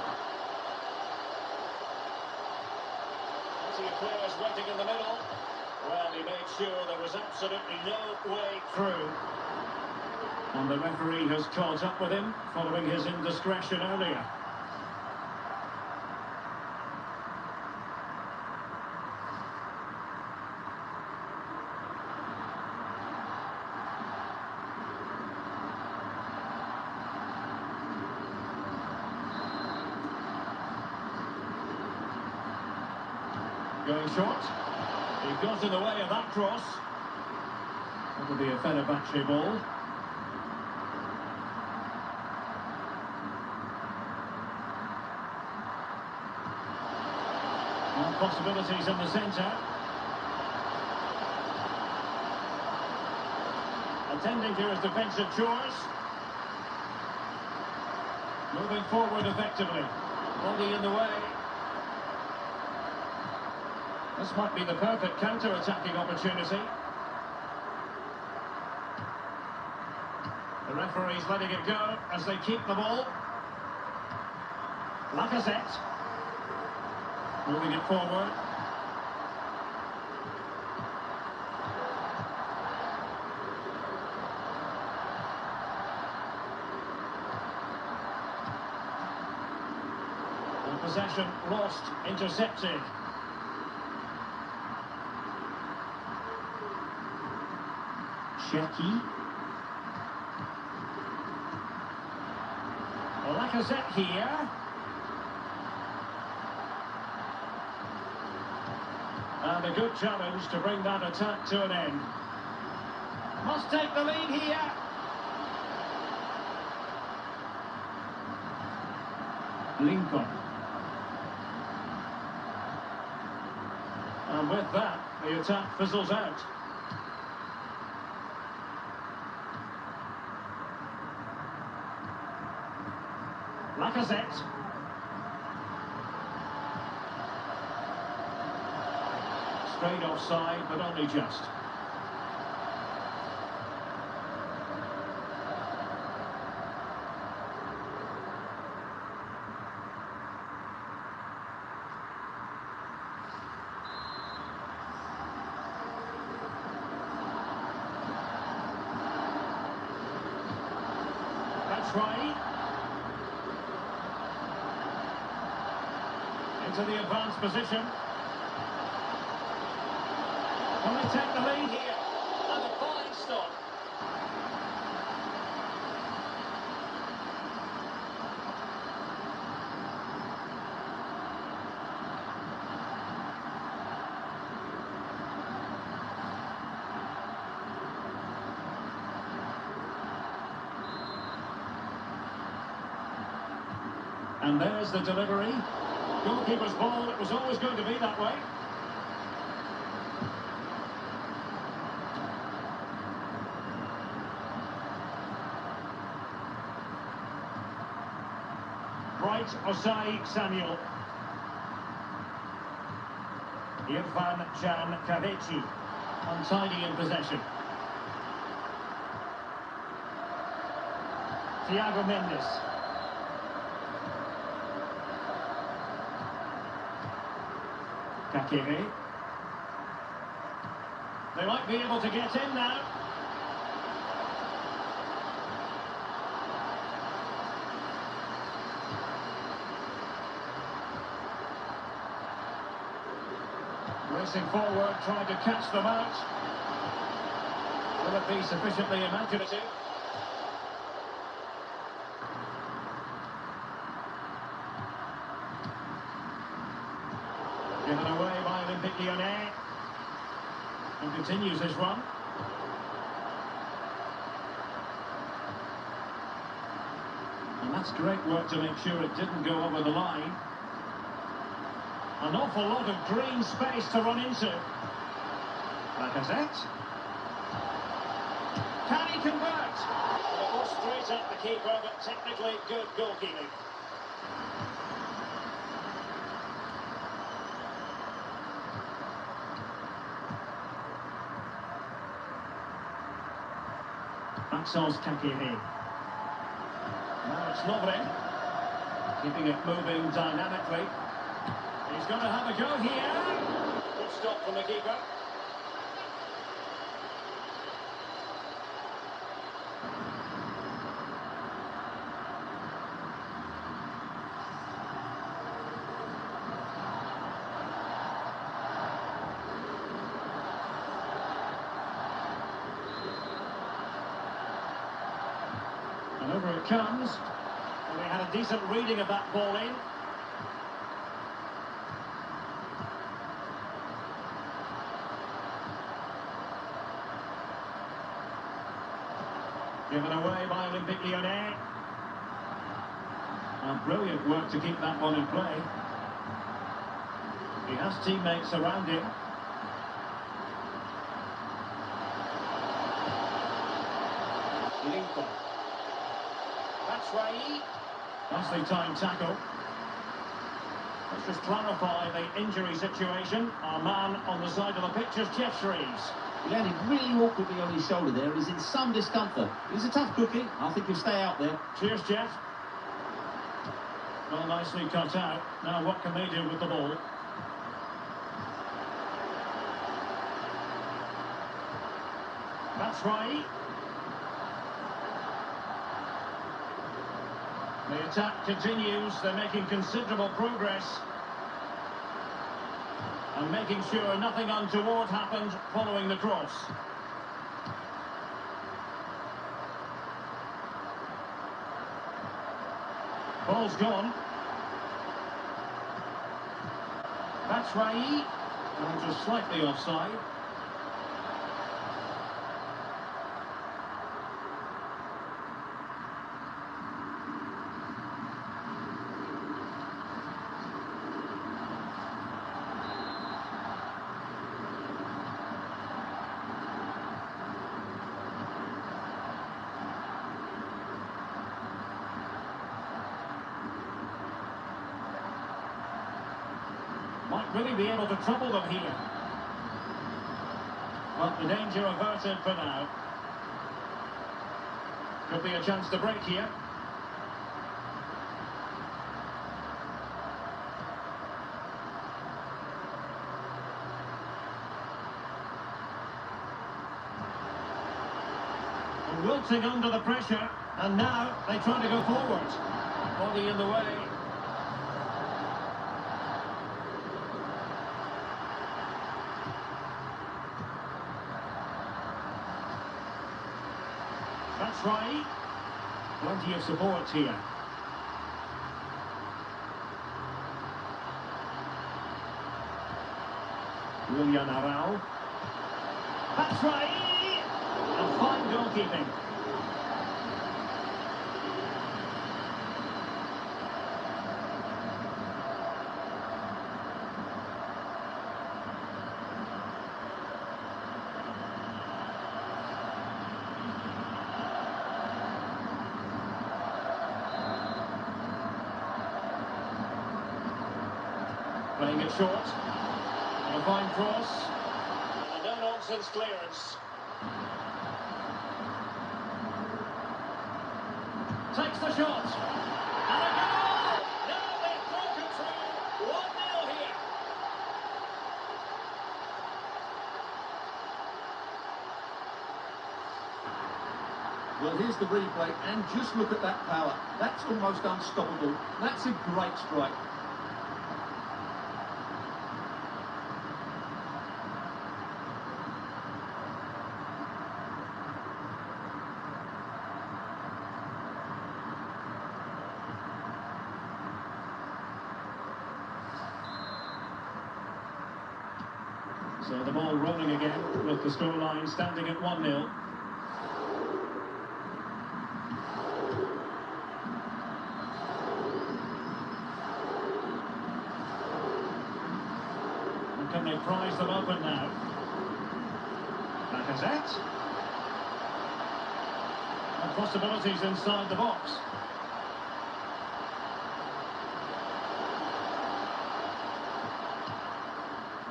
Players waiting in the middle. Well, he made sure there was absolutely no way through. And the referee has caught up with him following his indiscretion earlier. Going short. He got in the way of that cross. That will be a FENERBAHÇE ball. And possibilities in the centre. Attending to his defensive chores. Moving forward effectively. Body in the way. This might be the perfect counter-attacking opportunity. The referee's letting it go as they keep the ball. Lacazette. Moving it forward. The possession lost, intercepted. Shecky. Lacazette here. And a good challenge to bring that attack to an end. Must take the lead here. Lincoln. And with that, the attack fizzles out. Lacazette. Straight offside, but only just. That's right. Into the advanced position. Will they take the lead here? And a fine stop. And there's the delivery. Goalkeeper's ball, it was always going to be that way. Right, Osai Samuel. Irfan Can Kavechi, untidy in possession. Thiago Mendes. Canaries. They might be able to get in now. Racing forward, trying to catch them out. Will it be sufficiently imaginative? Given away by Olympique Lyonnais. And continues his run. And that's great work to make sure it didn't go over the line. An awful lot of green space to run into. Özet. Can he convert? Well, it was straight at the keeper, but technically good goalkeeping. Canaries. Now it's Lovren. Keeping it moving dynamically. He's going to have a go here. Good stop from the keeper. And over it comes. And we had a decent reading of that ball in. Given away by Olympique Lyonnais. And brilliant work to keep that one in play. He has teammates around him. Lincoln. That's right. Nicely timed tackle. Let's just clarify the injury situation. Our man on the side of the pitch is Canaries. He landed really awkwardly on his shoulder there. He's in some discomfort. He's a tough cookie. I think he'll stay out there. Cheers, Jeff. Well, nicely cut out. Now, what can they do with the ball? That's right. The attack continues. They're making considerable progress. And making sure nothing untoward happened following the cross. Ball's gone. That's right. And just slightly offside. Might really be able to trouble them here. But the danger averted for now. Could be a chance to break here. Wilting under the pressure, and now they try to go forward. Body in the way. That's right. Plenty of support here. William Arau. That's right. And fine goalkeeping. Playing it short. And a fine cross. And a no-nonsense clearance. Takes the shot. And a goal! Now they've broken through. 1-0 here. Well, here's the replay, and just look at that power. That's almost unstoppable. That's a great strike. So the ball rolling again with the scoreline standing at 1-0. Can they prize them open now? Lacazette. And possibilities inside the box.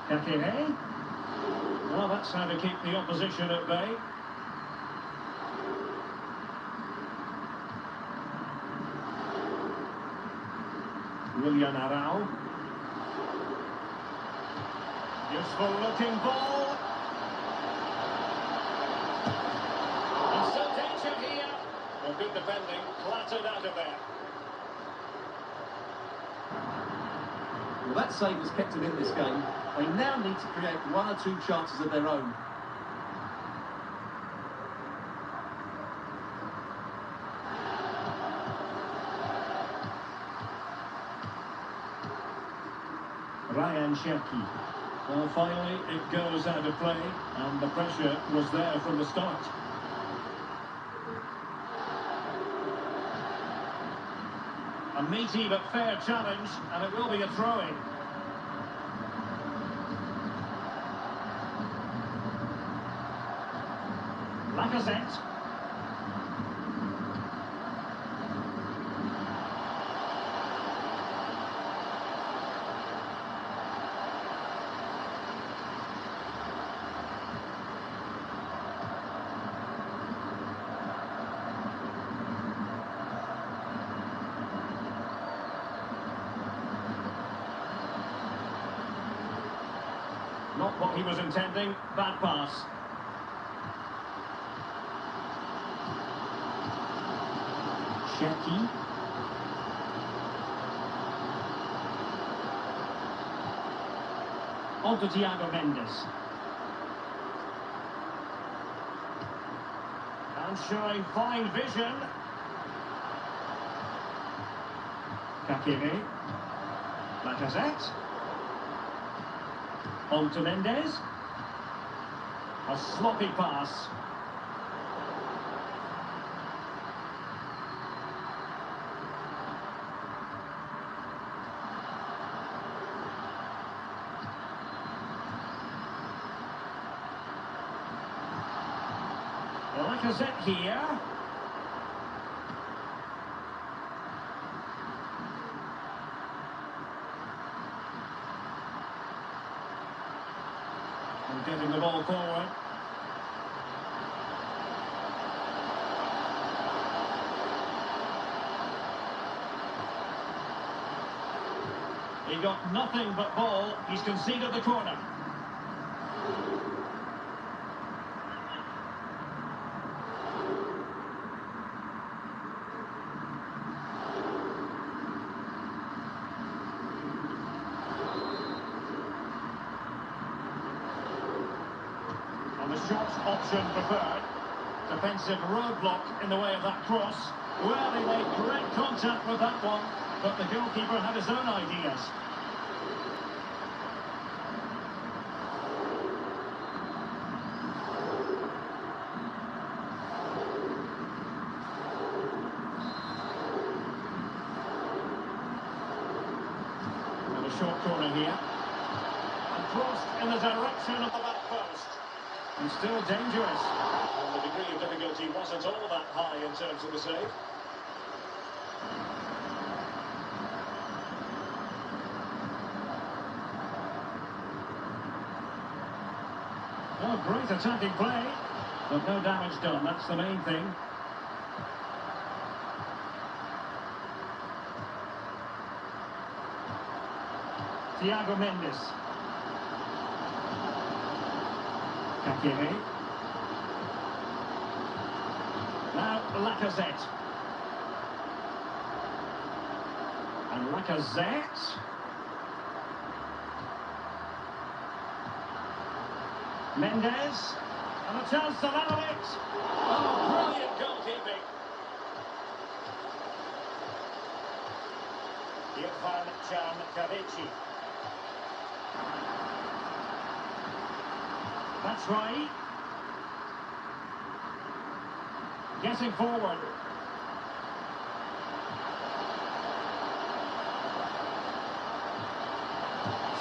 Canaries. Well, that's how to keep the opposition at bay. Lyon. Useful looking ball. And still danger here. Well, good defending, clattered out of there. Well, that save has kept them in this game. They now need to create one or two chances of their own. Ryan Cherki. Well, finally, it goes out of play, and the pressure was there from the start. A meaty but fair challenge, and it will be a throw-in. Lacazette. Not what he was intending, bad pass. Cherki. On to Thiago Mendes. And showing fine vision. Canaries. Lacazette. On to Mendes. A sloppy pass. Lacazette here. And getting the ball forward. He got nothing but ball. He's conceded the corner. And the short option preferred. Defensive roadblock in the way of that cross. Well, he made great contact with that one, but the goalkeeper had his own ideas. And a short corner here. And crossed in the direction of the back post. And still dangerous. And the degree of difficulty wasn't all that high in terms of the save. Oh, great attacking play, but no damage done, that's the main thing. Thiago Mendes. Canaries. Now Lacazette. And Lacazette. Mendes. And a chance to level it. Oh, brilliant goalkeeping. Canaries. That's right. Getting forward.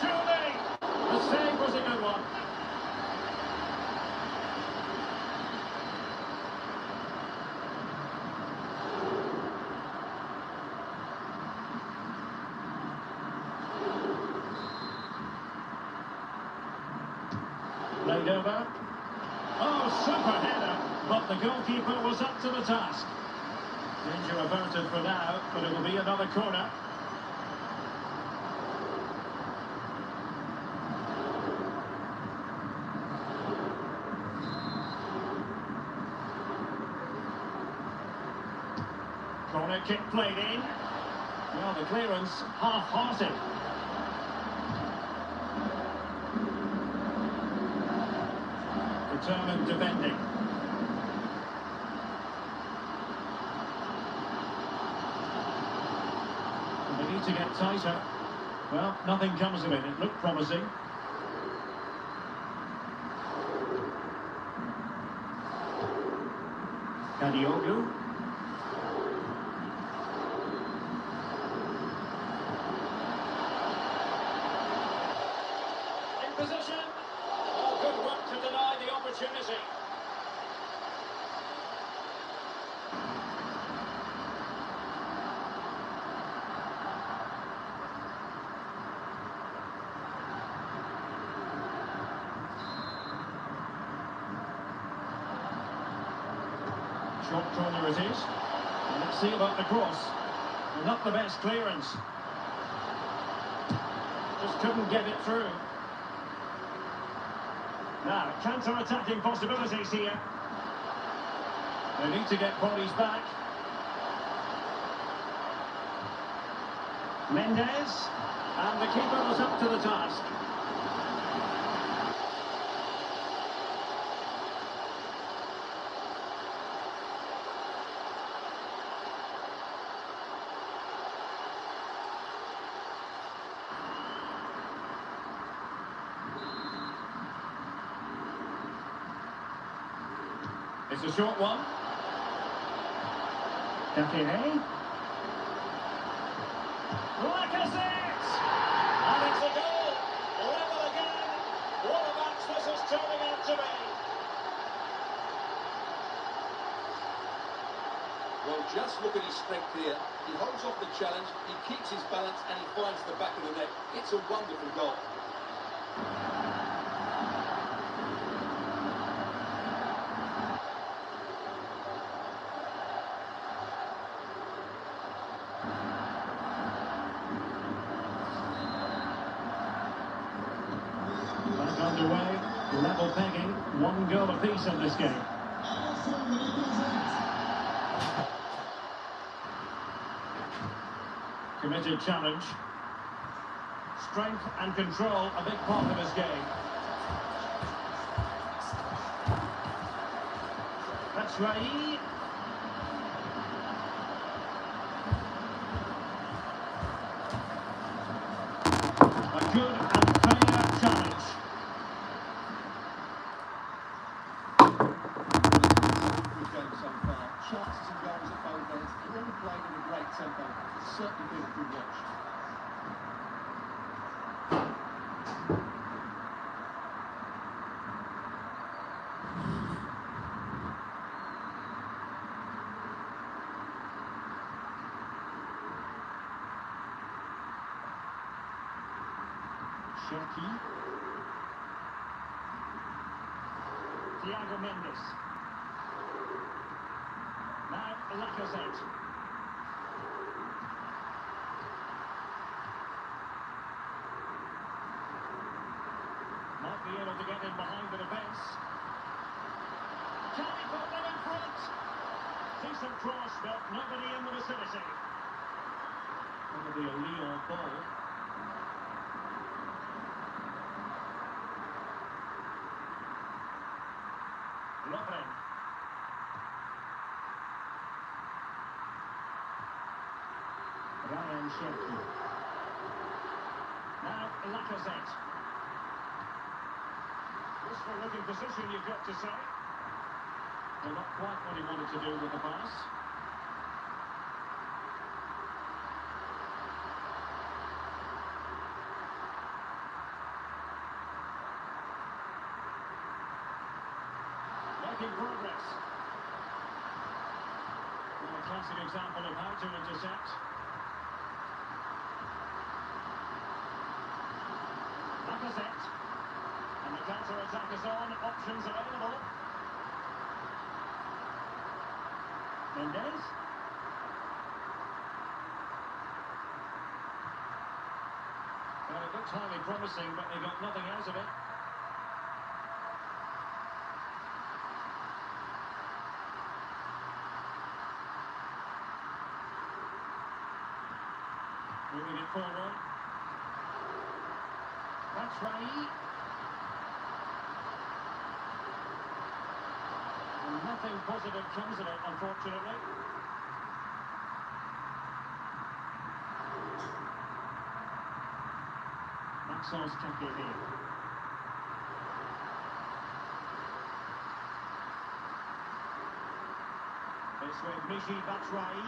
Surely the save played over. Oh, super header, but the goalkeeper was up to the task. Danger averted for now, but it will be another corner. Corner kick played in. Well, the clearance half-hearted. Determined defending. They need to get tighter. Well, nothing comes of it. It looked promising. Kadiogu. In position. Oh, good work to deny the opportunity. Short corner it is. And let's see about the cross. Well, not the best clearance. Just couldn't get it through. Now, counter-attacking possibilities here. They need to get bodies back. Mendes. And the keeper was up to the task. It's a short one. Canaries. Lacazette! And it's a goal. Level again. What a match this is turning out to be. Well, just look at his strength here. He holds off the challenge, he keeps his balance, and he finds the back of the net. It's a wonderful goal. Back underway, level pegging, 1 goal apiece in this game. Committed challenge. Strength and control, a big part of his game. That's Rai. A good and fair challenge. Good game so far. Chances and goals at both ends. It all played in a great tempo. It's certainly been a good watch. Cherki. Thiago Mendes. Now Lacazette. Might be able to get in behind the defence. Can he put them in front? Decent cross, but nobody in the vicinity. Going to be a Lyon ball. Lovren. Ryan Cherki. Now Lacazette. Wishful looking position, you've got to say. Well, not quite what he wanted to do with the pass. Making progress. Well, a classic example of how to intercept. Lacazette. And the counter-attack is on, options available. Mendes. Well, it looks highly promising, but they got nothing out of it. Moving it forward. That's right. And nothing positive comes of it, unfortunately. Canaries. It's with Michy Batshuayi.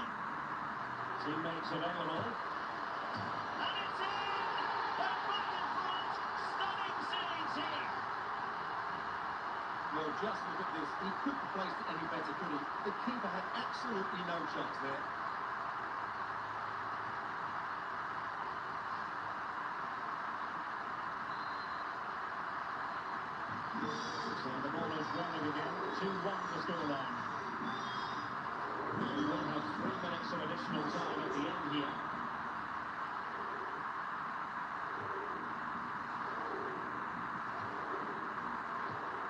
Teammates available. And it's in! They're back in front! Stunning scenes here! Well, just look at this. He couldn't have placed it any better, could he? The keeper had absolutely no chance there. So the ball is running again. 2-1 the scoreline. We will have 3 minutes of additional time at the end here.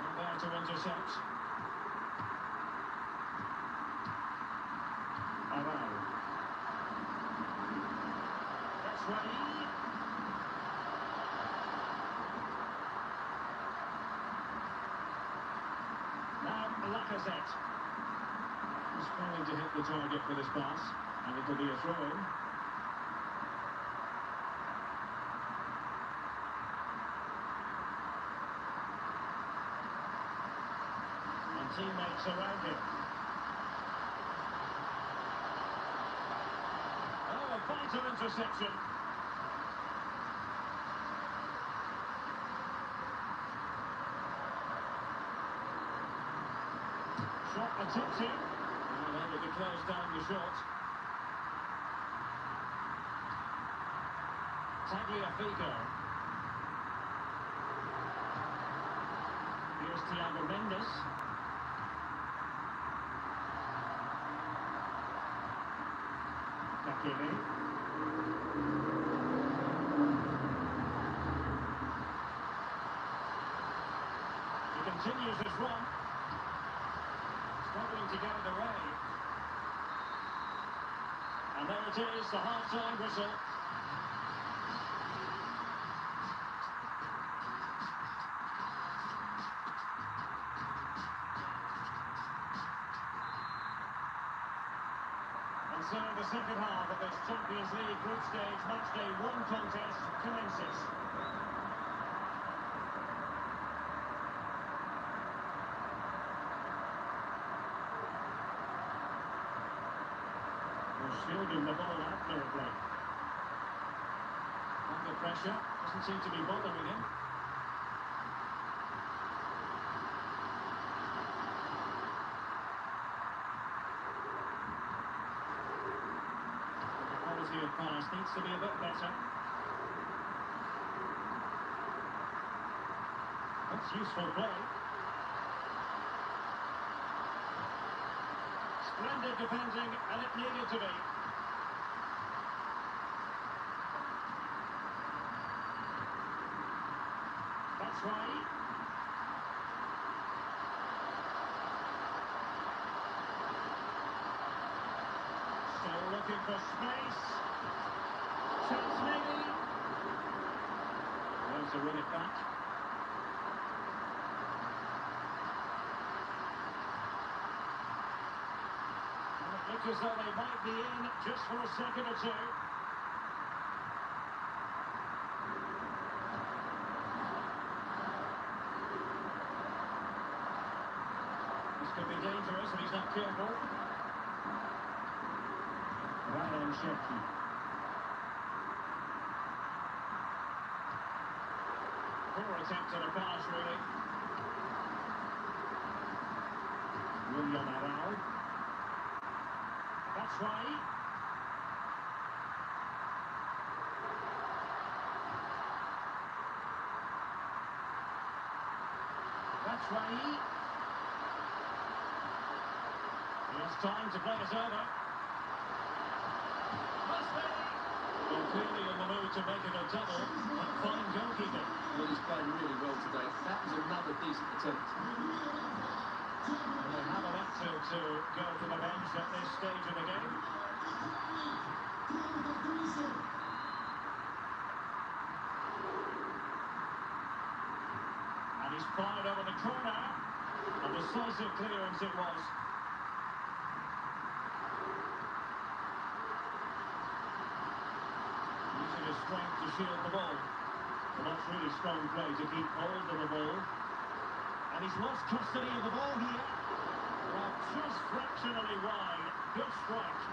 And there to intercept. Around. That's right. Now Lacazette. He's failing to hit the target for this pass, and it'll be a throw-in. And teammates around him. Oh, a vital interception. Shot attempted. And able to close down the shot. Tagliafico. Here's Thiago Mendes. Hakimi. He continues his run. Struggling to get it away. And there it is, the half-time whistle. And so the second half of this Champions League group stage matchday 1 contest commences. Shielding the ball accurately. Under pressure, doesn't seem to be bothering him. The quality of pass needs to be a bit better. That's useful play. Splendid defending, and it needed to be. That's right. Still looking for space. Chance maybe. Wants to win it back. Looks as though they might be in just for a second or two. This could be dangerous if he's not careful. Lyon. Poor attempt at a pass, really. William Arau. That's right. Batshuayi. He has time to play it over. Must be. Well, clearly in the mood to make it a double, but fine goalkeeping. Well, he's playing really well today. That was another decent attempt. And they have elected to go to the bench at this stage of the game. And he's fired over the corner. A decisive clearance it was. Using his strength to shield the ball. Well, that's really strong play to keep hold of the ball. And he's lost custody of the ball here. Well, just fractionally wide. Good strike.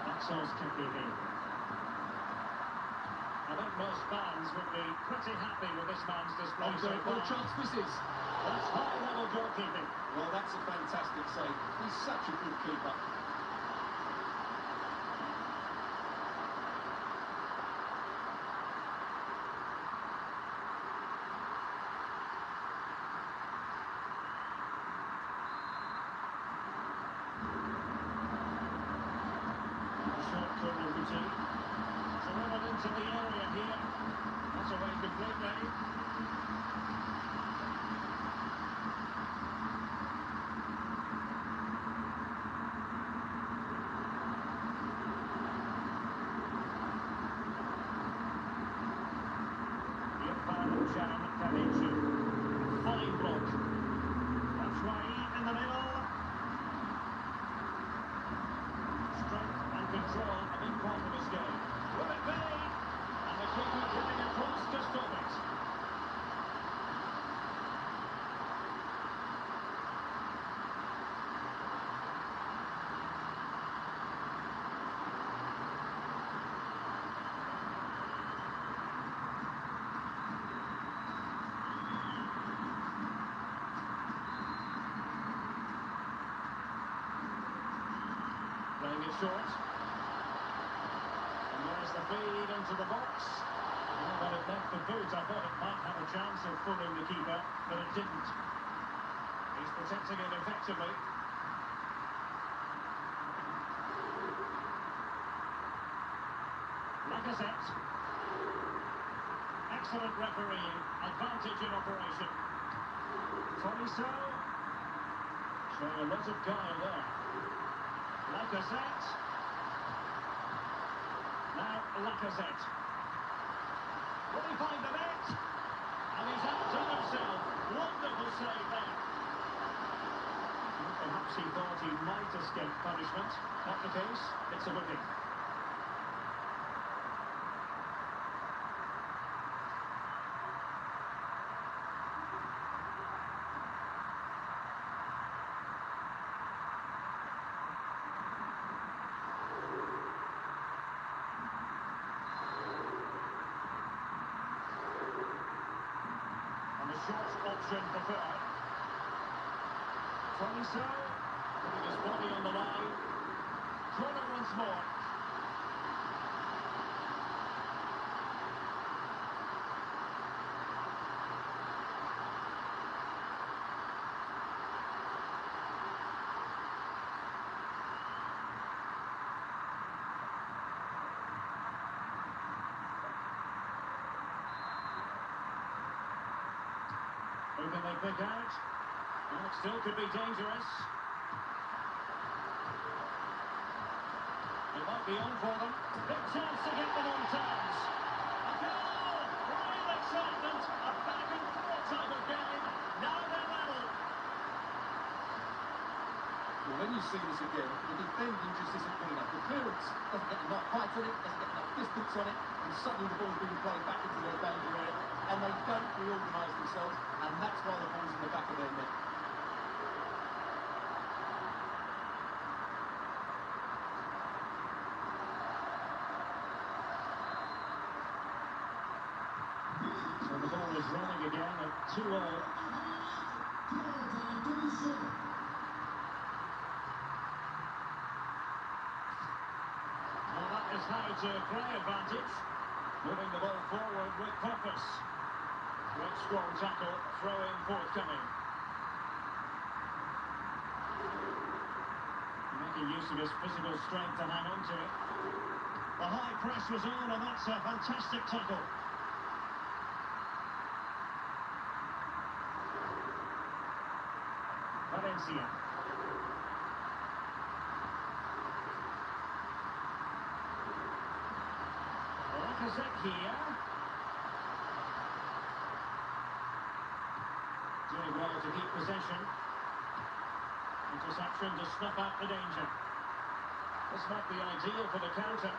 Maxwell's kicking in. I think most fans would be pretty happy with this man's display so What far. a chance this is. That's high-level goalkeeping. Well, that's a fantastic save. He's such a good keeper. Short corner routine. Driven into the area here. That's away completely. Fine block. Batshuayi in the middle. Strength and control a big part of his game. Will it be? And the keeper coming across to stop it. Playing it short. And there's the feed into the box. Well, but it left the boot. I thought it might have a chance of fooling the keeper, but it didn't. He's protecting it effectively. Lacazette. Excellent refereeing. Advantage in operation. Tolisso. Showing a lot of guile there. Lacazette. Now Lacazette. Will he find the net? And he's outdone himself. Wonderful save there. Perhaps he thought he might escape punishment. Not the case. It's a booking. Short option preferred. Tolisso, putting his body on the line. Corner once more. Who can they pick out? Well, it still could be dangerous. It might be on for them. Big chance to get them on terms. A goal! Real excitement. A back and forth type of game. Now they're level. Well, when you see this again, the defending just isn't good enough. The clearance doesn't get enough height on it, doesn't get enough distance on it, and suddenly the ball's being played back into their danger area, and they don't reorganise themselves, and that's why the ball's in the back of their net. trailing again at 2-all. Well, that is how to play advantage. Moving the ball forward with purpose. Great strong tackle, throw-in forthcoming. Making use of his physical strength to hang on to it. The high press was on, and that's a fantastic tackle. Valencia. Özet here. Doing well to keep possession. Interception to snuff out the danger. This might be ideal for the counter.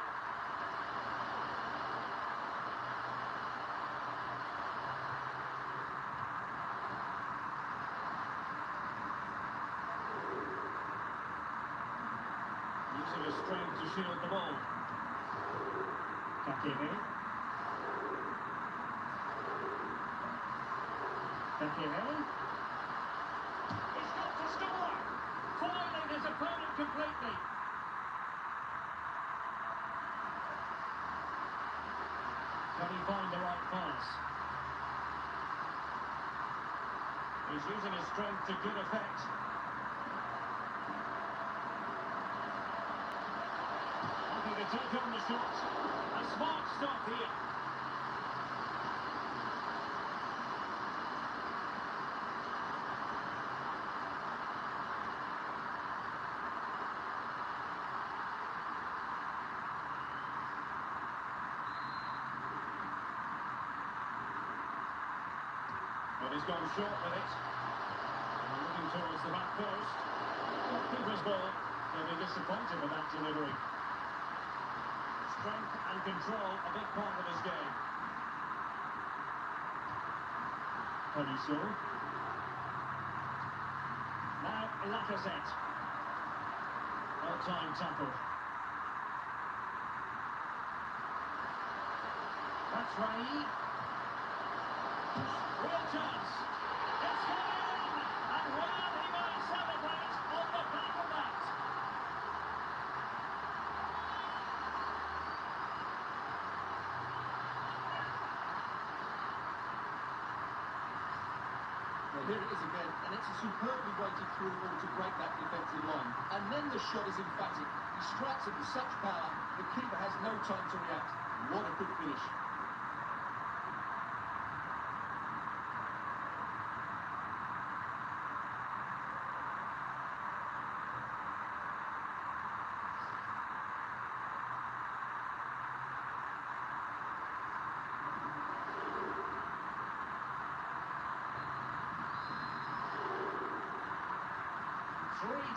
Using his strength to shield the ball. Kakere. Kakere. He's got to score! Foiling his opponent completely. Can he find the right pass? He's using his strength to good effect. Looking to take on the shot. A smart stop here. But he's gone short with it. And looking towards the back post. Keeper's ball. They'll be disappointed with that delivery. Strength and control, a big part of his game. Canisso. Now Lacazette. Well-timed tackle. That's Rai. Real chance. It's gone in. And well, he might celebrate on the back of that. Well, here it is again, and it's a superbly weighted through ball to break that defensive line. And then the shot is emphatic. He strikes it with such power, the keeper has no time to react. What a good finish.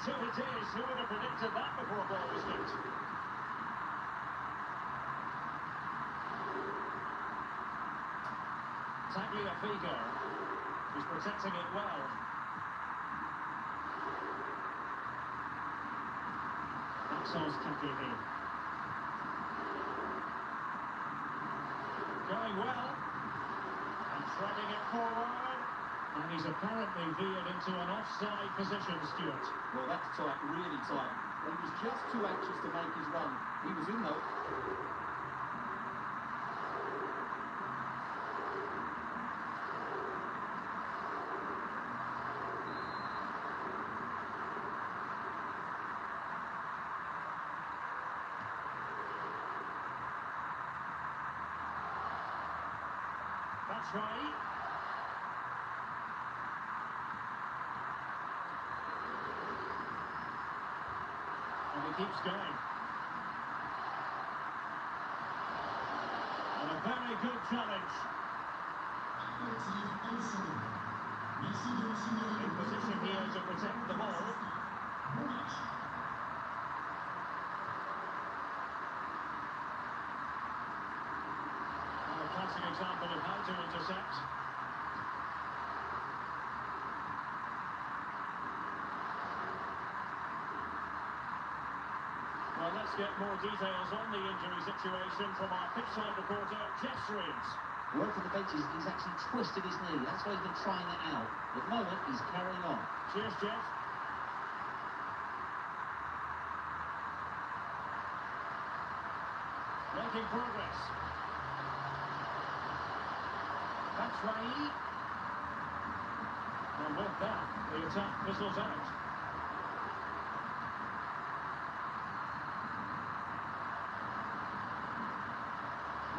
Two it is. Who would have predicted that before a ball was hit? Tagliafico is protecting it well. Maxence Kakere. Going well. And threading it forward. And he's apparently veered into an offside position, Stuart. Well, that's tight, really tight. He was just too anxious to make his run. He was in, though. That's right. And he keeps going. And a very good challenge. In position here to protect the ball. And a classic example of how to intercept. Well, let's get more details on the injury situation from our pitchside reporter, Jeff Reeves. Word from the benches, he's actually twisted his knee. That's why he's been trying it out. At the moment, he's carrying on. Cheers, Jeff. Making progress. That's Rai. And with that, the attack fizzles out.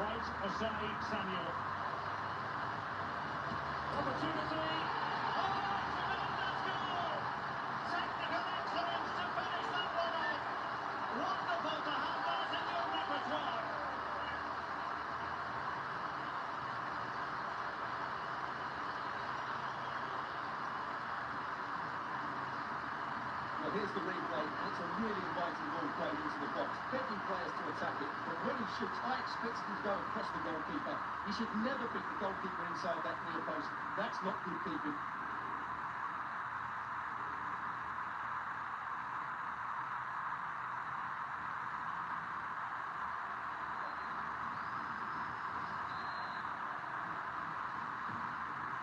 Right aside Samuel. Opportunity. Oh, tremendous goal! Technical excellence to finish that one off. Wonderful to have that in your repertoire. Well, here's the replay, and it's a really inviting ball played into the box, begging players to attack it. But when he shoots, I expect him to go across the goalkeeper. You should never pick the goalkeeper inside that near post. That's not good keeping.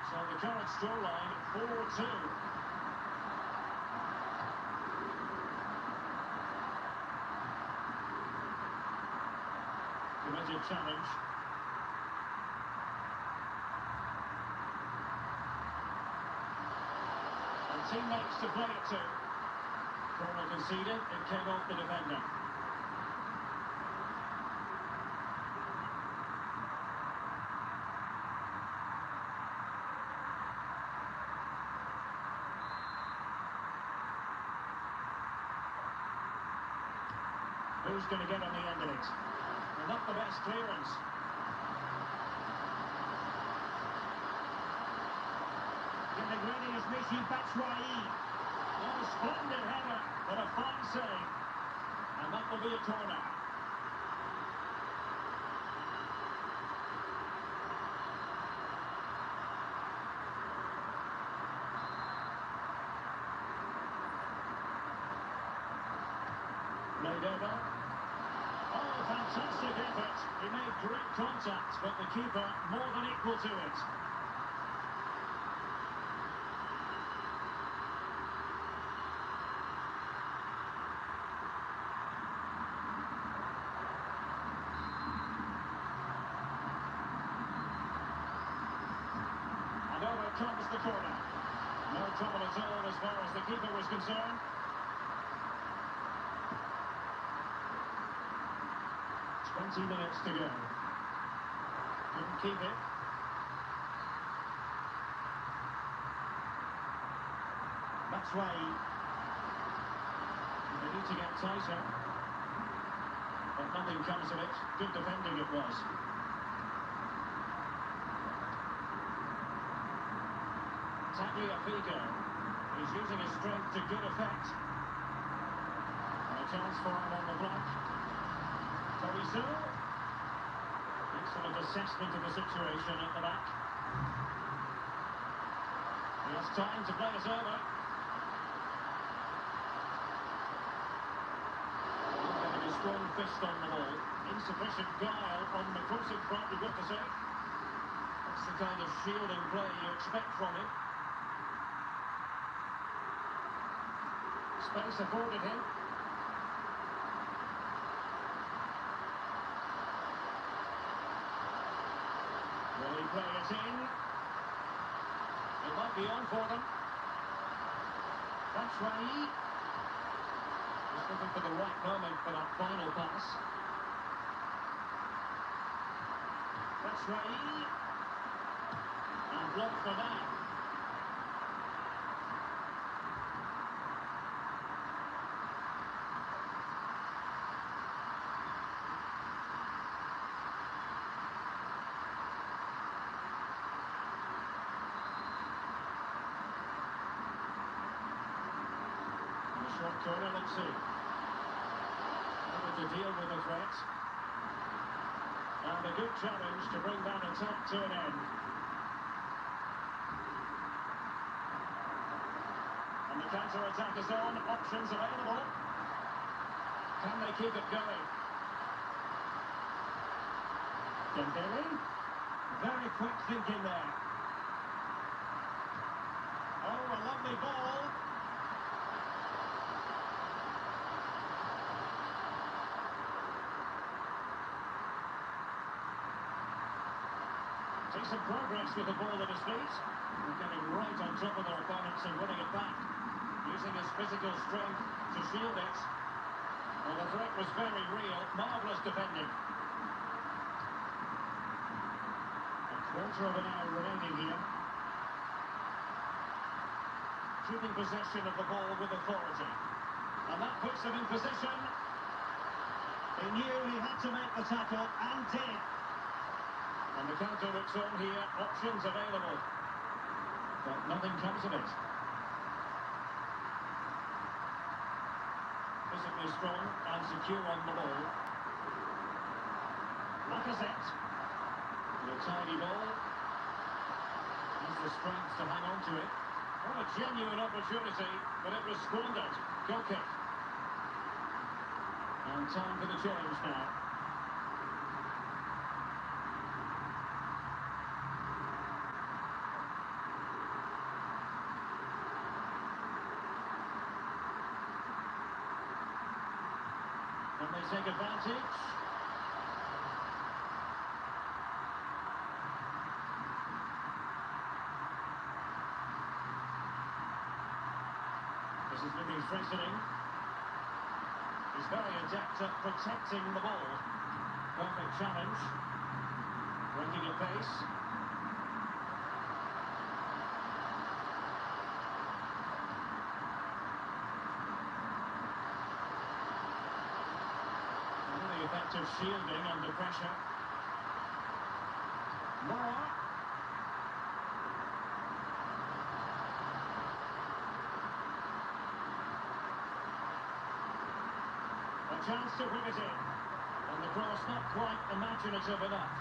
So the current scoreline, 4-2. Committed challenge. And teammates to play it to. Corner conceded, it came off the defender. Who's going to get on the end of it? Well, not the best clearance. Getting ready is Michy Batshuayi. Oh, splendid header, but a fine save. And that will be a corner. Laid over. Oh, fantastic effort. He made great contact, but the keeper more than equal to it. And over comes the corner. No trouble at all as far as the keeper was concerned. 20 minutes to go. Couldn't keep it. That's why they need to get tighter. But nothing comes of it. Good defending it was. Tagliafico is using his strength to good effect. And a chance for him on the flank. Tariso. Excellent assessment of the situation at the back. He has time to play it over. Getting a strong fist on the ball. Insufficient guile on the crossing front, you've got to say. That's the kind of shielding play you expect from him. Space afforded him. Will he play it in? It might be on for them. That's Rai. Just looking for the right moment for that final pass. That's Rai. And blocked for that. Short corner, let's see. Able to deal with the threat. And a good challenge to bring that attack to an end. And the counter-attack is on, options available. Can they keep it going? Dembele. Very quick thinking there. Oh, a lovely ball. Decent progress with the ball at his feet. They're getting right on top of their opponents and winning it back. Using his physical strength to shield it. Well, the threat was very real. Marvellous defending. A quarter of an hour remaining here. Keeping possession of the ball with authority. And that puts them in position. He knew he had to make the tackle and did. And the counter looks on here, options available. But nothing comes of it. Physically strong and secure on the ball. Lacazette. With a tidy ball. Has the strength to hang on to it. What a genuine opportunity, but it was squandered. Goal kick. And time for the change now. And they take advantage. This is looking threatening. He's very adept at protecting the ball. Perfect challenge. Breaking at pace. Really effective shielding under pressure. More. A chance to whip it in. And the cross not quite imaginative enough.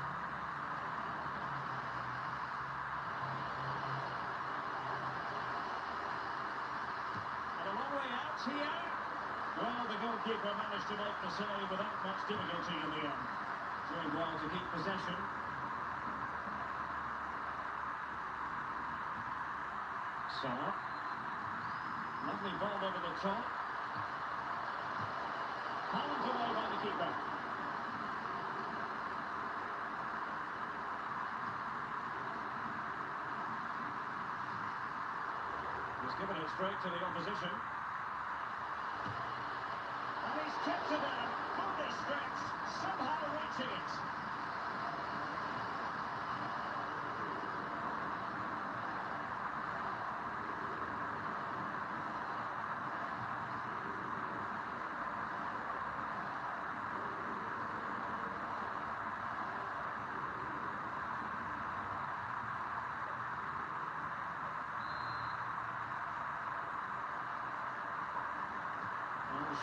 And a long way out here. Well, the goalkeeper managed to make the save without much difficulty in the end. Doing well to keep possession. So, lovely ball over the top. Palmed away by the keeper. He's given it straight to the opposition. And he's kept it down. Fully stretched, somehow reaching it.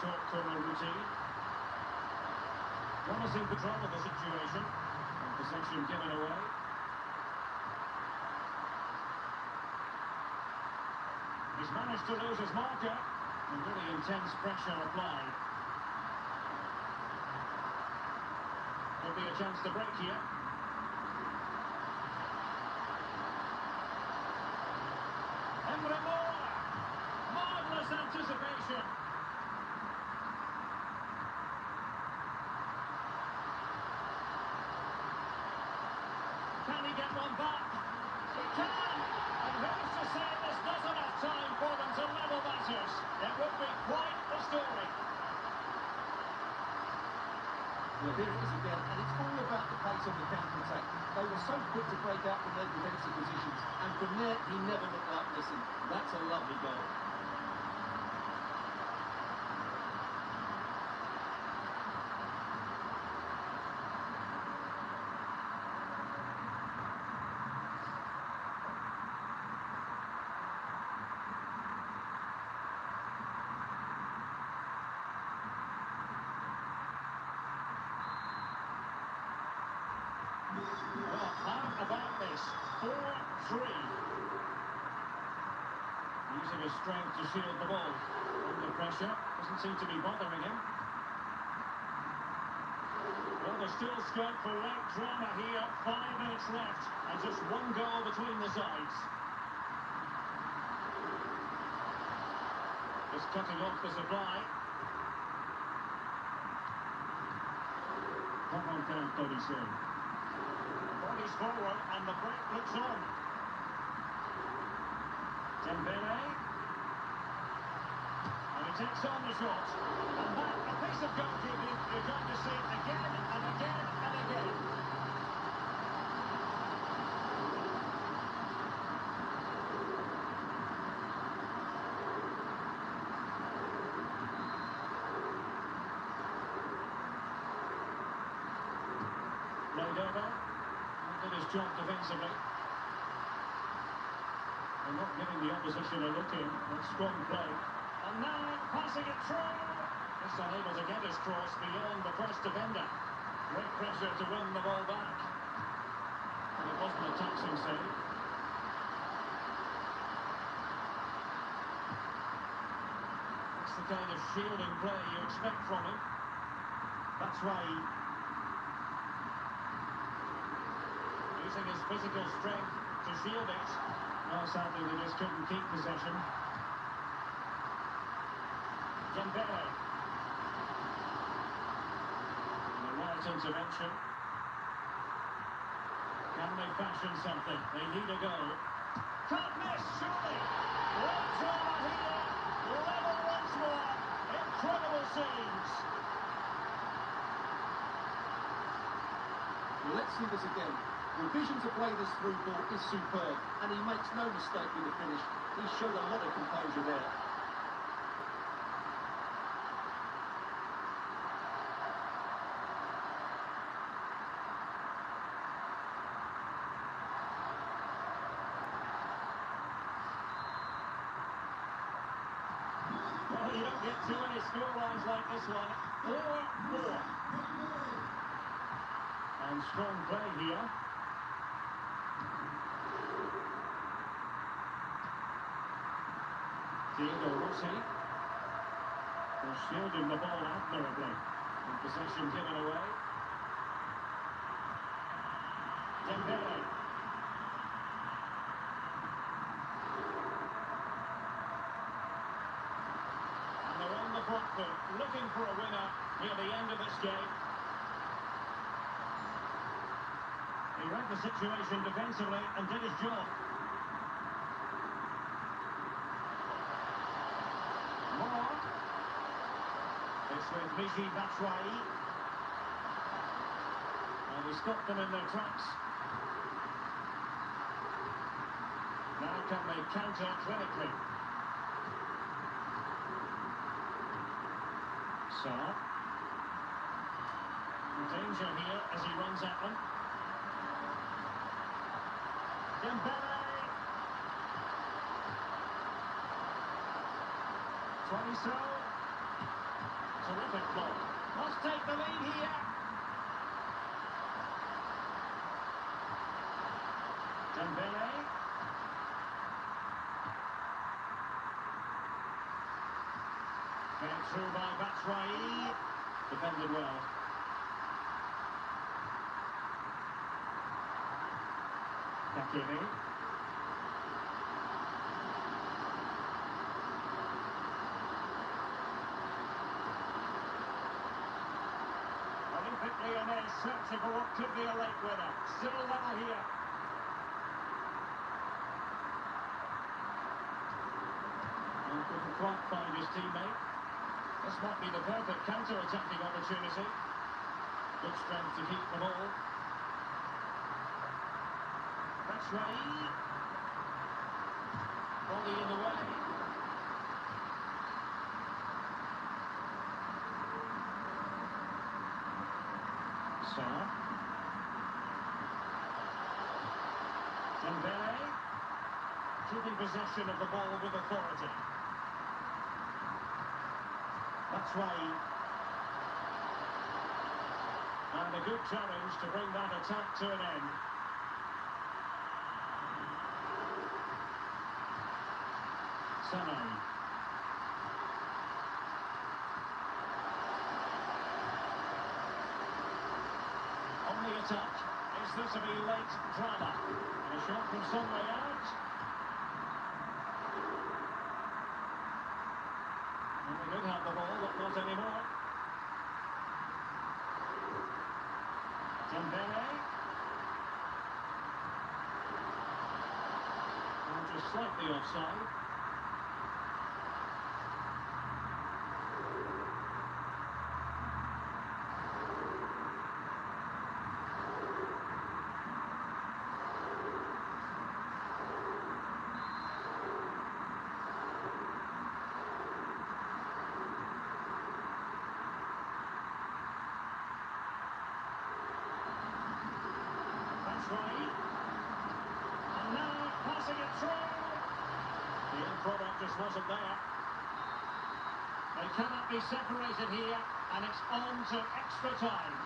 Short corner routine. Promising control of the situation. And possession given away. He's managed to lose his marker. And really intense pressure applied. Could be a chance to break here. Emre Mor! Marvellous anticipation. Can he get one back? He can! And who's to say there's not enough time for them to level matters? It would be quite the story. Well, here it is again, and it's all about the pace on the counter-attack. They were so quick to break out from their defensive positions, and from there, he never looked like missing. That's a lovely goal. Well, how about this? 4-3. Using his strength to shield the ball. Under pressure. Doesn't seem to be bothering him. Well, there's still scope for late drama here. 5 minutes left, and just one goal between the sides. Just cutting off the supply. Bodies forward, and the break looks on. Dembele. And he takes on the shot. And that, a piece of goalkeeping you're going to see again and again and again. Laid over. Did his job defensively. And not giving the opposition a look in. That's strong play. And now passing it through. Just unable to get his cross beyond the first defender. Great pressure to win the ball back. And it wasn't a taxing save. That's the kind of shielding play you expect from him. That's right. Using his physical strength to shield it. No, sadly they just couldn't keep possession. Dembele. And the right intervention. Can they fashion something? They need a goal. Can't miss, surely. Great drama here. Level once more. Incredible scenes. Let's see this again. The vision to play this through ball is superb, and he makes no mistake with the finish. He showed a lot of composure there. Well, you don't get too many scorelines like this one. 4-4. And strong play here. Diego Rossi. They're shielding the ball admirably. And possession given away. Dembele. And they're on the front foot, looking for a winner near the end of this game. He read the situation defensively and did his job. More. It's with Michy Batshuayi. And he stopped them in their tracks. Now can they counter clinically? Saar. Danger here as he runs at them. Dembele. Twice. Terrific ball. Must take the lead here. Dembele. Came through by Batshuayi. Defended well. Hakimi. Olympic Lyonnais searching for what could be a late winner. Still level here. And couldn't quite find his teammate. This might be the perfect counter-attacking opportunity. Good strength to keep the ball. Batshuayi. Body in the way. Saar. Dembele. Keeping possession of the ball with authority. Batshuayi. And a good challenge to bring that attack to an end. Canaries. touch. Is this to be late drama? And a shot from somewhere out. And they did have the ball, but not anymore. Dembele. And just slightly offside. Right. And now passing it through. The end product just wasn't there. They cannot be separated here, and it's on to extra time.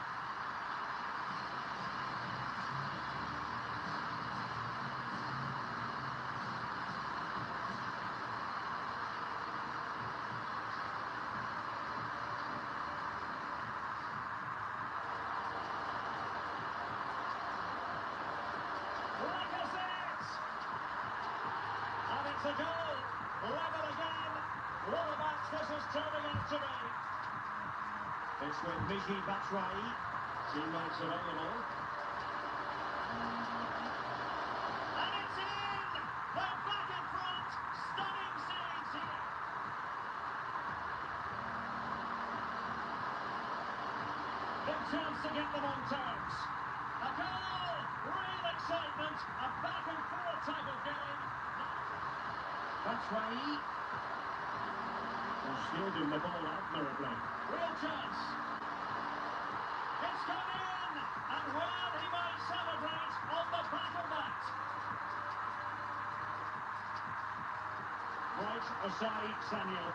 It's a goal, level again. What a match this is turning out to be. It's with Michy Batshuayi, teammates available. And it's in! They're back in front. Stunning scenes here. Big chance to get them on terms. A goal! Real excitement. A back and forth type of game. Batshuayi. They're shielding the ball admirably. Real chance. It's gone in. And well, he might celebrate on the back of that. Right aside, Samuel.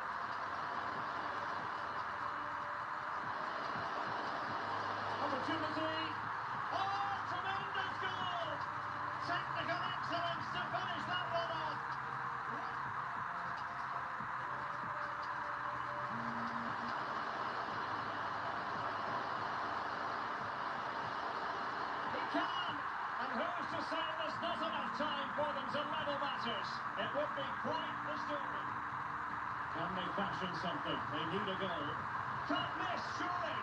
Opportunity. Oh, tremendous goal. Technical excellence to finish that one off. And who's to say there's not enough time for them to level matters? It would be quite the story. Can they fashion something? They need a goal. Can't miss, surely.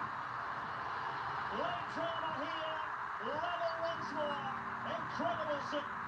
Late drama here. Level once more. Incredible scene.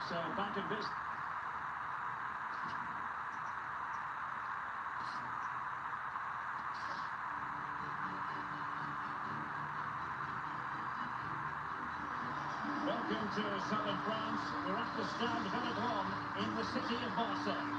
So back in business. Welcome to southern France. We're at the Stade Velodrome in the city of Marseille.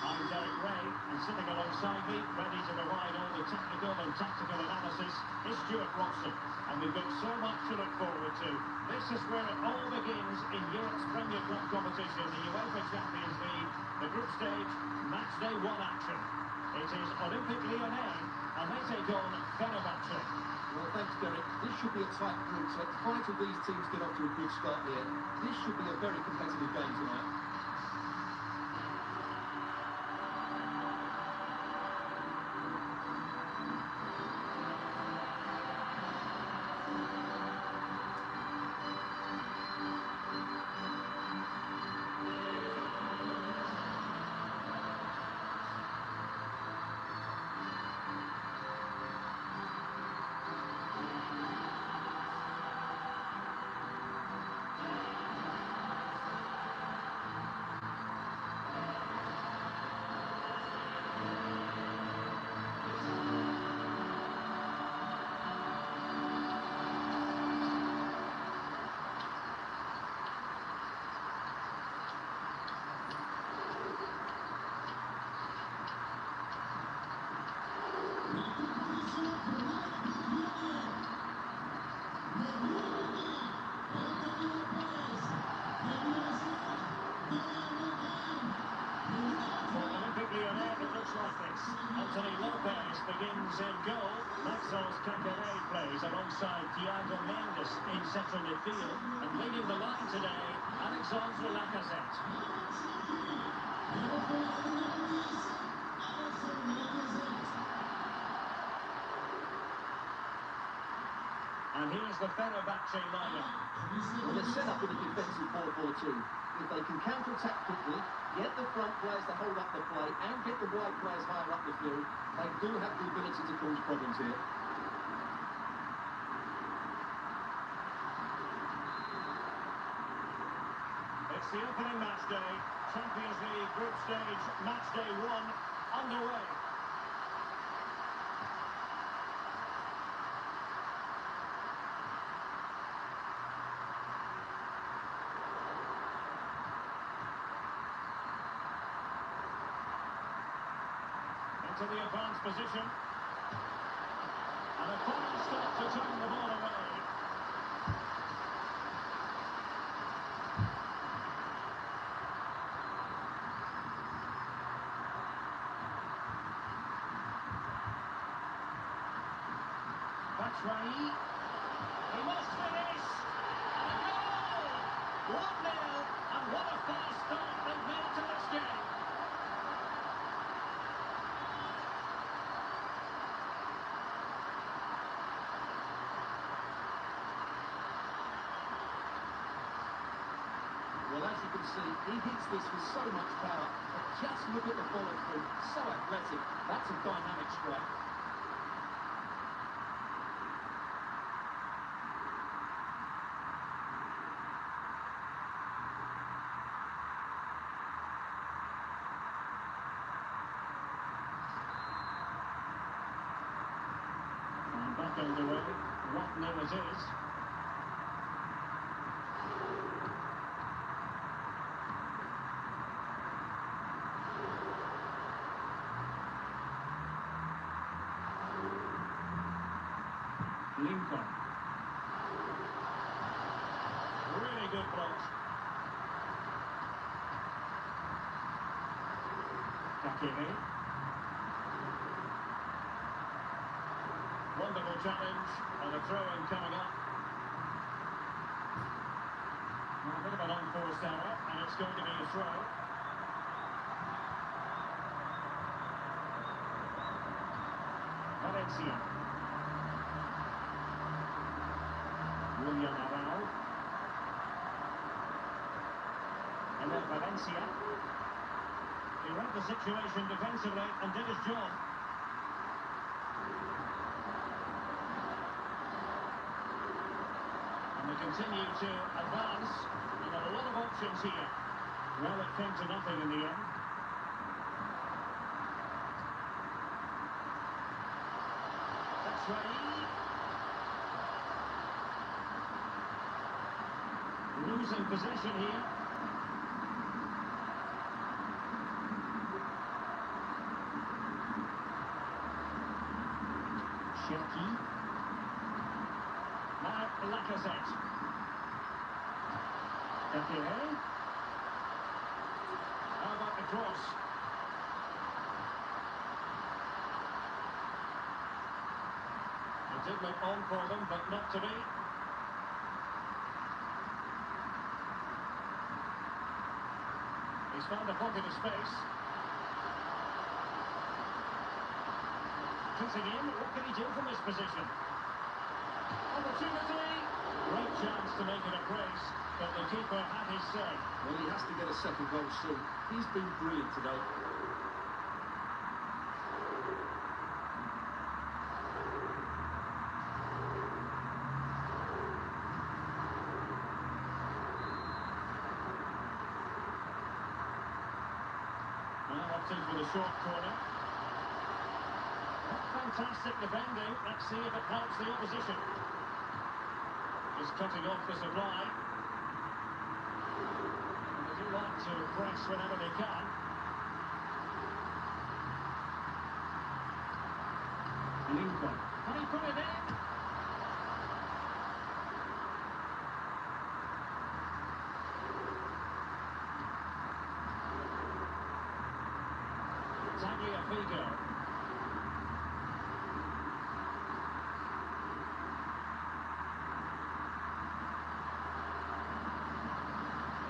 I'm Derek Ray, and sitting alongside me, ready to provide all the technical and tactical analysis, is Stuart Robson. And we've got so much to look forward to. This is where it all begins in Europe's Premier Club competition, the UEFA Champions League, the group stage, match day 1 action. It is Olympique Lyonnais, and they take on FENERBAHÇE. Well, thanks, Derek. This should be a tight group. So 5 of these teams get off to a good start here. This should be a very competitive game tonight. Begins in goal. Canaries plays alongside Mendes in central midfield, and leading the line today, Lacazette. And here's the FENERBAHÇE lineup. Well, they're set up in a defensive 4-4-2. If they can counter-attack quickly, get the front players to hold up the play, and get the wide players higher up the field, they do have the ability to cause problems here. It's the opening match day. Champions League group stage, match day 1 underway. To the advanced position. And a fine stop to turn the ball away. Batshuayi. He must finish. And a goal! 1-0. And what a fast start they've made to this game. Well, as you can see, he hits this with so much power, but just look at the follow through, so athletic. That's a dynamic strike. And back underway, 1-0 it is. Lincoln. Really good block. Hakimi. Wonderful challenge, and a throw-in coming up. Well, a bit of an unforced error, and it's going to be a throw. Valencia. William Arau. And then Valencia. He read the situation defensively and did his job. And the continue to advance. And there are a lot of options here. Well, it came to nothing in the end. That's right. Losing possession here. Cherki. Now Lacazette. Canaries. How about the cross? It did look on for them, but not to be. He's found a pocket of space. Cutting in, what can he do from this position? Opportunity! Great chance to make it a brace, but the keeper had his say. Well, he has to get a second goal soon. He's been brilliant today. Well, opting for the short corner. Fantastic defending. Let's see if it helps the opposition. Just cutting off the supply. And they do like to press whenever they can. Lincoln. Can he put it in? Tagliafico.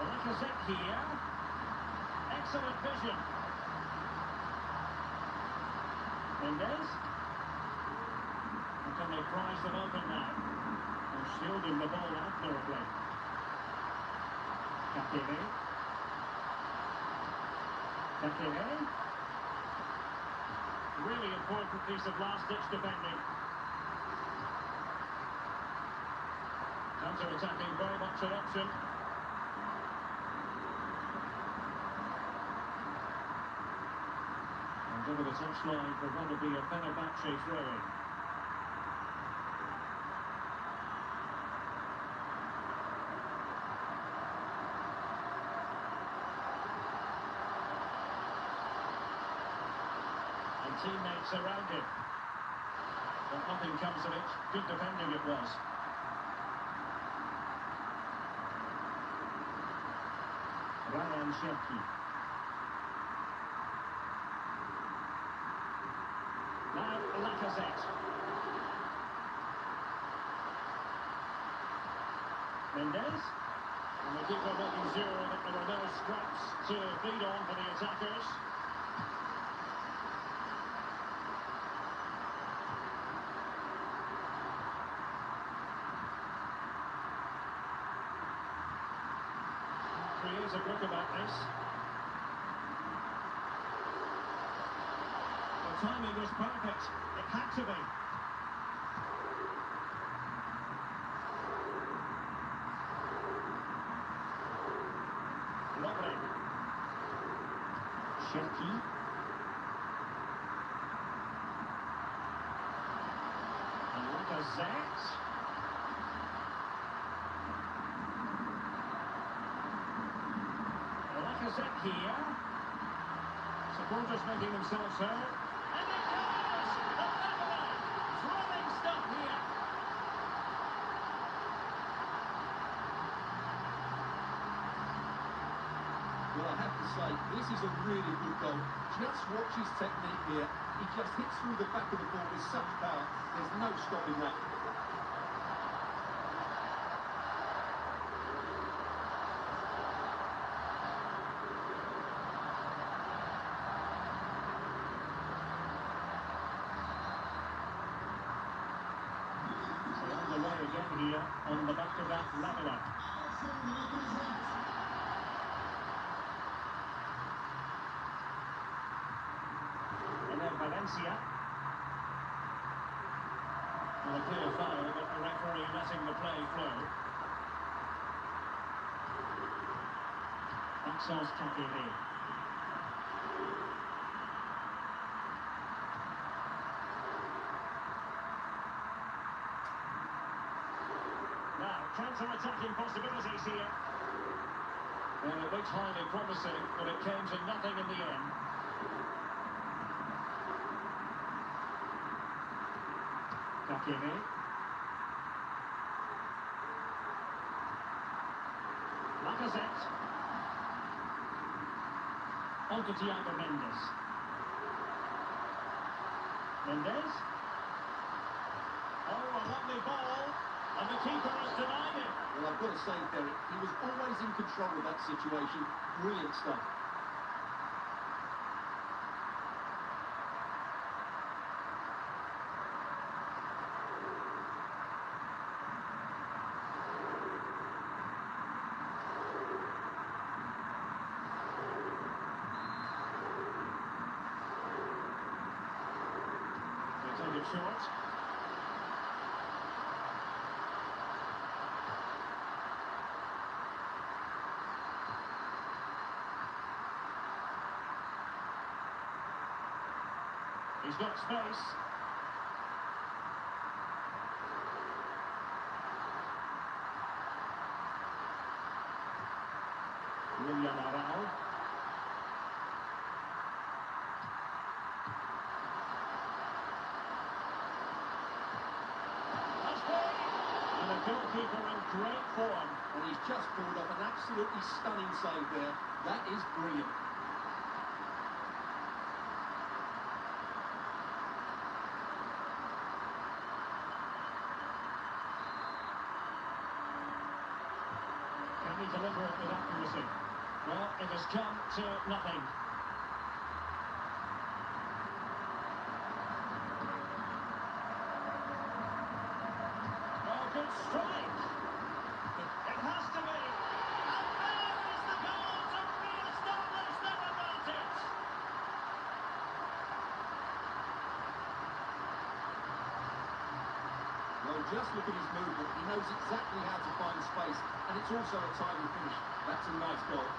Lacazette here. Excellent vision. Mendes. And can they prize them open now? They're shielding the ball admirably. Canaries. Really important piece of last-ditch defending. Counter-attacking, very much an option. And over the touchline for what will be a Fenerbahçe throw-in. Teammates around him. But nothing comes of it. Good defending it was. Ryan Cherki. Now Lacazette. Mendes. And the keeper making sure that there were no scraps to feed on for the attackers. Creates a book about this. The timing was perfect. It had to be. Lovely. Cherki. And Lacazette. Lacazette here. Supporters making themselves heard. And it goes! Another! Thrilling stuff here. Well, I have to say, this is a really good goal. Just watch his technique here. He just hits through the back of the ball with such power. There's no stopping that. Again here on the back of that leveller. And then Valencia. And a clear foul, but the referee letting the play flow. Maxence Canaries. Now, counter-attacking possibilities here. Well, it looked highly promising, but it came to nothing in the end. Canaries. Lacazette. On to Thiago Mendes. Mendes. Oh, a lovely ball, and the keeper has denied it. Well, I've got to say, Derek, he was always in control of that situation. Brilliant stuff. They take it short. He's got space. William Arao. That's great. And the goalkeeper in great form. And he's just pulled off an absolutely stunning save there. That is brilliant. Can he deliver it with accuracy? Well, it has come to nothing. Oh, good strike. It has to be. And there is the goal to re-establish their advantage. Well, just look at his movement. He knows exactly how to find space, and it's also a timely finish. That's a nice goal.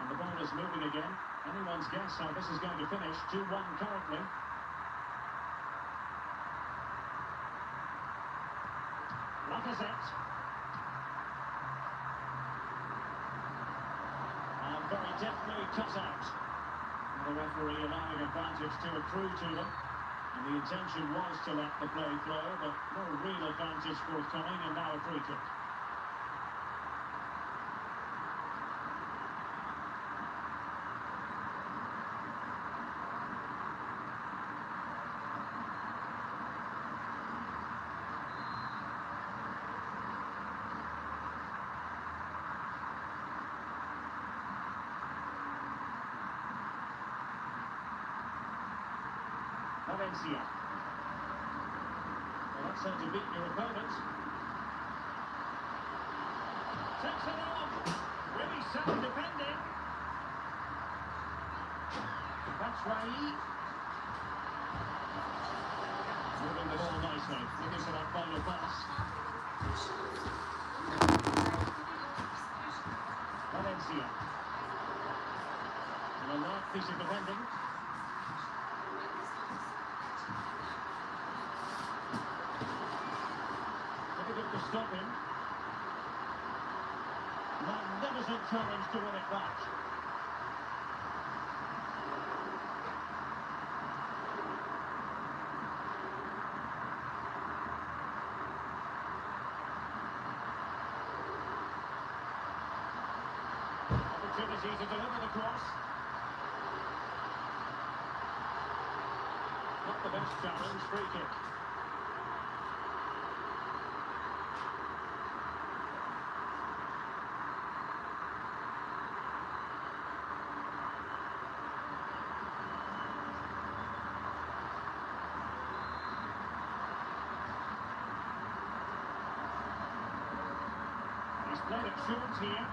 And the ball is moving again. Anyone's guess how this is going to finish. 2-1 currently. Lacazette. And very deftly cut out. And the referee allowing advantage to accrue to them. And the intention was to let the play flow, but no real advantage forthcoming, and now a free kick. Valencia. Well, that's how to beat your opponent. Takes it on. Really sound defending. Batshuayi. Moving the ball nicely. Looking for that final pass. Valencia. And a large piece of defending. Difficult to stop him. Magnificent challenge to win it back. Opportunity to deliver the cross. Not the best challenge, free kick. He's played it short here.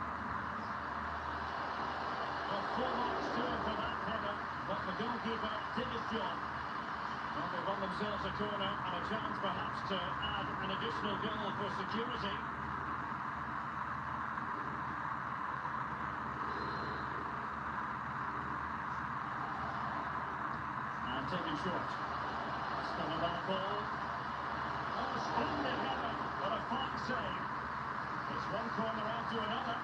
Full marks to him for that header, but the goalkeeper did his job. Well, they won themselves a corner and a chance perhaps to add an additional goal for security. And taken short. Still a long ball. Oh, splendid header, but a fine save. It's one corner after another.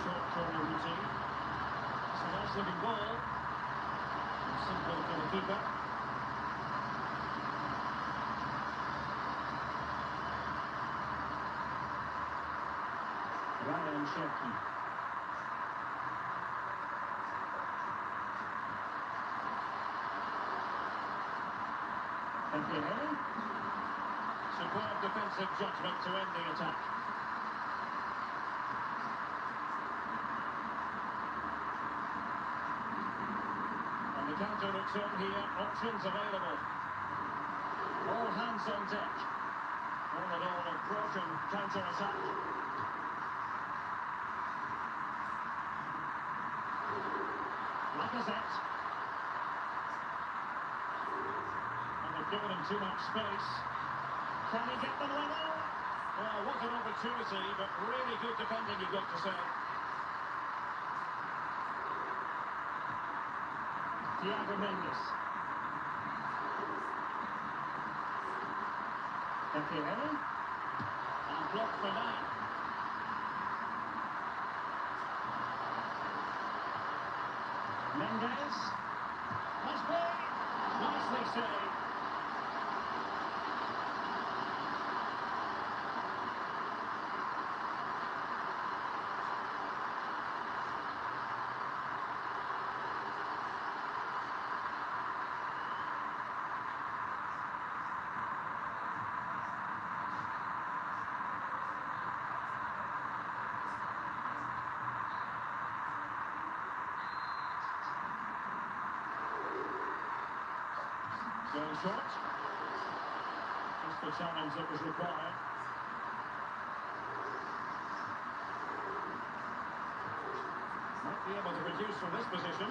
Short corner routine. It's a nice looking ball. Simple for the keeper. Lyon. FENERBAHçe. Superb defensive judgment to end the attack. And the counter looks on here, options available. All hands on deck. All in all, a broken counter-attack. Özet. And they've given him too much space. Can he get them level? Well, what an opportunity, but really good defending, you've got to say. Mendes. FENERBAHçe. And blocked for nine. Mendes. Nice play. Nicely saved. Going short. Just the challenge that was required. Might be able to produce from this position.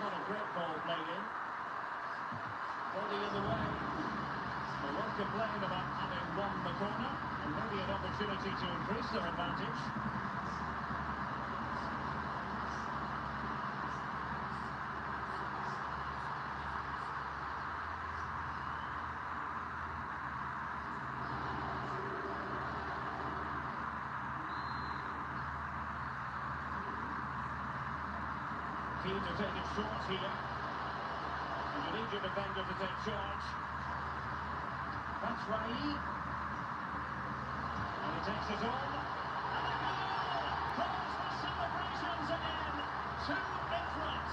Not a great ball played in. Body in the way. They won't complain about having won the corner, and maybe an opportunity to increase their advantage. Keen to take it short here. And you need your defender to take charge. That's Rai. And he takes it on. And a goal! Calls for celebrations again. 2 in front.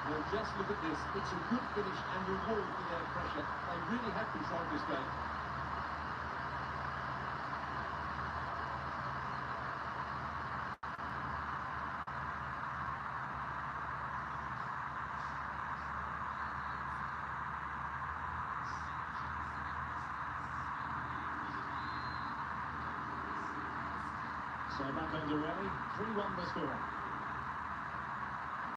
Well, just look at this. It's a good finish and reward for their pressure. They really have controlled this game. So back underway, 3-1 the score.